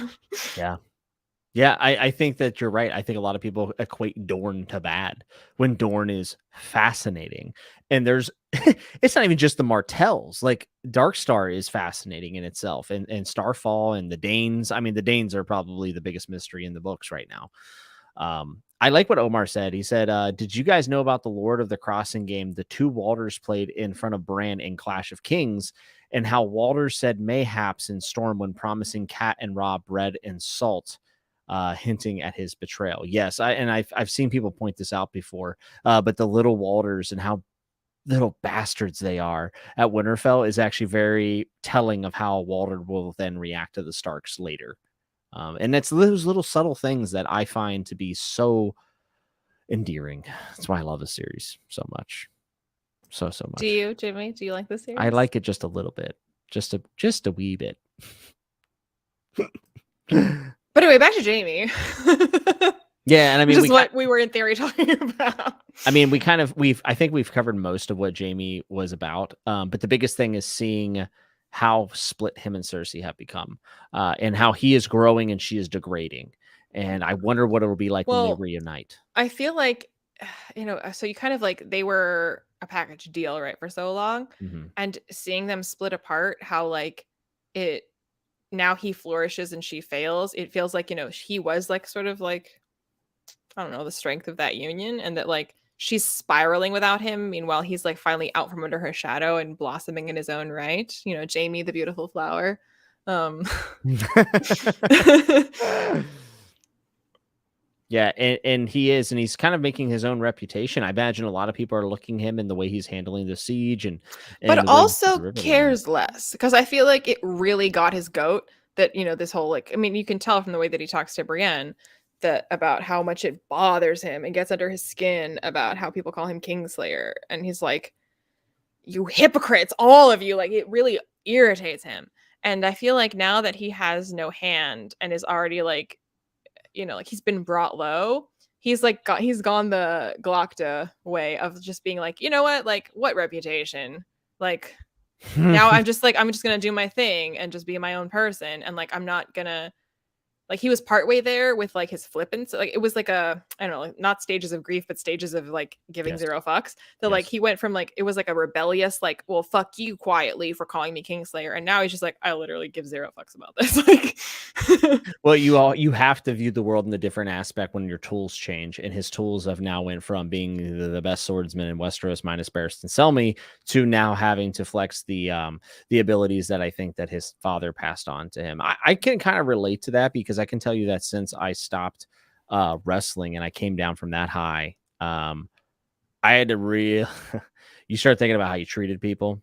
Yeah, I think that you're right. I think a lot of people equate Dorne to bad when Dorne is fascinating. And there's, it's not even just the Martells. Like Darkstar is fascinating in itself, and Starfall and the Danes. I mean, the Danes are probably the biggest mystery in the books right now. I like what Omar said. He said, did you guys know about the Lord of the Crossing game the two Walters played in front of Bran in Clash of Kings, and how Walters said mayhaps in Storm when promising Cat and Robb bread and salt, hinting at his betrayal? Yes, I've seen people point this out before, but the little Walters and how little bastards they are at Winterfell is actually very telling of how Walter will then react to the Starks later. And it's those little subtle things that I find to be so endearing. That's why I love the series so much. So much. Do you, Jimmy? Do you like the series? I like it just a little bit. Just a wee bit. But anyway, back to Jamie. Yeah, and I mean, which is what we were in theory talking about. I mean, I think we've covered most of what Jamie was about. But the biggest thing is seeing how split him and Cersei have become, and how he is growing and she is degrading. And I wonder what it'll be like when they reunite. I feel like, so you kind of like, they were a package deal, right, for so long. Mm-hmm. And seeing them split apart, how like it, now he flourishes and she fails. It feels like, he was like sort of like, I don't know, the strength of that union, and that like she's spiraling without him. Meanwhile, he's like finally out from under her shadow and blossoming in his own right. Jamie, the beautiful flower. Yeah, and he is, and he's kind of making his own reputation. I imagine a lot of people are looking him in the way he's handling the siege, and but also cares less, because I feel like it really got his goat that, this whole like, I mean, you can tell from the way that he talks to Brienne that about how much it bothers him and gets under his skin about how people call him Kingslayer, and he's like, you hypocrites, all of you, like it really irritates him. And I feel like now that he has no hand and is already like, like he's been brought low, he's gone the Glocta way of just being like, you know what, like what reputation, like now I'm just gonna do my thing and just be my own person, and like I'm not gonna, like he was partway there with like his flippance, like it was like a, I don't know, like, not stages of grief, but stages of like giving zero fucks. That like he went from like, it was like a rebellious like, well fuck you quietly for calling me Kingslayer, and now he's just like, I literally give zero fucks about this. Like well, you have to view the world in a different aspect when your tools change, and his tools have now went from being the best swordsman in Westeros minus Barristan Selmy to now having to flex the abilities that I think that his father passed on to him. I can kind of relate to that, because I can tell you that since I stopped wrestling and I came down from that high, I had to you start thinking about how you treated people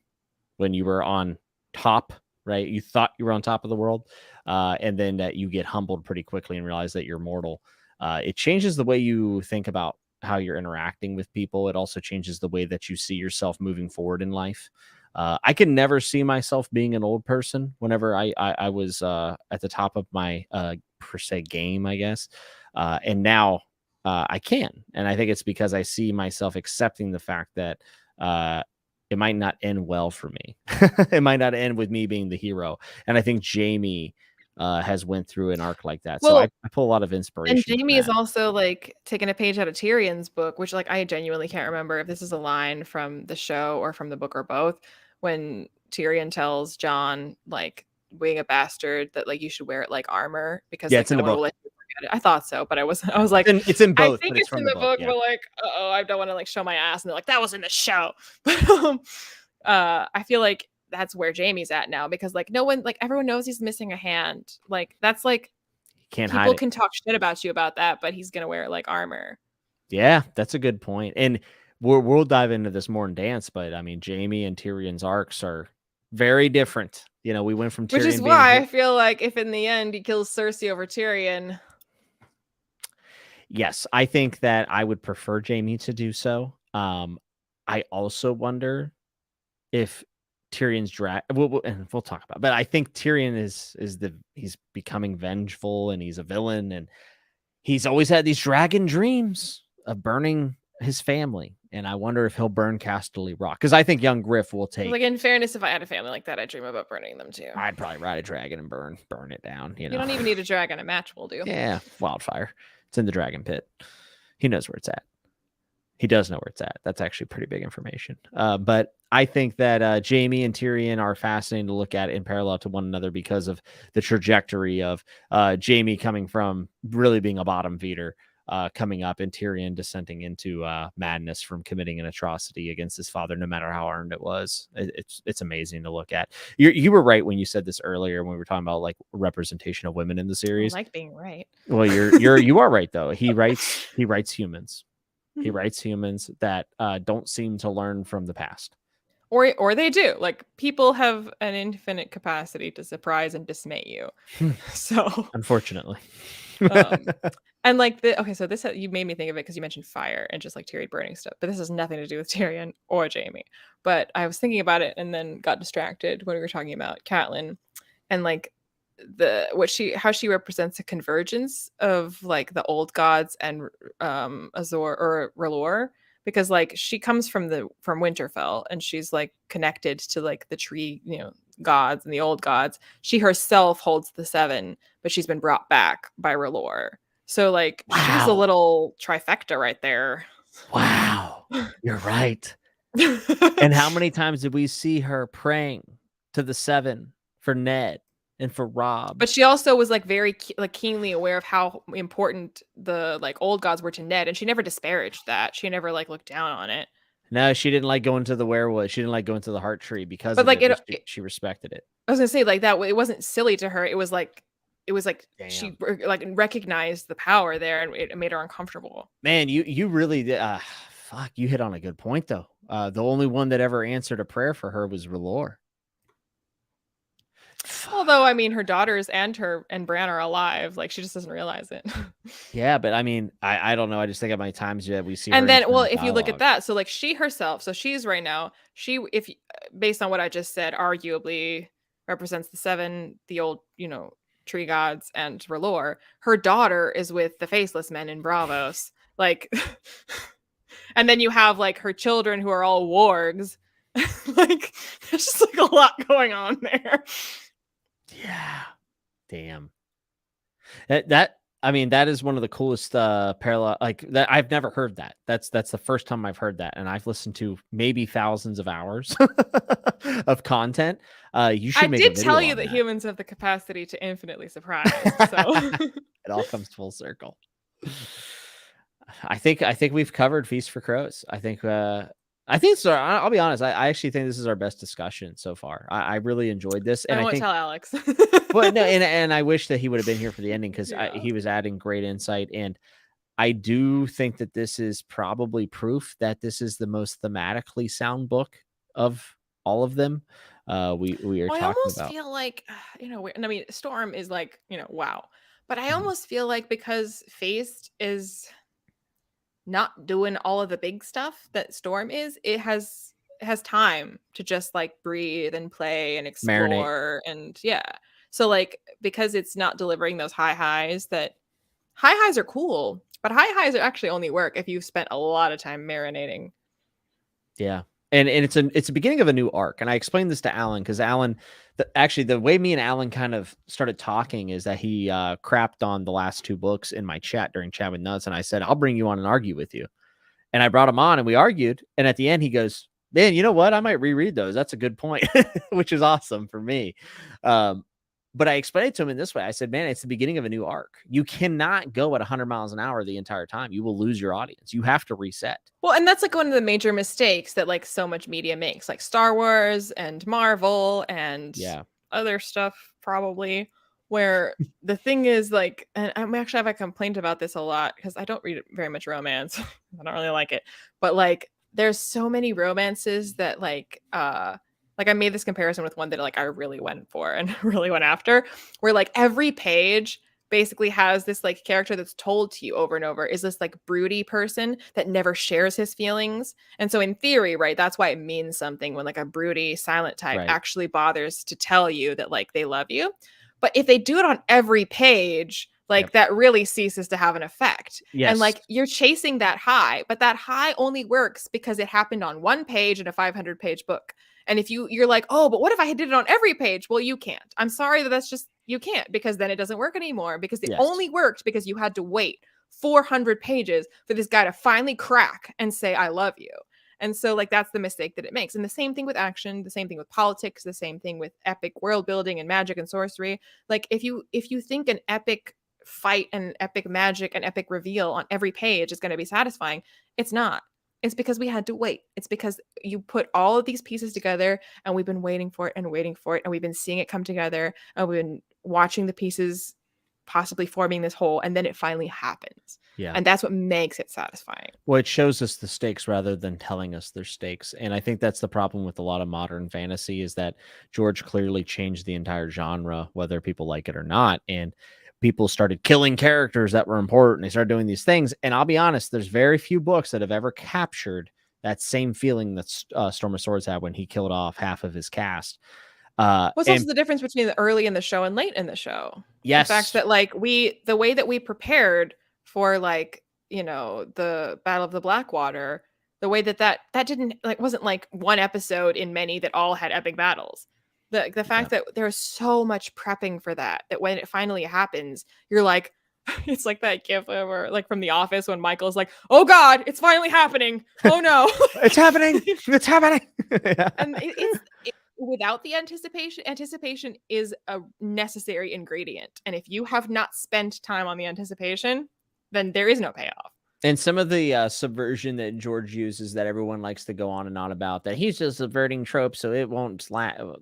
when you were on top, right? You thought you were on top of the world, and then that you get humbled pretty quickly and realize that you're mortal. It changes the way you think about how you're interacting with people. It also changes the way that you see yourself moving forward in life. I can never see myself being an old person whenever I was at the top of my per se game, I guess. And now I can. And I think it's because I see myself accepting the fact that it might not end well for me. It might not end with me being the hero. And I think Jaime has went through an arc like that. So I pull a lot of inspiration. And Jaime is also like taking a page out of Tyrion's book, which like I genuinely can't remember if this is a line from the show or from the book or both. When Tyrion tells Jon, like, being a bastard, that like you should wear it like armor because it's in the book. Will let you forget it. I thought so, but I was like, it's in both. I think it's in the book, but like, I don't want to like show my ass, and they're like, that was in the show. But I feel like that's where Jaime's at now, because like no one, like everyone knows he's missing a hand. Like that's like people can talk shit about you about that, but he's gonna wear it like armor. Yeah, that's a good point. And we'll dive into this more in dance, but I mean, Jaime and Tyrion's arcs are very different. You know, we went from Tyrion, which is why I feel like if in the end he kills Cersei over Tyrion. Yes, I think that I would prefer Jaime to do so. I also wonder if Tyrion's and we'll talk about it, but I think Tyrion he's becoming vengeful, and he's a villain, and he's always had these dragon dreams of burning his family. And I wonder if he'll burn Casterly Rock, because I think young Griff will take. Like, in fairness, if I had a family like that, I'd dream about burning them too. I'd probably ride a dragon and burn it down. You don't even need a dragon. A match will do. Yeah, wildfire. It's in the dragon pit. He knows where it's at. He does know where it's at. That's actually pretty big information. But I think that Jaime and Tyrion are fascinating to look at in parallel to one another because of the trajectory of Jaime coming from really being a bottom feeder, coming up, and Tyrion descending into madness from committing an atrocity against his father, no matter how earned it was. It's amazing to look at. You were right when you said this earlier when we were talking about like representation of women in the series. I like being right. Well, you are right though. He writes humans. He writes humans that don't seem to learn from the past. Or they do. Like, people have an infinite capacity to surprise and dismay you. So unfortunately. And like so this you made me think of it because you mentioned fire and just like Tyrion burning stuff, but this has nothing to do with Tyrion or Jaime. But I was thinking about it and then got distracted when we were talking about Catelyn and like how she represents a convergence of like the old gods and Azor or R'hllor, because like she comes from Winterfell and she's like connected to like the tree, gods and the old gods. She herself holds the seven, but she's been brought back by R'hllor. So like she's a little trifecta right there. Wow, you're right. And how many times did we see her praying to the seven for Ned and for Robb? But she also was like very keenly aware of how important the like old gods were to Ned, and she never disparaged that. She never like looked down on it. No, she didn't like going to the werewood. She didn't like going to the heart tree because she respected it. I was gonna say like that. It wasn't silly to her. It was like damn. She like recognized the power there, and it made her uncomfortable. Man, you really you hit on a good point though. The only one that ever answered a prayer for her was R'hllor. Although, I mean, her daughters and Bran are alive. Like, she just doesn't realize it. Yeah, but I mean, I don't know. I just think how many times we see her. And then, well, if you look at that, so like she herself, so she's right now, based on what I just said, arguably represents the seven, the old, tree gods and R'hllor. Her daughter is with the faceless men in Braavos. Like, and then you have like her children who are all wargs. Like, there's just like a lot going on there. Yeah. Damn. That is one of the coolest parallel, like that. I've never heard that. That's the first time I've heard that, and I've listened to maybe thousands of hours of content. You should. I did tell you that humans have the capacity to infinitely surprise. So it all comes full circle. I think we've covered Feast for Crows. I think so. I'll be honest. I actually think this is our best discussion so far. I really enjoyed this, and I won't tell Alex. Well, no, and I wish that he would have been here for the ending because he was adding great insight, and I do think that this is probably proof that this is the most thematically sound book of all of them. We are talking about. I almost feel like I mean, Storm is like wow, but I almost feel like because Feast is not doing all of the big stuff that Storm is, it has has time to just like breathe and play and explore. Marinate. And yeah. So like, because it's not delivering those high highs, that high highs are cool, but high highs actually only work if you've spent a lot of time marinating. Yeah. And it's a beginning of a new arc. And I explained this to Alan because Alan, actually the way me and Alan kind of started talking is that he crapped on the last 2 books in my chat during Chat with Nuts. And I said, I'll bring you on and argue with you. And I brought him on and we argued. And at the end he goes, man, you know what? I might reread those. That's a good point, which is awesome for me. But I explained it to him in this way. I said, man, it's the beginning of a new arc. You cannot go at 100 miles an hour the entire time. You will lose your audience. You have to reset. Well, and that's like one of the major mistakes that like so much media makes, like Star Wars and Marvel and other stuff probably, where the thing is like, and I actually have a complaint about this a lot because I don't read very much romance. I don't really like it. But like there's so many romances that like I made this comparison with one that like I really went for and really went after, where like every page basically has this like character that's told to you over and over is this like broody person that never shares his feelings. And so in theory, right, that's why it means something when like a broody silent type actually bothers to tell you that like they love you. But if they do it on every page, like that really ceases to have an effect. And like you're chasing that high, but that high only works because it happened on one page in a 500-page book. And if you're like, oh, but what if I did it on every page? Well, you can't. I'm sorry that's just, you can't, because then it doesn't work anymore, because it only worked because you had to wait 400 pages for this guy to finally crack and say, I love you. And so like, that's the mistake that it makes. And the same thing with action, the same thing with politics, the same thing with epic world building and magic and sorcery. Like if you think an epic fight and epic magic and epic reveal on every page is going to be satisfying, it's not. It's because we had to wait. It's because you put all of these pieces together and we've been waiting for it and waiting for it. And we've been seeing it come together and we've been watching the pieces possibly forming this whole, and then it finally happens. Yeah. And that's what makes it satisfying. Well, it shows us the stakes rather than telling us their stakes. And I think that's the problem with a lot of modern fantasy, is that George clearly changed the entire genre, whether people like it or not. And people started killing characters that were important. They started doing these things. And I'll be honest, there's very few books that have ever captured that same feeling that Storm of Swords had when he killed off half of his cast. What's also the difference between the early in the show and late in the show? Yes. The fact that like the way that we prepared for like, you know, the Battle of the Blackwater, the way that didn't like, wasn't like one episode in many that all had epic battles. The fact that there's so much prepping for that when it finally happens, you're like, it's like that gif over like from The Office when Michael's like, oh God, it's finally happening. Oh no. It's happening. It's happening. And it's without the anticipation is a necessary ingredient. And if you have not spent time on the anticipation, then there is no payoff. And some of the subversion that George uses that everyone likes to go on and on about, that he's just subverting tropes so it won't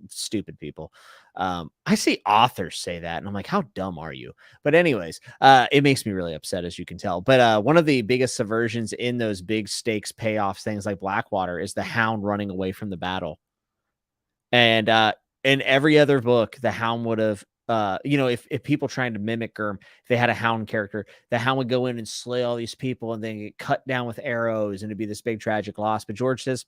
stupid people. I see authors say that and I'm like, how dumb are you? But anyways, it makes me really upset, as you can tell. But one of the biggest subversions in those big stakes payoffs, things like Blackwater, is the Hound running away from the battle. And in every other book, the Hound would have, if people trying to mimic Gurm, if they had a Hound character, the Hound would go in and slay all these people and then get cut down with arrows and it'd be this big tragic loss. But George says,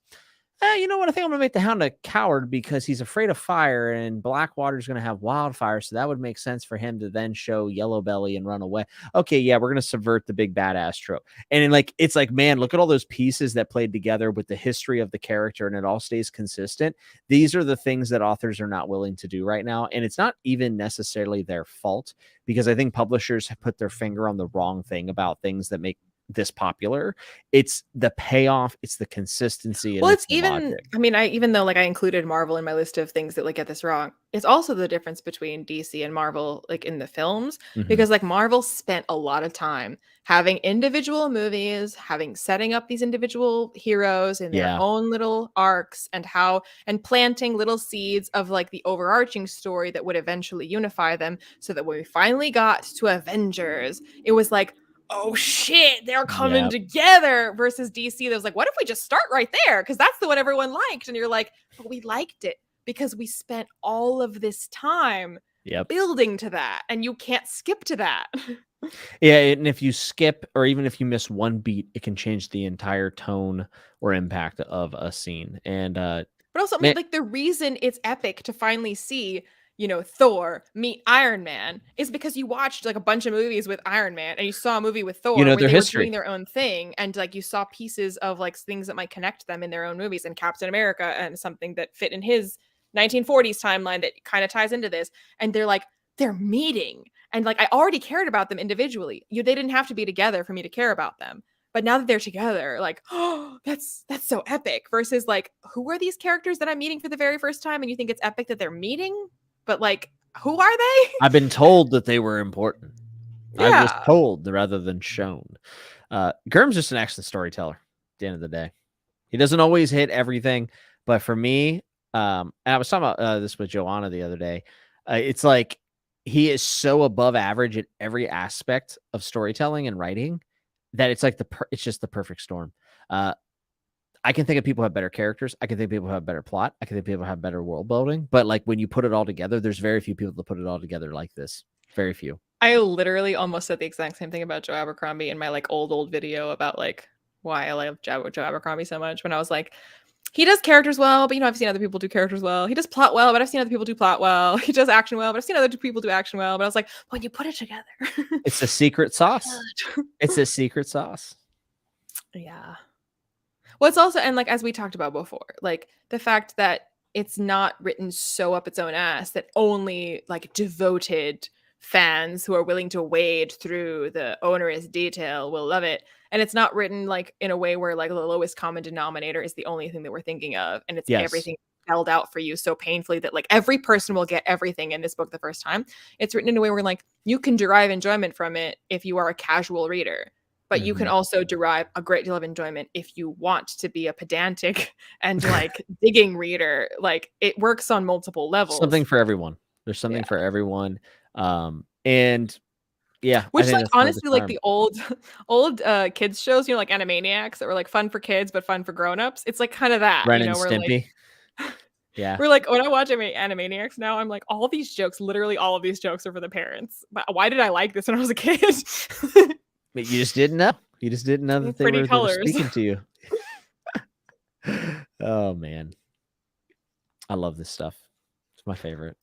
you know what? I think I'm going to make the Hound a coward because he's afraid of fire, and Blackwater's going to have wildfire. So that would make sense for him to then show Yellow Belly and run away. Okay, yeah, we're going to subvert the big badass trope. And it's like, man, look at all those pieces that played together with the history of the character, and it all stays consistent. These are the things that authors are not willing to do right now. And it's not even necessarily their fault, because I think publishers have put their finger on the wrong thing about things that make this popular. It's the payoff, it's the consistency. Well, it's even logic. I mean, even though like I included Marvel in my list of things that like get this wrong, it's also the difference between DC and Marvel, like in the films, because like Marvel spent a lot of time having individual movies, setting up these individual heroes in their own little arcs, and planting little seeds of like the overarching story that would eventually unify them, so that when we finally got to Avengers, it was like, oh shit, they're coming together. Versus DC, that was like, what if we just start right there? Because that's the one everyone liked. And you're like, but we liked it because we spent all of this time building to that. And you can't skip to that. Yeah, and if you skip or even if you miss one beat, it can change the entire tone or impact of a scene. And But also, I mean, man, like the reason it's epic to finally see, Thor meet Iron Man is because you watched like a bunch of movies with Iron Man and you saw a movie with you Thor know where their they were history. doing their own thing and like you saw pieces of like things that might connect them in their own movies and Captain America and something that fit in his 1940s timeline that kind of ties into this. And they're meeting. And like I already cared about them individually. They didn't have to be together for me to care about them. But now that they're together, like, oh, that's so epic. Versus like, who are these characters that I'm meeting for the very first time? And you think it's epic that they're meeting, but like, who are they? I've been told that they were important. I was Yeah. told rather than shown. Gurm's just an excellent storyteller. At the end of the day, he doesn't always hit everything, but for me, and I was talking about this with Joanna the other day. It's like he is so above average at every aspect of storytelling and writing that it's like it's just the perfect storm. I can think of people who have better characters. I can think of people who have better plot. I can think of people who have better world building. But like when you put it all together, there's very few people that put it all together like this. Very few. I literally almost said the exact same thing about Joe Abercrombie in my like old video about like why I love Joe Abercrombie so much. When I was like, he does characters well, but I've seen other people do characters well. He does plot well, but I've seen other people do plot well. He does action well, but I've seen other people do action well. But I was like, when you put it together, it's a secret sauce. It's a secret sauce. Yeah. Well, it's also, and like as we talked about before, like the fact that it's not written so up its own ass that only like devoted fans who are willing to wade through the onerous detail will love it. And it's not written like in a way where like the lowest common denominator is the only thing that we're thinking of. And it's everything spelled out for you so painfully that like every person will get everything in this book the first time. It's written in a way where like you can derive enjoyment from it if you are a casual reader. But you can also derive a great deal of enjoyment if you want to be a pedantic and like digging reader. Like it works on multiple levels. Something for everyone. There's something for everyone. And yeah, which like honestly, like the old kids shows, like Animaniacs that were like fun for kids but fun for grown-ups. It's like kind of that, Ren and we're Stimpy. like, yeah, we're like when I watch Animaniacs now, I'm like, all these jokes, literally all of these jokes are for the parents. But why did I like this when I was a kid? But you just didn't know. You just didn't know that they were speaking to you. Oh man, I love this stuff. It's my favorite.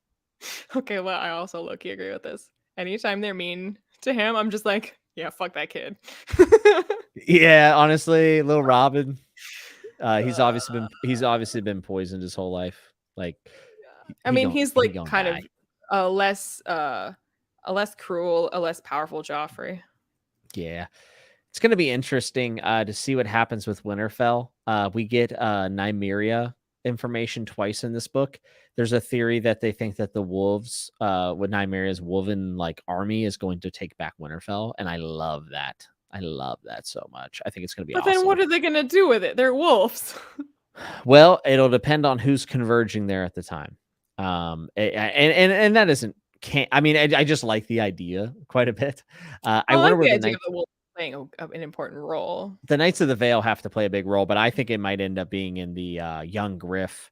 Okay, well, I also low-key agree with this. Anytime they're mean to him, I'm just like, yeah, fuck that kid. Yeah, honestly, little Robin. He's obviously been poisoned his whole life. Like, I mean, he's like kind of a less cruel, a less powerful Joffrey. Yeah, it's gonna be interesting to see what happens with Winterfell. We get Nymeria information twice in this book. There's a theory that they think that the wolves, with Nymeria's wolven like army, is going to take back Winterfell, and I love that. I love that so much. I think it's going to be awesome. But then what are they going to do with it? They're wolves. Well, it'll depend on who's converging there at the time. And that isn't I mean, I just like the idea quite a bit. I wonder where the wolves playing an important role. The Knights of the Vale have to play a big role, but I think it might end up being in the young Griff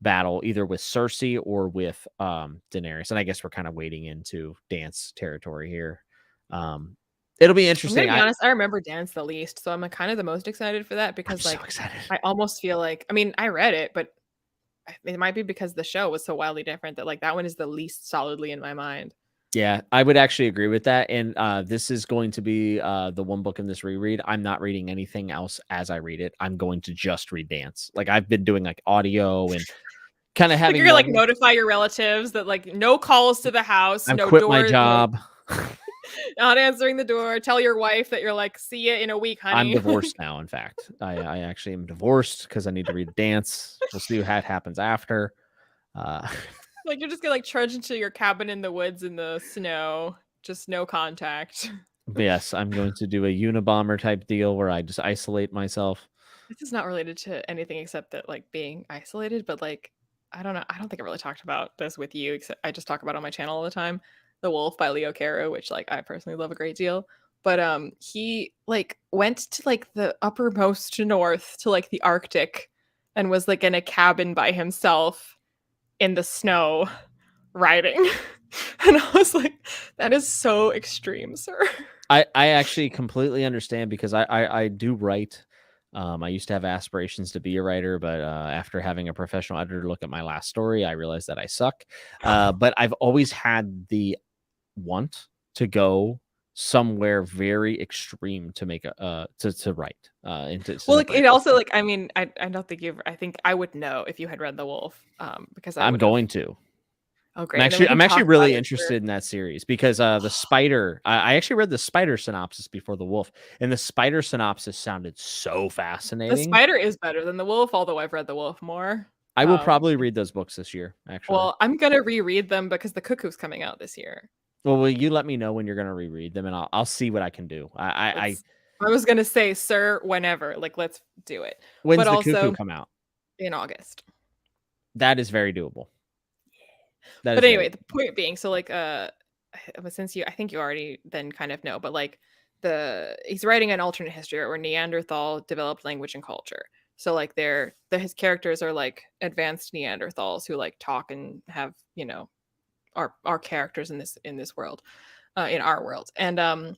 battle, either with Cersei or with Daenerys. And I guess we're kind of wading into Dance territory here. It'll be interesting. I'm gonna be honest, I remember Dance the least, so I'm kind of the most excited for that because I'm so excited. I almost feel like, I mean, I read it, but it might be because the show was so wildly different that like that one is the least solidly in my mind. Yeah, I would actually agree with that. And this is going to be the one book in this reread. I'm not reading anything else as I read it. I'm going to just read Dance. Like I've been doing like audio and kind of having you're like notify your relatives that like no calls to the house, no quit my job. Not answering the door. Tell your wife that you're like, see you in a week, honey. I'm divorced now. In fact, I actually am divorced because I need to read Dance. We'll see what happens after. Like you're just gonna like trudge into your cabin in the woods in the snow, just no contact. Yes, I'm going to do a Unabomber type deal where I just isolate myself. This is not related to anything except that like being isolated, but like I don't know. I don't think I really talked about this with you, except I just talk about it on my channel all the time. The Wolf by Leo Caro, which like I personally love a great deal. But he like went to like the uppermost north to like the Arctic and was like in a cabin by himself in the snow writing. And I was like, that is so extreme, sir. I actually completely understand because I do write. I used to have aspirations to be a writer, but after having a professional editor look at my last story, I realized that I suck. But I've always had the want to go somewhere very extreme to make a to write. Well, like, it also, like, I mean, I don't think I think I would know if you had read The Wolf, because I'm going to. Oh, great. I'm actually really interested in that series because the spider. I actually read the spider synopsis before the wolf, and the spider synopsis sounded so fascinating. The spider is better than the wolf, although I've read the wolf more. I will probably read those books this year. Actually, well, I'm gonna reread them because the Cuckoo's coming out this year. Well, will you let me know when you're gonna reread them, and I'll see what I can do. I was gonna say, sir, whenever, like, let's do it. When's the Cuckoo come out? In August. That is very doable. But anyway, the point being, so like, since I think you already then kind of know, but like he's writing an alternate history where Neanderthal developed language and culture. So like his characters are like advanced Neanderthals who like talk and have, are characters in this world, in our world. And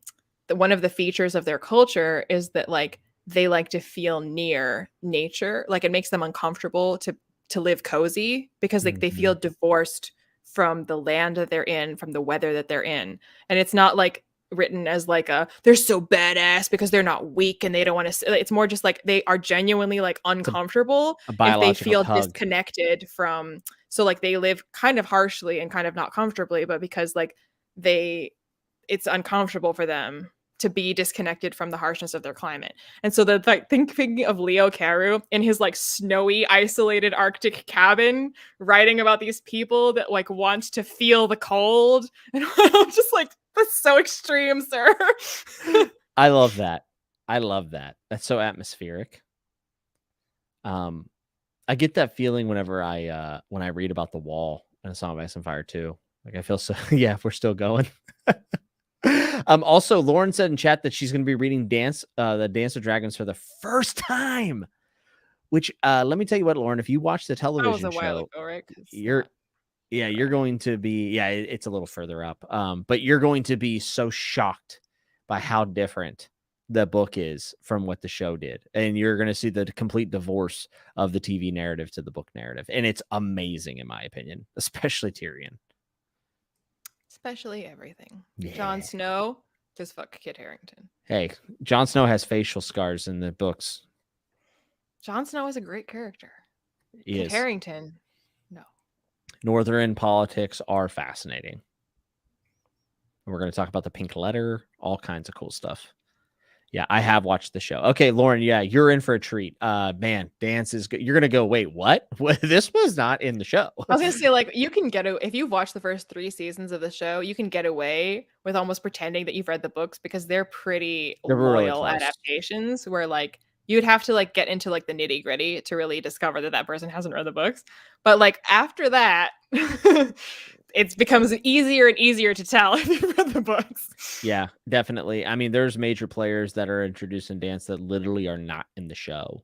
one of the features of their culture is that like they like to feel near nature. Like it makes them uncomfortable to live cozy because like they feel divorced from the land that they're in, from the weather that they're in. And it's not like written as like they're so badass because they're not weak and they don't want to. It's more just like they are genuinely like uncomfortable if they feel disconnected from. So like they live kind of harshly and kind of not comfortably, but because like it's uncomfortable for them to be disconnected from the harshness of their climate. And so the like thinking of Leo Carew in his like snowy, isolated Arctic cabin, writing about these people that like want to feel the cold. And I'm just like, that's so extreme, sir. I love that. That's so atmospheric. I get that feeling whenever when I read about the Wall in A Song of Ice and Fire too. Like I feel so yeah, if we're still going. Also, Lauren said in chat that she's going to be reading the Dance of Dragons for the first time. Which let me tell you what, Lauren, if you watch the television show, right? You're going to be it's a little further up. But you're going to be so shocked by how different the book is from what the show did, and you're going to see the complete divorce of the TV narrative to the book narrative, and it's amazing in my opinion, especially Tyrion. Especially everything. Yeah. Jon Snow, just fuck Kit Harington. Hey, Jon Snow has facial scars in the books. Jon Snow is a great character. Kit Harington, no. Northern politics are fascinating. And we're going to talk about the Pink Letter, all kinds of cool stuff. Yeah, I have watched the show. Okay, Lauren, yeah, you're in for a treat. Man, dance is good. You're going to go, wait, what? This was not in the show. I was going to say, like, you can if you've watched the first 3 seasons of the show, you can get away with almost pretending that you've read the books because they're pretty loyal adaptations where, like, you'd have to, like, get into, like, the nitty gritty to really discover that person hasn't read the books. But, like, after that... it becomes easier and easier to tell if you've read the books. Yeah, definitely. I mean, there's major players that are introduced in dance that literally are not in the show.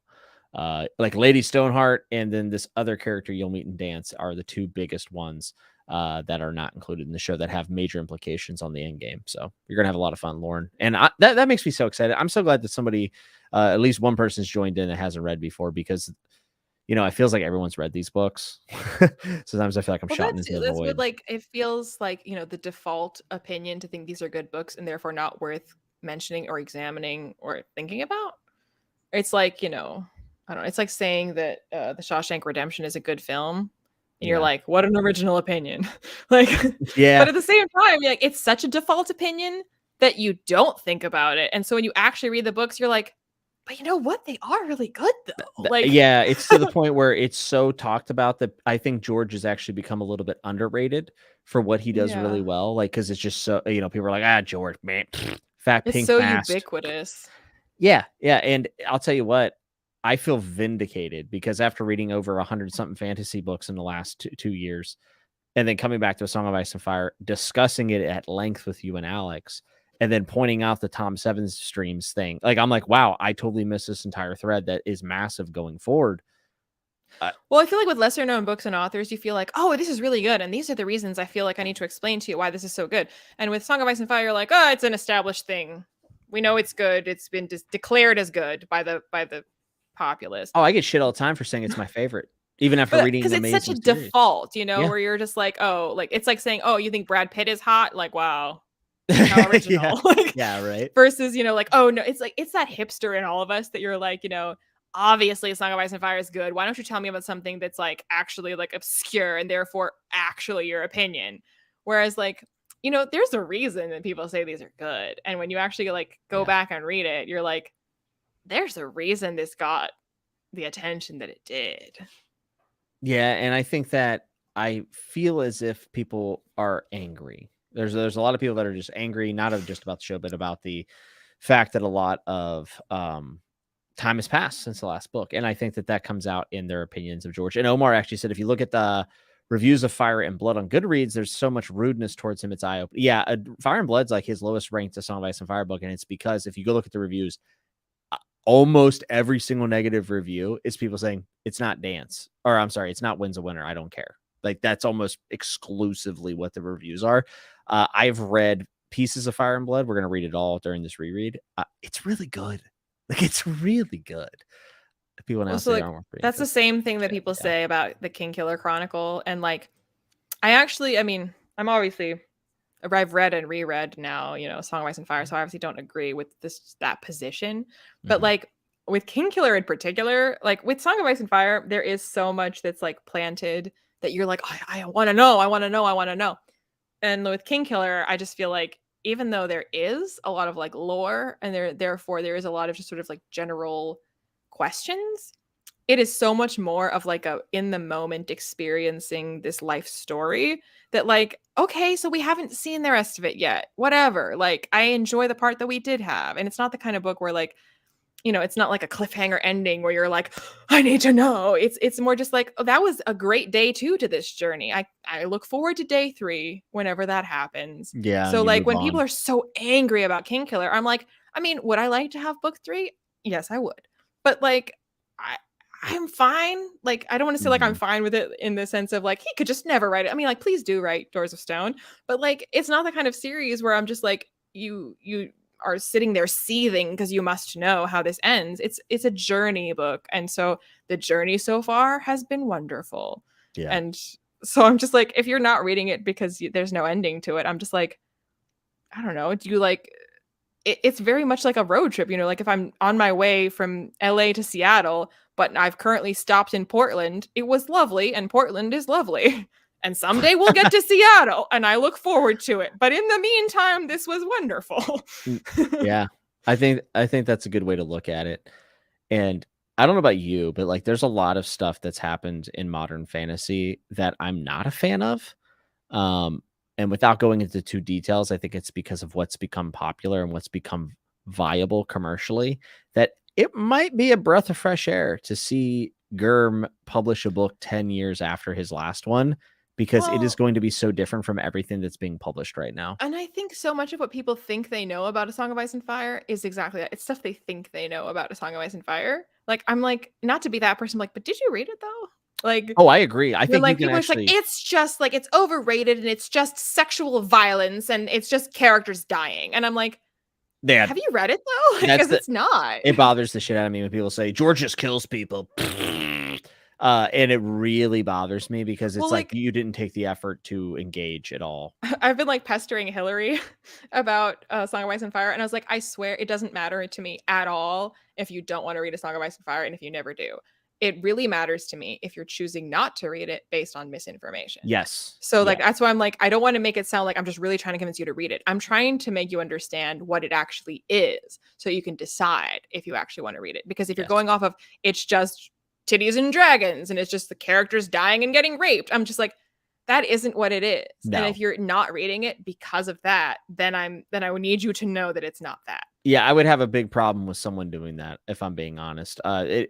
Like Lady Stoneheart and then this other character you'll meet in dance are the 2 biggest ones that are not included in the show that have major implications on the end game. So you're going to have a lot of fun, Lauren. And that makes me so excited. I'm so glad that somebody, at least one person's joined in that hasn't read before because it feels like everyone's read these books. Sometimes I feel like I'm shot into the void. Like it feels like, the default opinion to think these are good books and therefore not worth mentioning or examining or thinking about. It's like, I don't know. It's like saying that The Shawshank Redemption is a good film. And you're like, what an original opinion. Like, yeah. But at the same time, like, it's such a default opinion that you don't think about it. And so when you actually read the books, you're like, but you know what? They are really good, though. Like, yeah, it's to the point where it's so talked about that I think George has actually become a little bit underrated for what he does really well. Like, because it's just so, people are like, George, man, fat pink. It's so ubiquitous. Yeah, yeah. And I'll tell you what, I feel vindicated because after reading over 100-something fantasy books in the last 2 years, and then coming back to A Song of Ice and Fire, discussing it at length with you and Alex, and then pointing out the Tom Sevens streams thing. Like, I'm like, wow, I totally missed this entire thread that is massive going forward. Well, I feel like with lesser known books and authors, you feel like, oh, this is really good. And these are the reasons I feel like I need to explain to you why this is so good. And with Song of Ice and Fire, you're like, oh, it's an established thing. We know it's good. It's been declared as good by the populace. Oh, I get shit all the time for saying it's my favorite, even after reading the amazing because it's such a series. default, where you're just like, oh, like it's like saying, oh, you think Brad Pitt is hot? Like, wow. How original. Yeah, right. Versus, like, oh no, it's like it's that hipster in all of us that you're like, obviously Song of Ice and Fire is good. Why don't you tell me about something that's like actually like obscure and therefore actually your opinion? Whereas like, there's a reason that people say these are good. And when you actually like go back and read it, you're like, there's a reason this got the attention that it did. Yeah, and I think that I feel as if people are angry. There's a lot of people that are just angry, not just about the show, but about the fact that a lot of time has passed since the last book. And I think that comes out in their opinions of George. And Omar actually said, if you look at the reviews of Fire and Blood on Goodreads, there's so much rudeness towards him. It's eye-opening. Yeah, Fire and Blood's like his lowest ranked Song of Ice and Fire book. And it's because if you go look at the reviews, almost every single negative review is people saying it's not dance, or I'm sorry, it's not wins a winner. I don't care. Like that's almost exclusively what the reviews are. I've read pieces of Fire and Blood. We're going to read it all during this reread. It's really good. Like it's really good. People now say that's the same thing that people say about the Kingkiller Chronicle. And like, I've read and reread now, Song of Ice and Fire. So I obviously don't agree with that position. But like with Kingkiller in particular, like with Song of Ice and Fire, there is so much that's like planted that you're like, I want to know. I want to know. I want to know. And with Kingkiller, I just feel like even though there is a lot of like lore and therefore there is a lot of just sort of like general questions, it is so much more of like a in the moment experiencing this life story that like, okay, so we haven't seen the rest of it yet. Whatever. Like I enjoy the part that we did have. And it's not the kind of book where like, it's not like a cliffhanger ending where you're like, I need to know. It's more just like, oh, that was a great day 2 to this journey. I look forward to day 3 whenever that happens. Yeah. So like when people are so angry about Kingkiller, I'm like, I mean, would I like to have book 3? Yes, I would. But like, I'm fine. Like, I don't want to say like I'm fine with it in the sense of like, he could just never write it. I mean, like, please do write Doors of Stone. But like, it's not the kind of series where I'm just like, you are sitting there seething because you must know how this ends. It's a journey book. And so the journey so far has been wonderful. Yeah. And so I'm just like, if you're not reading it because there's no ending to it, I'm just like, I don't know. Do you like, it's very much like a road trip, like if I'm on my way from LA to Seattle, but I've currently stopped in Portland, it was lovely and Portland is lovely. And someday we'll get to Seattle and I look forward to it. But in the meantime, this was wonderful. Yeah, I think that's a good way to look at it. And I don't know about you, but like there's a lot of stuff that's happened in modern fantasy that I'm not a fan of. And without going into too details, I think it's because of what's become popular and what's become viable commercially that it might be a breath of fresh air to see Gurm publish a book 10 years after his last one, because it is going to be so different from everything that's being published right now. And I think so much of what people think they know about A Song of Ice and Fire is exactly that. It's stuff they think they know about A Song of Ice and Fire. Like, I'm like, not to be that person, like, but did you read it though? Like, oh, I agree. I think like you can people actually... like, it's just like, it's overrated and it's just sexual violence and it's just characters dying. And I'm like, have you read it though? Because it's not. It bothers the shit out of me when people say George just kills people. And it really bothers me because it's like you didn't take the effort to engage at all. I've been like pestering Hillary about Song of Ice and Fire. And I was like, I swear it doesn't matter to me at all if you don't want to read A Song of Ice and Fire and if you never do. It really matters to me if you're choosing not to read it based on misinformation. Yes. So like, that's why I'm like, I don't want to make it sound like I'm just really trying to convince you to read it. I'm trying to make you understand what it actually is so you can decide if you actually want to read it. Because if you're going off of, it's just titties and dragons and it's just the characters dying and getting raped, I'm just like, that isn't what it is. No. And if you're not reading it because of that, then I would need you to know that it's not that. Yeah, I would have a big problem with someone doing that, if I'm being honest.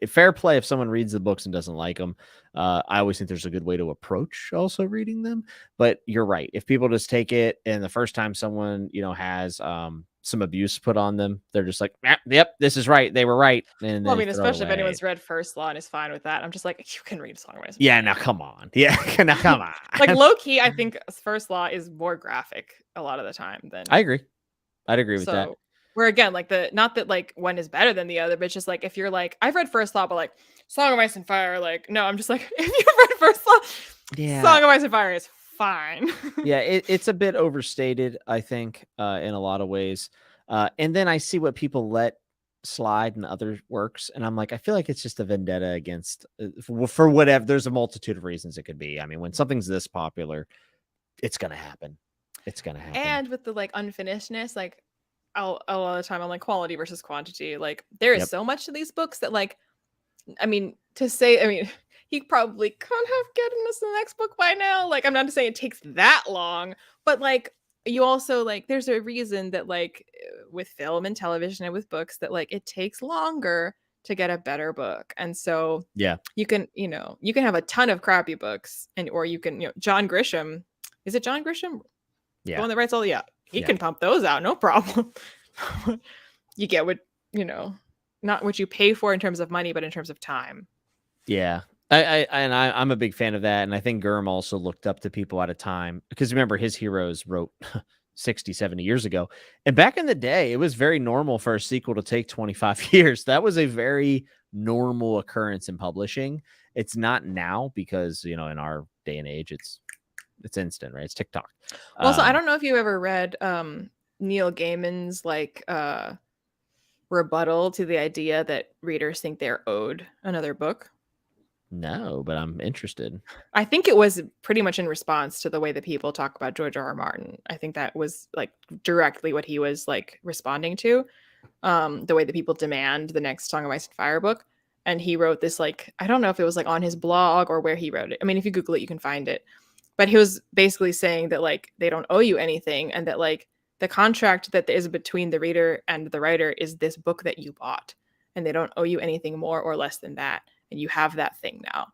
Fair play if someone reads the books and doesn't like them. I always think there's a good way to approach also reading them. But you're right. If people just take it and the first time someone, has some abuse put on them, they're just like, yep, this is right. They were right. And well, I mean, especially if anyone's read First Law and is fine with that. I'm just like, you can read Song of Ice and yeah, Fire. now come on. Yeah, now come on. Like low key, I think First Law is more graphic a lot of the time than I agree. I'd agree with that. Where again, like not that like one is better than the other, but it's just like if you're like, I've read First Law, but like Song of Ice and Fire, like no, I'm just like, if you've read First Law, yeah, Song of Ice and Fire is fine. Yeah, it's a bit overstated, I think, in a lot of ways. And then I see what people let slide in other works, and I'm like, I feel like it's just a vendetta against for whatever. There's a multitude of reasons it could be. I mean, when something's this popular, it's gonna happen. It's gonna happen. And with the like unfinishedness, like a lot of the time I'm like quality versus quantity. Like there is so much to these books that like, I mean, he probably could have gotten us the next book by now. Like, I'm not saying it takes that long, but like, you also like, there's a reason that like with film and television and with books that like it takes longer to get a better book. And so you can have a ton of crappy books or you can, John Grisham, is it John Grisham? Yeah. The one that writes all, he can pump those out, no problem. You get what, not what you pay for in terms of money, but in terms of time. Yeah. I'm a big fan of that. And I think Gurm also looked up to people at a time because remember his heroes wrote 60, 70 years ago. And back in the day, it was very normal for a sequel to take 25 years. That was a very normal occurrence in publishing. It's not now because, in our day and age, it's instant, right? It's TikTok. Also, I don't know if you ever read Neil Gaiman's like rebuttal to the idea that readers think they're owed another book. No, but I'm interested. I think it was pretty much in response to the way that people talk about George R.R. Martin. I think that was like directly what he was like responding to, the way that people demand the next Song of Ice and Fire book. And he wrote this like, I don't know if it was like on his blog or where he wrote it. I mean, if you Google it, you can find it. But he was basically saying that like they don't owe you anything and that like the contract that is between the reader and the writer is this book that you bought and they don't owe you anything more or less than that. And you have that thing now.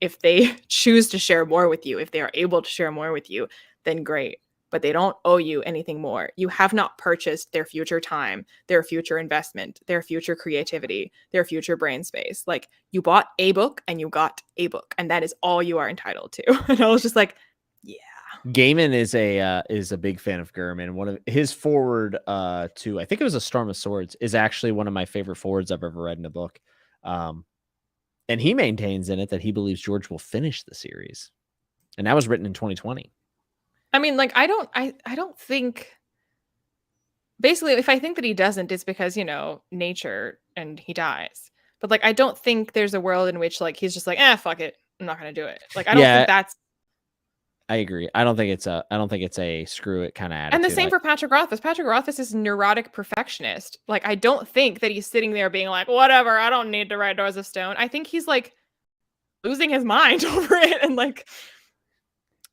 If they choose to share more with you, if they are able to share more with you, then great. But they don't owe you anything more. You have not purchased their future time, their future investment, their future creativity, their future brain space. Like you bought a book and you got a book, and that is all you are entitled to. And I was just like, yeah. Gaiman is a big fan of Gurm, and one of his forward to I think it was A Storm of Swords is actually one of my favorite forwards I've ever read in a book. And he maintains in it that he believes George will finish the series, and that was written in 2020. I mean, like, I don't think. Basically, if I think that he doesn't, it's because nature and he dies. But like, I don't think there's a world in which like he's just like, fuck it, I'm not gonna do it. Like, I don't think that's. I agree. I don't think it's a screw it kind of attitude. And the same for Patrick Rothfuss. Patrick Rothfuss is a neurotic perfectionist. Like, I don't think that he's sitting there being like, whatever, I don't need to write Doors of Stone. I think he's like losing his mind over it and like.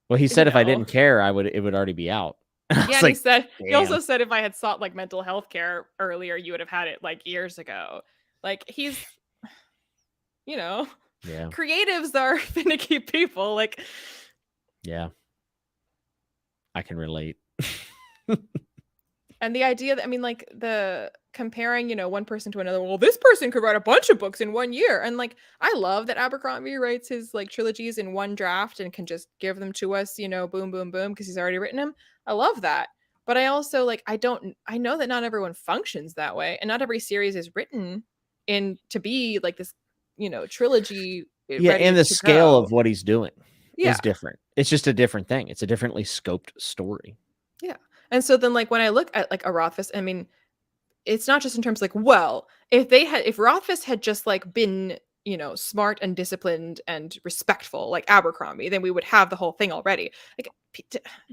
Well, he said if I didn't care, it would already be out. Yeah, and he also said if I had sought like mental health care earlier, you would have had it like years ago. Like he's, creatives are finicky people. Like. Yeah. I can relate. And the idea that, I mean, like the comparing, one person to another, well, this person could write a bunch of books in 1 year. And like, I love that Abercrombie writes his like trilogies in one draft and can just give them to us, boom, boom, boom, because he's already written them. I love that. But I also like, I know that not everyone functions that way. And not every series is written to be like this, trilogy. Yeah. And the scale of what he's doing. Yeah. Is different. It's just a different thing. It's a differently scoped story. Yeah. And so then like when I look at like a Rothfuss, I mean, it's not just in terms like, well, if Rothfuss had just like been, smart and disciplined and respectful like Abercrombie, then we would have the whole thing already. Like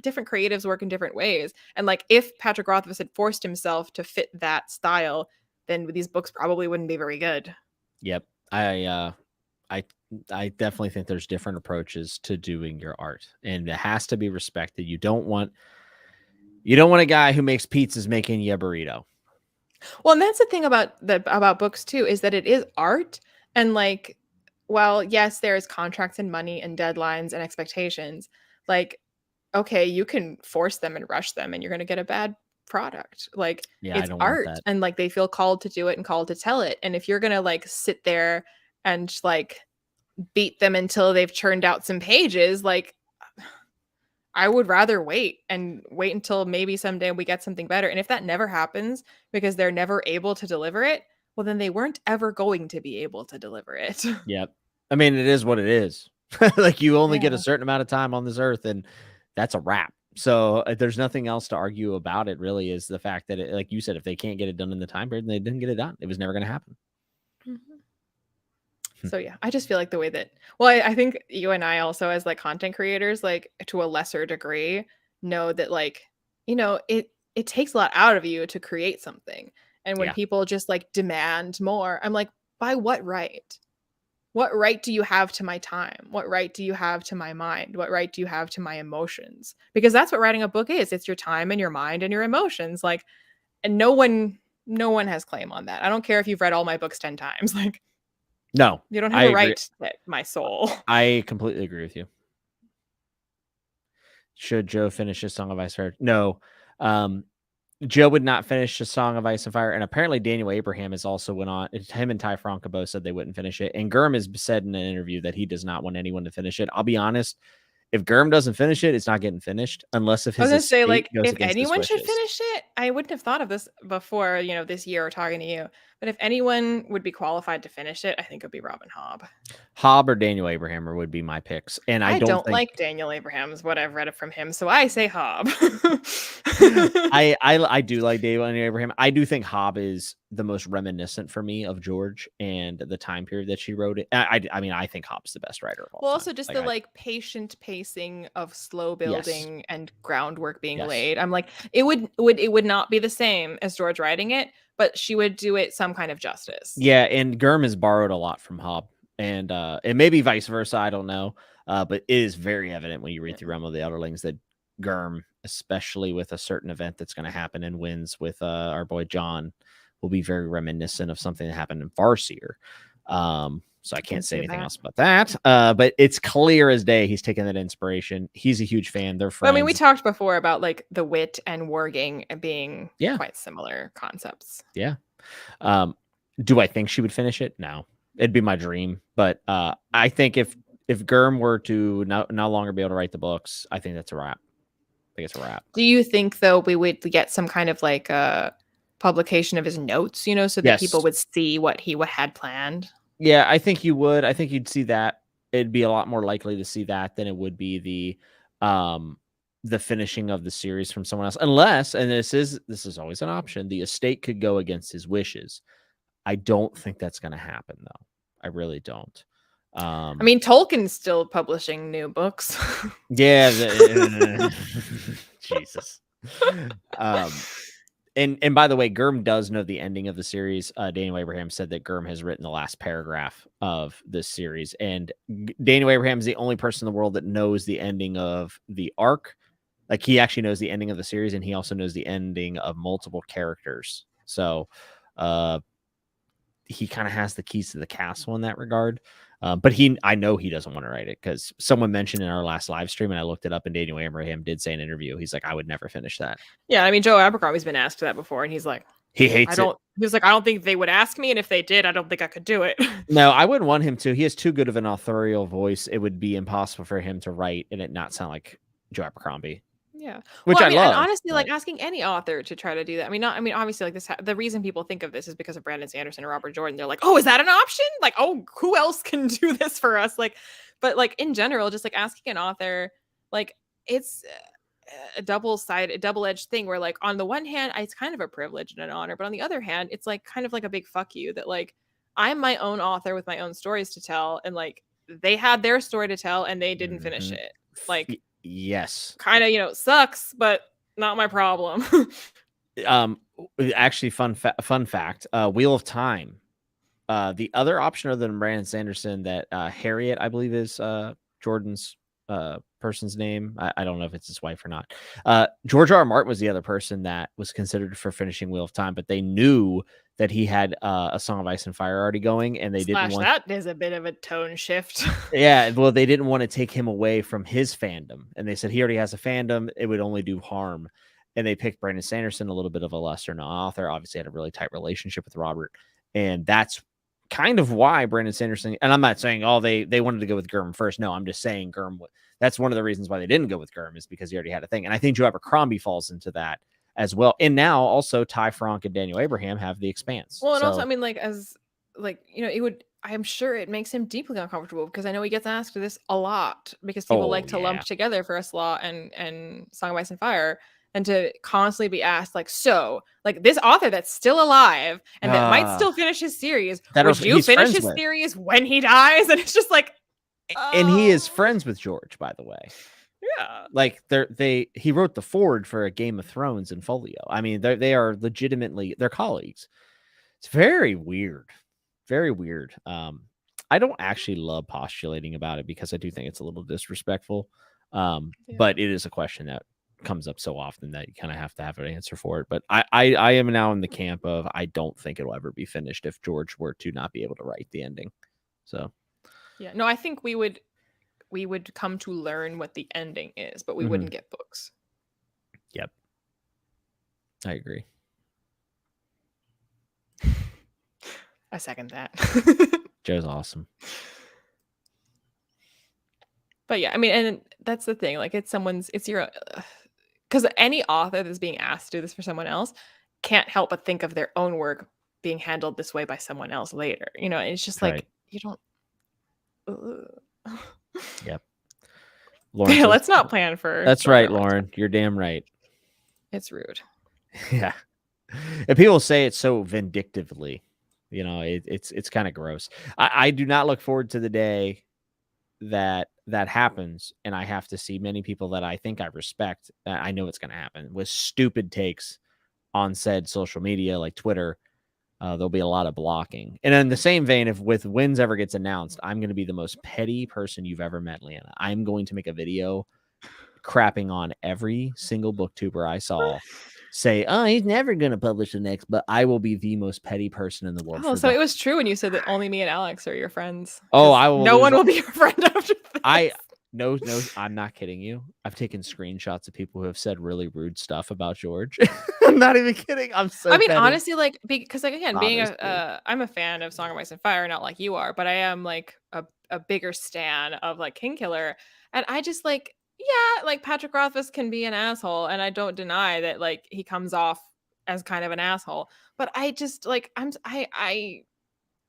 different creatives work in different ways. And like if Patrick Rothfuss had forced himself to fit that style, then these books probably wouldn't be very good. Yep. I definitely think there's different approaches to doing your art, and it has to be respected. You don't want a guy who makes pizzas making you a burrito. Well, and that's the thing about books too, is that it is art, and like, well, yes, there's contracts and money and deadlines and expectations. Like, okay, you can force them and rush them, and you're going to get a bad product. Like Yeah, I it's don't want art, that. and like they feel called to do it and called to tell it. And if you're gonna like sit there and like beat them until they've churned out some pages, like I would rather wait until maybe someday we get something better. And if that never happens because they're never able to deliver it, well, then they weren't ever going to be able to deliver it. Yep. I mean, it is what it is. Like you only get a Yeah. certain amount of time on this earth, and that's a wrap. So there's nothing else to argue about. It really is the fact that, like you said, if they can't get it done in the time period, then they didn't get it done. It was never going to happen. So yeah, I just feel like the way that, well, I think you and I also as like content creators, like to a lesser degree, know that like, you know, it takes a lot out of you to create something. And when Yeah. people just like demand more, I'm like, by what right? What right do you have to my time? What right do you have to my mind? What right do you have to my emotions? Because that's what writing a book is. It's your time and your mind and your emotions. Like, and no one has claim on that. I don't care if you've read all my books 10 times. Like, No, you don't have I a agree. right to my soul. I completely agree with you. Should Joe finish his Song of Ice and Fire? No. Joe would not finish a Song of Ice and Fire, and apparently Daniel Abraham has also went on. Him and Ty Franca both said they wouldn't finish it, and Gurm has said in an interview that he does not want anyone to finish it. I'll be honest, if Gurm doesn't finish it, it's not getting finished unless if I was his gonna say, estate like, goes if against his anyone should wishes. finish it, I wouldn't have thought of this before, you know, this year or talking to you. But if anyone would be qualified to finish it, I think it would be Robin Hobb. Hobb or Daniel Abraham would be my picks, and I don't think... like Daniel Abraham's what I've read from him, so I say Hobb. I do like Daniel Abraham. I do think Hobb is the most reminiscent for me of George and the time period that she wrote it. I mean, I think Hobb's the best writer of all Well, time. also just Like, the patient pacing of slow building Yes. and groundwork being Yes. laid. I'm like, it would not be the same as George writing it, but she would do it some kind of justice. Yeah, and Gurm has borrowed a lot from Hobb, and maybe vice versa. I don't know, but it is very evident when you read through Realm of the Elderlings that Gurm, especially with a certain event that's going to happen in Winds with our boy John, will be very reminiscent of something that happened in Farseer. So I can't say anything else about that. But it's clear as day he's taking that inspiration. He's a huge fan. They're friends. I mean, we talked before about like the wit and warging being quite similar concepts. Yeah. Do I think she would finish it? No. It'd be my dream. But I think if Gurm were to no longer be able to write the books, I think that's a wrap. I think it's a wrap. Do you think, though, we would get some kind of like a publication of his notes, you know, so that people would see what he had planned? Yeah, I think you would. I think you'd see that. It'd be a lot more likely to see that than it would be the finishing of the series from someone else. Unless, and this is always an option, the estate could go against his wishes. I don't think that's going to happen, though. I really don't. I mean, Tolkien's still publishing new books. Yeah. Jesus. And by the way, Gurm does know the ending of the series. Daniel Abraham said that Gurm has written the last paragraph of this series. And Daniel Abraham is the only person in the world that knows the ending of the arc. Like, he actually knows the ending of the series, and he also knows the ending of multiple characters. So he kind of has the keys to the castle in that regard. But I know he doesn't want to write it, because someone mentioned in our last live stream, and I looked it up, and Daniel Abraham did say in an interview, he's like, I would never finish that. Yeah, I mean, Joe Abercrombie's been asked that before, and he's like, he hates it. He was like, I don't think they would ask me, and if they did, I don't think I could do it. No, I wouldn't want him to. He has too good of an authorial voice. It would be impossible for him to write and it not sound like Joe Abercrombie. Yeah, which I love. And honestly, like asking any author to try to do that. I mean, obviously, like this. The reason people think of this is because of Brandon Sanderson and Robert Jordan. They're like, oh, is that an option? Like, oh, who else can do this for us? Like, but like in general, just like asking an author, like it's a double-edged thing. Where like on the one hand, it's kind of a privilege and an honor, but on the other hand, it's like kind of like a big fuck you that like I'm my own author with my own stories to tell, and like they had their story to tell and they didn't finish it. Like. Yes. Kind of, sucks, but not my problem. Actually, fun fact, Wheel of Time. The other option other than Brandon Sanderson that Harriet, I believe, is Jordan's person's name. I don't know if it's his wife or not. George R. Martin was the other person that was considered for finishing Wheel of Time, but they knew that he had a Song of Ice and Fire already going, and they didn't want that is a bit of a tone shift. Yeah, well, they didn't want to take him away from his fandom, and they said he already has a fandom; it would only do harm. and they picked Brandon Sanderson, a little bit of a lesser known author, obviously had a really tight relationship with Robert. And that's kind of why Brandon Sanderson, and I'm not saying, they wanted to go with Gurm first. No, I'm just saying Gurm, that's one of the reasons why they didn't go with Gurm, is because he already had a thing. And I think Joe Abercrombie falls into that as well. And now also Ty Franck and Daniel Abraham have The Expanse. Well, and also, I mean, like, as like, you know, it would, I'm sure it makes him deeply uncomfortable, because I know he gets asked this a lot, because people like to lump together For a Slaw and Song of Ice and Fire, and to constantly be asked, like, so, like, this author that's still alive and that might still finish his series, would you finish his series when he dies? And it's just like, and he is friends with George, by the way. Yeah, like he wrote the forward for a Game of Thrones in Folio. I mean, they are legitimately, they're colleagues. It's very weird. Very weird. I don't actually love postulating about it, because I do think it's a little disrespectful. But it is a question that comes up so often that you kind of have to have an answer for it. But I am now in the camp of, I don't think it'll ever be finished if George were to not be able to write the ending. So yeah, no, I think we would come to learn what the ending is, but we wouldn't get books. Yep, I agree. I second that. Joe's awesome. But yeah, I mean, and that's the thing. Like, it's your, because any author that's being asked to do this for someone else can't help but think of their own work being handled this way by someone else later. You know, it's just like, you don't. Yep. Lauren says, let's not plan for. That's right, Lauren. You're damn right. It's rude. Yeah. And people say it so vindictively. You know, it's kind of gross. I do not look forward to the day that happens, and I have to see many people that I think I respect, I know it's going to happen, with stupid takes on said social media like Twitter. There'll be a lot of blocking. And in the same vein, if with wins ever gets announced, I'm going to be the most petty person you've ever met, Leanna. I'm going to make a video crapping on every single booktuber I saw. Say, oh, he's never going to publish the next, but I will be the most petty person in the world. Oh, so it was true when you said that only me and Alex are your friends. Oh, I will. No one will be your friend after this. No, I'm not kidding you. I've taken screenshots of people who have said really rude stuff about George. I'm not even kidding. I mean, petty. Honestly, like, because, like, again, being I'm a fan of Song of Ice and Fire, not like you are, but I am like a bigger stan of like Kingkiller, and I just like. Yeah, like, Patrick Rothfuss can be an asshole, and I don't deny that, like, he comes off as kind of an asshole. But I just like I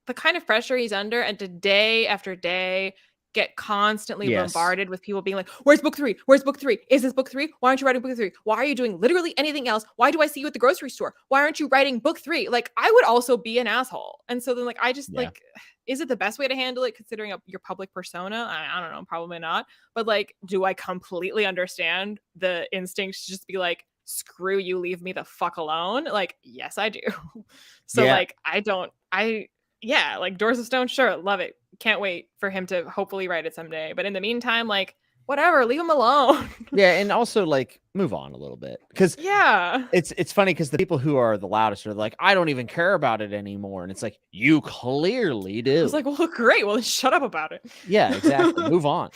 the kind of pressure he's under, and to day after day get constantly bombarded with people being like, "Where's book 3? Where's book 3? Is this book 3? Why aren't you writing book 3? Why are you doing literally anything else? Why do I see you at the grocery store? Why aren't you writing book 3?" Like, I would also be an asshole. And so then, like, I just like, is it the best way to handle it considering your public persona? I don't know, probably not. But like, do I completely understand the instinct to just be like, screw you, leave me the fuck alone? Like, yes, I do. So like, like, Doors of Stone, sure, love it. Can't wait for him to hopefully write it someday. But in the meantime, like, whatever, leave him alone. Yeah, and also, like, move on a little bit, because it's funny, because the people who are the loudest are like, I don't even care about it anymore, and it's like, you clearly do. It's like, well, great, well, then shut up about it. Yeah, exactly. Move on.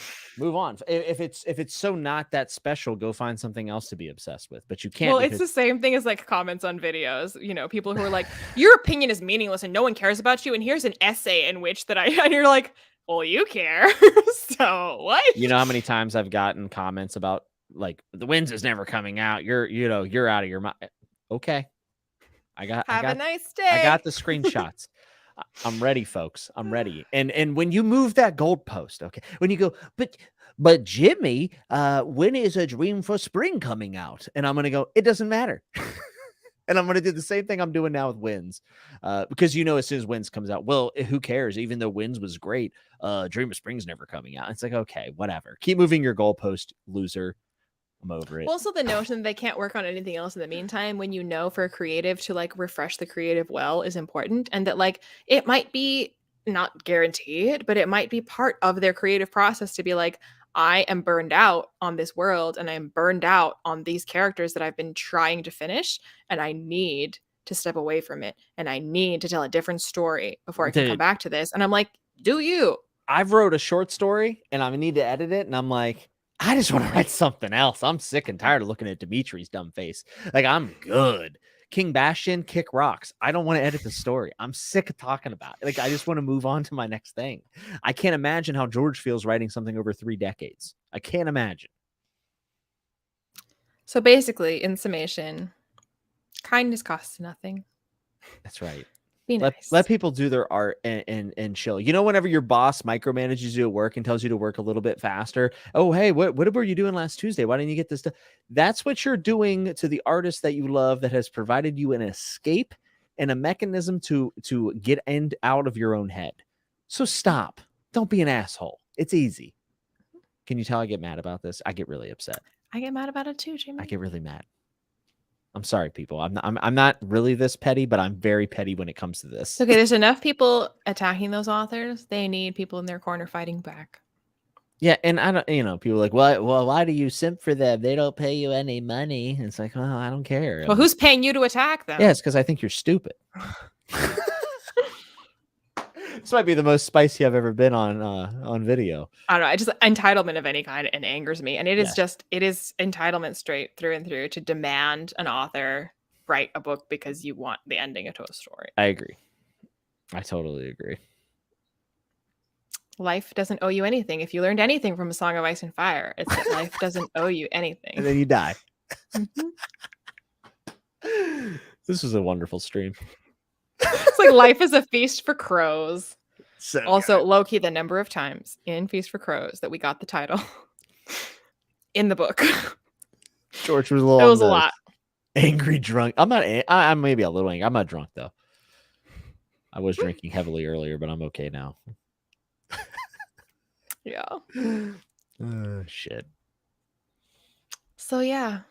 If it's so not that special, go find something else to be obsessed with. But you can't. Well, it's the same thing as like comments on videos. You know, people who are like, your opinion is meaningless and no one cares about you, and here's an essay in which that and you're like, well, you care. So what? You know how many times I've gotten comments about, like, the Winds is never coming out. You're out of your mind. Okay. Have a nice day. I got the screenshots. I'm ready, folks. I'm ready. And when you move that goalpost, okay, when you go, but Jimmy, when is A Dream for Spring coming out? And I'm going to go, it doesn't matter. And I'm going to do the same thing I'm doing now with Winds. Because, as soon as Winds comes out, well, who cares? Even though Winds was great, Dream of Spring's never coming out. It's like, okay, whatever. Keep moving your goalpost, loser. I'm over it. Also, the notion that they can't work on anything else in the meantime, when for a creative to like refresh the creative well, is important. And that, like, it might be not guaranteed, but it might be part of their creative process to be like, I am burned out on this world, and I'm burned out on these characters that I've been trying to finish, and I need to step away from it, and I need to tell a different story before I can come back to this. And I'm like, do you? I've wrote a short story, and I need to edit it, and I'm like, I just want to write something else. I'm sick and tired of looking at Dimitri's dumb face. Like, I'm good. King Bastion, kick rocks. I don't want to edit the story. I'm sick of talking about it. Like, I just want to move on to my next thing. I can't imagine how George feels writing something over 3 decades. I can't imagine. So basically, in summation, kindness costs nothing. That's right. Be nice. Let people do their art and chill. You know, whenever your boss micromanages you at work and tells you to work a little bit faster. Oh, hey, what were you doing last Tuesday? Why didn't you get this done? That's what you're doing to the artist that you love that has provided you an escape and a mechanism to get out of your own head. So stop. Don't be an asshole. It's easy. Can you tell I get mad about this? I get really upset. I get mad about it too, Jamie. I get really mad. I'm sorry, people. I'm not really this petty, but I'm very petty when it comes to this. Okay, there's enough people attacking those authors. They need people in their corner fighting back. Yeah, and I don't, people are like, well, why do you simp for them? They don't pay you any money. And it's like, well, I don't care. Well, who's paying you to attack them? Yeah, it's because I think you're stupid. This might be the most spicy I've ever been on video. I don't know. I just entitlement of any kind, and angers me. And it is it is entitlement straight through and through to demand an author write a book because you want the ending to a story. I agree. I totally agree. Life doesn't owe you anything. If you learned anything from A Song of Ice and Fire, it's that life doesn't owe you anything. And then you die. Mm-hmm. This was a wonderful stream. It's like life is a feast for crows. So also, low-key, the number of times in Feast for Crows that we got the title in the book. George was a little. It was a lot. Angry drunk. I'm not. I'm maybe a little angry. I'm not drunk though. I was drinking heavily earlier, but I'm okay now. Yeah. Shit. So yeah.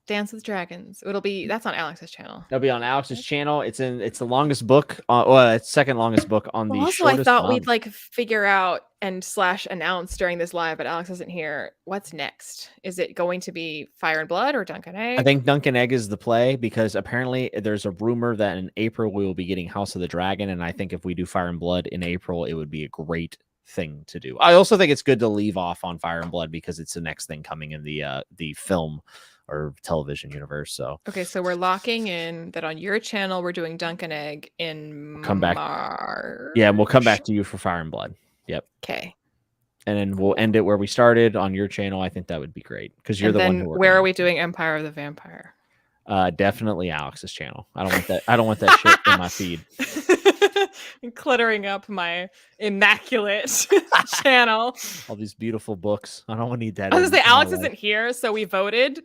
Dance with Dragons. That's on Alex's channel. It'll be on Alex's channel. It's the longest book. It's second longest book on the. Also, I thought we'd figure out and / announce during this live, but Alex isn't here. What's next? Is it going to be Fire and Blood or Dunk and Egg? I think Dunk and Egg is the play because apparently there's a rumor that in April we will be getting House of the Dragon, and I think if we do Fire and Blood in April, it would be a great thing to do. I also think it's good to leave off on Fire and Blood because it's the next thing coming in the film or television universe. So okay, so we're locking in that on your channel we're doing Dunk and Egg in March. Yeah, and we'll come back to you for Fire and Blood. Yep. Okay. And then we'll end it where we started on your channel. I think that would be great because you're the one who. Where are we doing Empire of the Vampire? Definitely Alex's channel. I don't want that. I don't want that shit in my feed. Cluttering up my immaculate channel. All these beautiful books. I don't need that. I was gonna say Alex isn't here, so we voted,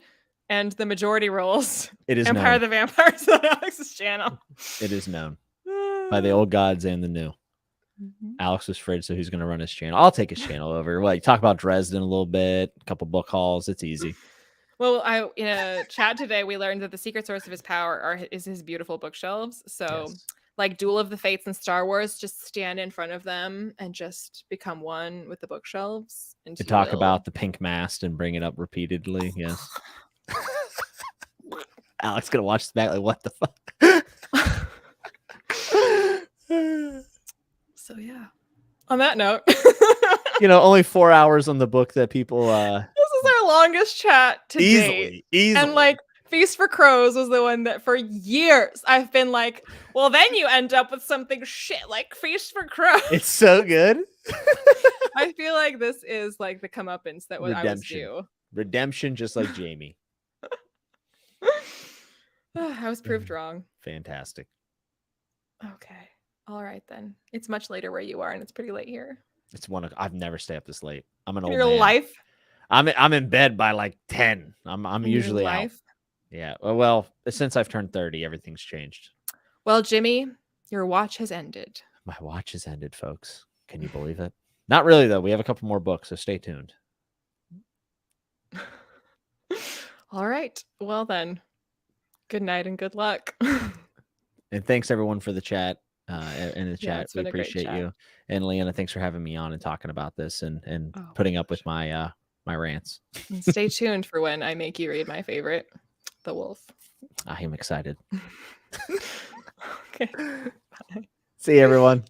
and the majority rules. It is Empire of the Vampires on Alex's channel. It is known by the old gods and the new. Alex was afraid, so who's going to run his channel? I'll take his channel over. Well, you talk about Dresden a little bit, a couple book hauls. It's easy. Well, in a chat today, we learned that the secret source of his power is his beautiful bookshelves. So, like Duel of the Fates and Star Wars, just stand in front of them and just become one with the bookshelves. And to talk about the pink mast and bring it up repeatedly. Yes. Alex gonna watch this back like, what the fuck? So yeah. On that note, only 4 hours on the book that people. This is our longest chat to date. Easily. And Feast for Crows was the one that for years I've been like, well, then you end up with something shit like Feast for Crows. It's so good. I feel like this is the comeuppance that I was due. Redemption, just like Jamie. I was proved wrong. Fantastic. Okay. All right, then. It's much later where you are, and it's pretty late here. It's I've never stayed up this late. I'm an old man. Your life? I'm in bed by 10. I'm usually out. Yeah. Well, since I've turned 30, everything's changed. Well, Jimmy, your watch has ended. My watch has ended, folks. Can you believe it? Not really, though. We have a couple more books, so stay tuned. All right. Well, then. Good night and good luck. And thanks, everyone, for the chat. In the chat, we appreciate you. And Leanna, thanks for having me on and talking about this and putting up with my my rants. And stay tuned for when I make you read my favorite, The Wolf. I am excited. Okay. Bye. See you, everyone.